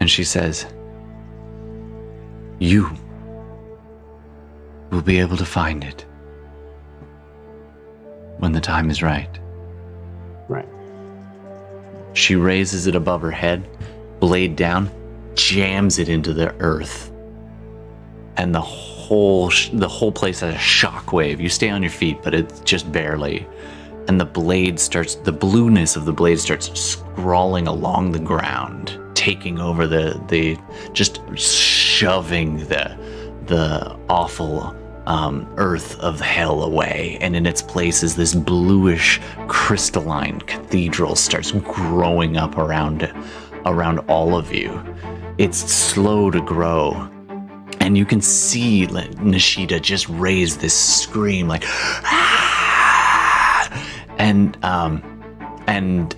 And she says, "You will be able to find it when the time is right." Right. She raises it above her head, blade down, jams it into the earth. And the whole place has a shockwave. You stay on your feet, but it's just barely. And the blueness of the blade starts scrawling along the ground, taking over just shoving the awful earth of hell away, and in its place is this bluish crystalline cathedral starts growing up around all of you. It's slow to grow, and you can see Nishida just raise this scream like, ah! and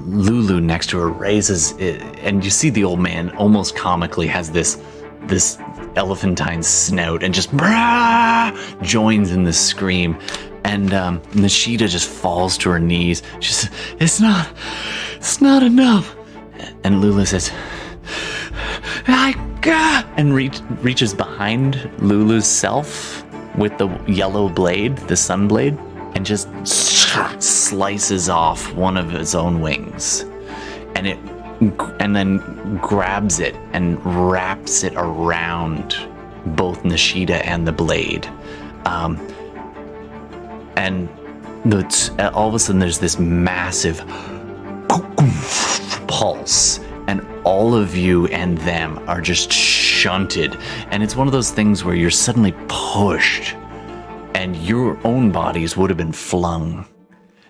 Lulu next to her raises it, and you see the old man almost comically has this elephantine snout and just joins in the scream, and Nishida just falls to her knees. She says, it's not enough. And Lulu says, and reaches behind Lulu's self with the yellow blade, the sun blade, and just slices off one of his own wings, and then grabs it and wraps it around both Nishida and the blade, and all of a sudden there's this massive pulse, and all of you and them are just shunted, and it's one of those things where you're suddenly pushed, and your own bodies would have been flung,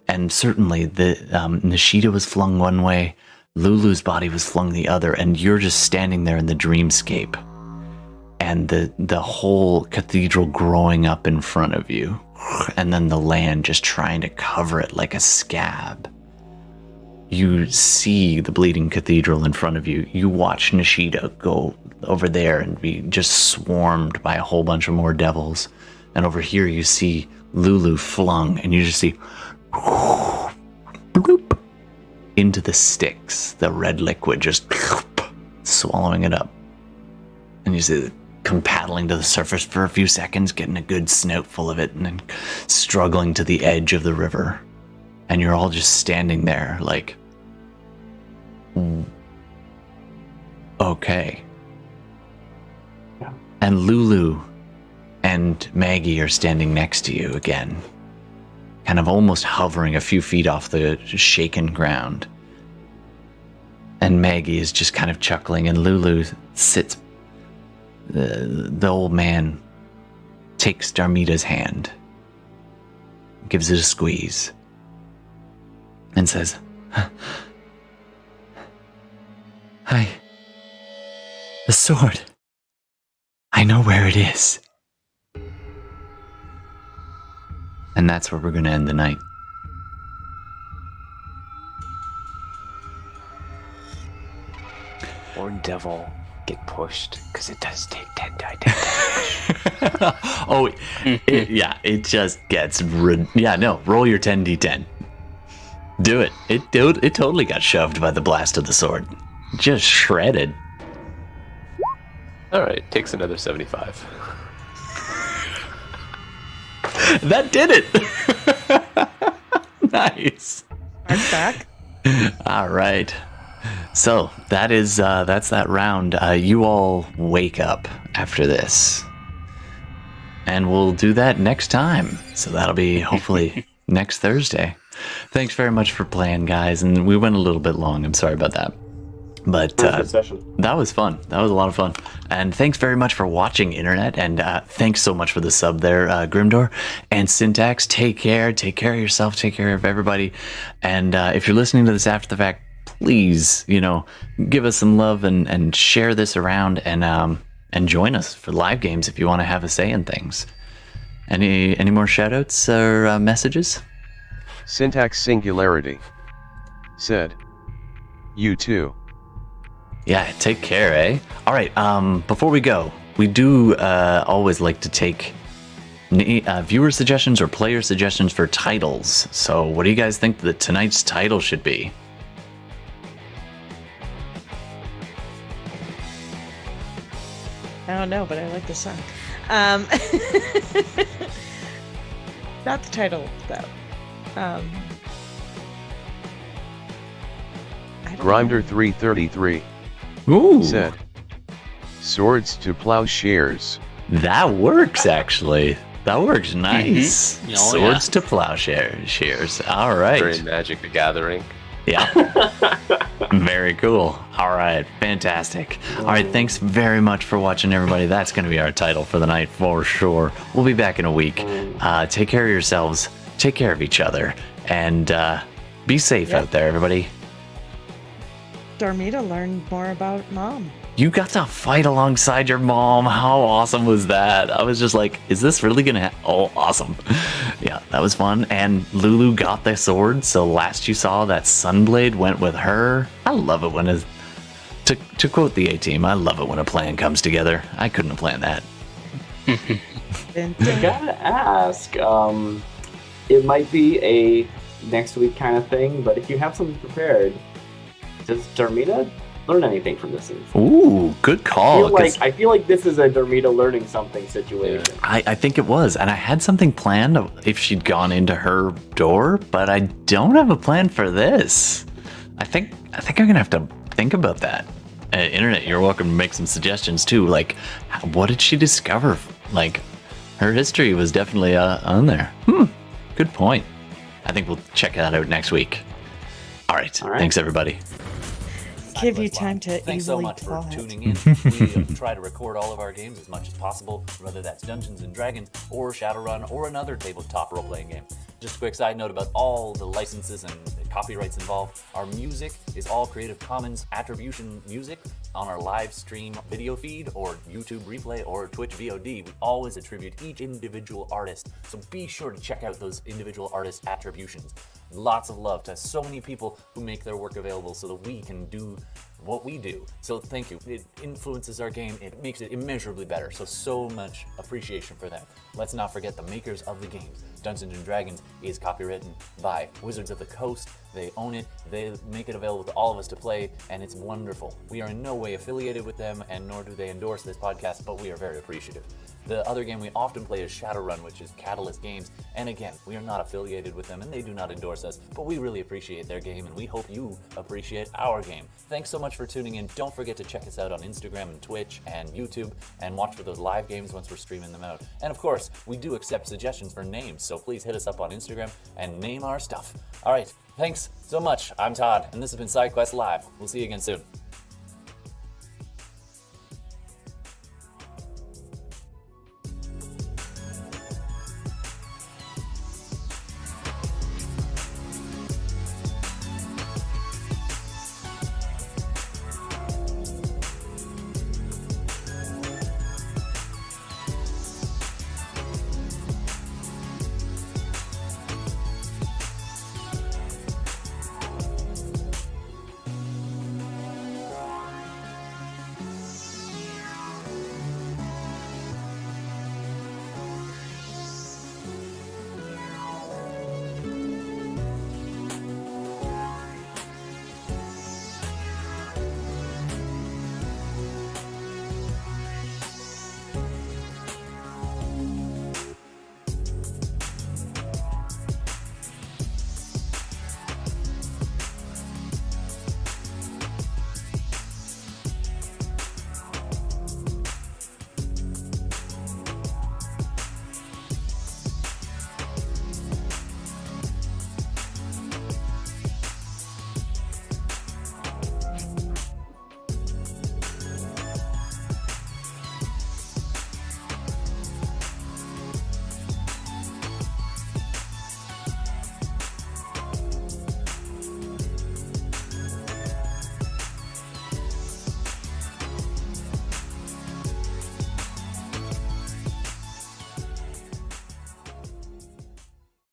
and certainly the Nishida was flung one way, Lulu's body was flung the other, and you're just standing there in the dreamscape, and the whole cathedral growing up in front of you, and then the land just trying to cover it like a scab. You see the bleeding cathedral in front of you. You watch Nishida go over there and be just swarmed by a whole bunch of more devils. And over here you see Lulu flung, and you just see bloop, into the sticks, the red liquid just swallowing it up. And you see it come paddling to the surface for a few seconds, getting a good snout full of it, and then struggling to the edge of the river. And you're all just standing there like, okay. Yeah. And Lulu and Maggie are standing next to you again, kind of almost hovering a few feet off the shaken ground. And Maggie is just kind of chuckling, and Lulu sits. The old man takes Darmita's hand, gives it a squeeze, and says, "Hi, the sword. I know where it is." And that's where we're going to end the night. Horn devil, get pushed, because it does take 10 die damage. Oh, it just gets... roll your 10d10. Do it. It totally got shoved by the blast of the sword. Just shredded. Alright, takes another 75. That did it! Nice. March back. All right. So that's that round. You all wake up after this, and we'll do that next time. So that'll be hopefully next Thursday. Thanks very much for playing, guys. And we went a little bit long. I'm sorry about that. But good session. That was fun. That was a lot of fun. And thanks very much for watching, Internet. And thanks so much for the sub there, Grimdor. And Syntax, take care. Take care of yourself. Take care of everybody. And if you're listening to this after the fact, please, give us some love and share this around, and join us for live games if you want to have a say in things. Any more shout-outs or messages? Syntax Singularity said, "You too." Yeah, take care, eh? All right, before we go, we do always like to take viewer suggestions or player suggestions for titles. So what do you guys think that tonight's title should be? I don't know, but I like the song. Not the title, though. Grinder333 said, "Swords to Plowshares." That works, actually. That works nice. Mm-hmm. Swords to Plowshares. All right. Very Magic the Gathering. Yeah. Very cool. All right. Fantastic. All right. Thanks very much for watching, everybody. That's going to be our title for the night for sure. We'll be back in a week. Take care of yourselves. Take care of each other. And be safe out there, everybody. Darmita learned more about Mom. You got to fight alongside your mom. How awesome was that? I was just like, is this really going to oh, awesome. Yeah, that was fun. And Lulu got the sword. So last you saw, that Sunblade went with her. I love it when it's... To quote the A-Team, I love it when a plan comes together. I couldn't have planned that. I gotta ask, it might be a next week kind of thing, but if you have something prepared, does Darmita learn anything from this? Ooh, good call. I feel like this is a Darmita learning something situation. I think it was, and I had something planned if she'd gone into her door, but I don't have a plan for this. I think I'm gonna have to think about that. Internet, you're welcome to make some suggestions too. Like, what did she discover? Like, her history was definitely on there. Good point. I think we'll check that out next week. All right. Thanks, everybody. Give you time to Thanks so easily much for plot. tuning in. We try to record all of our games as much as possible, whether that's Dungeons and Dragons or Shadowrun or another tabletop role-playing game. Just a quick side note about all the licenses and copyrights involved. Our music is all Creative Commons attribution music on our live stream video feed or YouTube replay or Twitch VOD. We always attribute each individual artist, so be sure to check out those individual artist attributions. Lots of love to so many people who make their work available so that we can do what we do. So thank you. It influences our game. It makes it immeasurably better. So much appreciation for them. Let's not forget the makers of the games. Dungeons & Dragons is copywritten by Wizards of the Coast. They own it. They make it available to all of us to play, and it's wonderful. We are in no way affiliated with them, and nor do they endorse this podcast, but we are very appreciative. The other game we often play is Shadowrun, which is Catalyst Games, and again, we are not affiliated with them, and they do not endorse us, but we really appreciate their game, and we hope you appreciate our game. Thanks so much for tuning in. Don't forget to check us out on Instagram and Twitch and YouTube, and watch for those live games once we're streaming them out. And of course, we do accept suggestions for names, so please hit us up on Instagram and name our stuff. All right, thanks so much. I'm Todd, and this has been SideQuest Live. We'll see you again soon.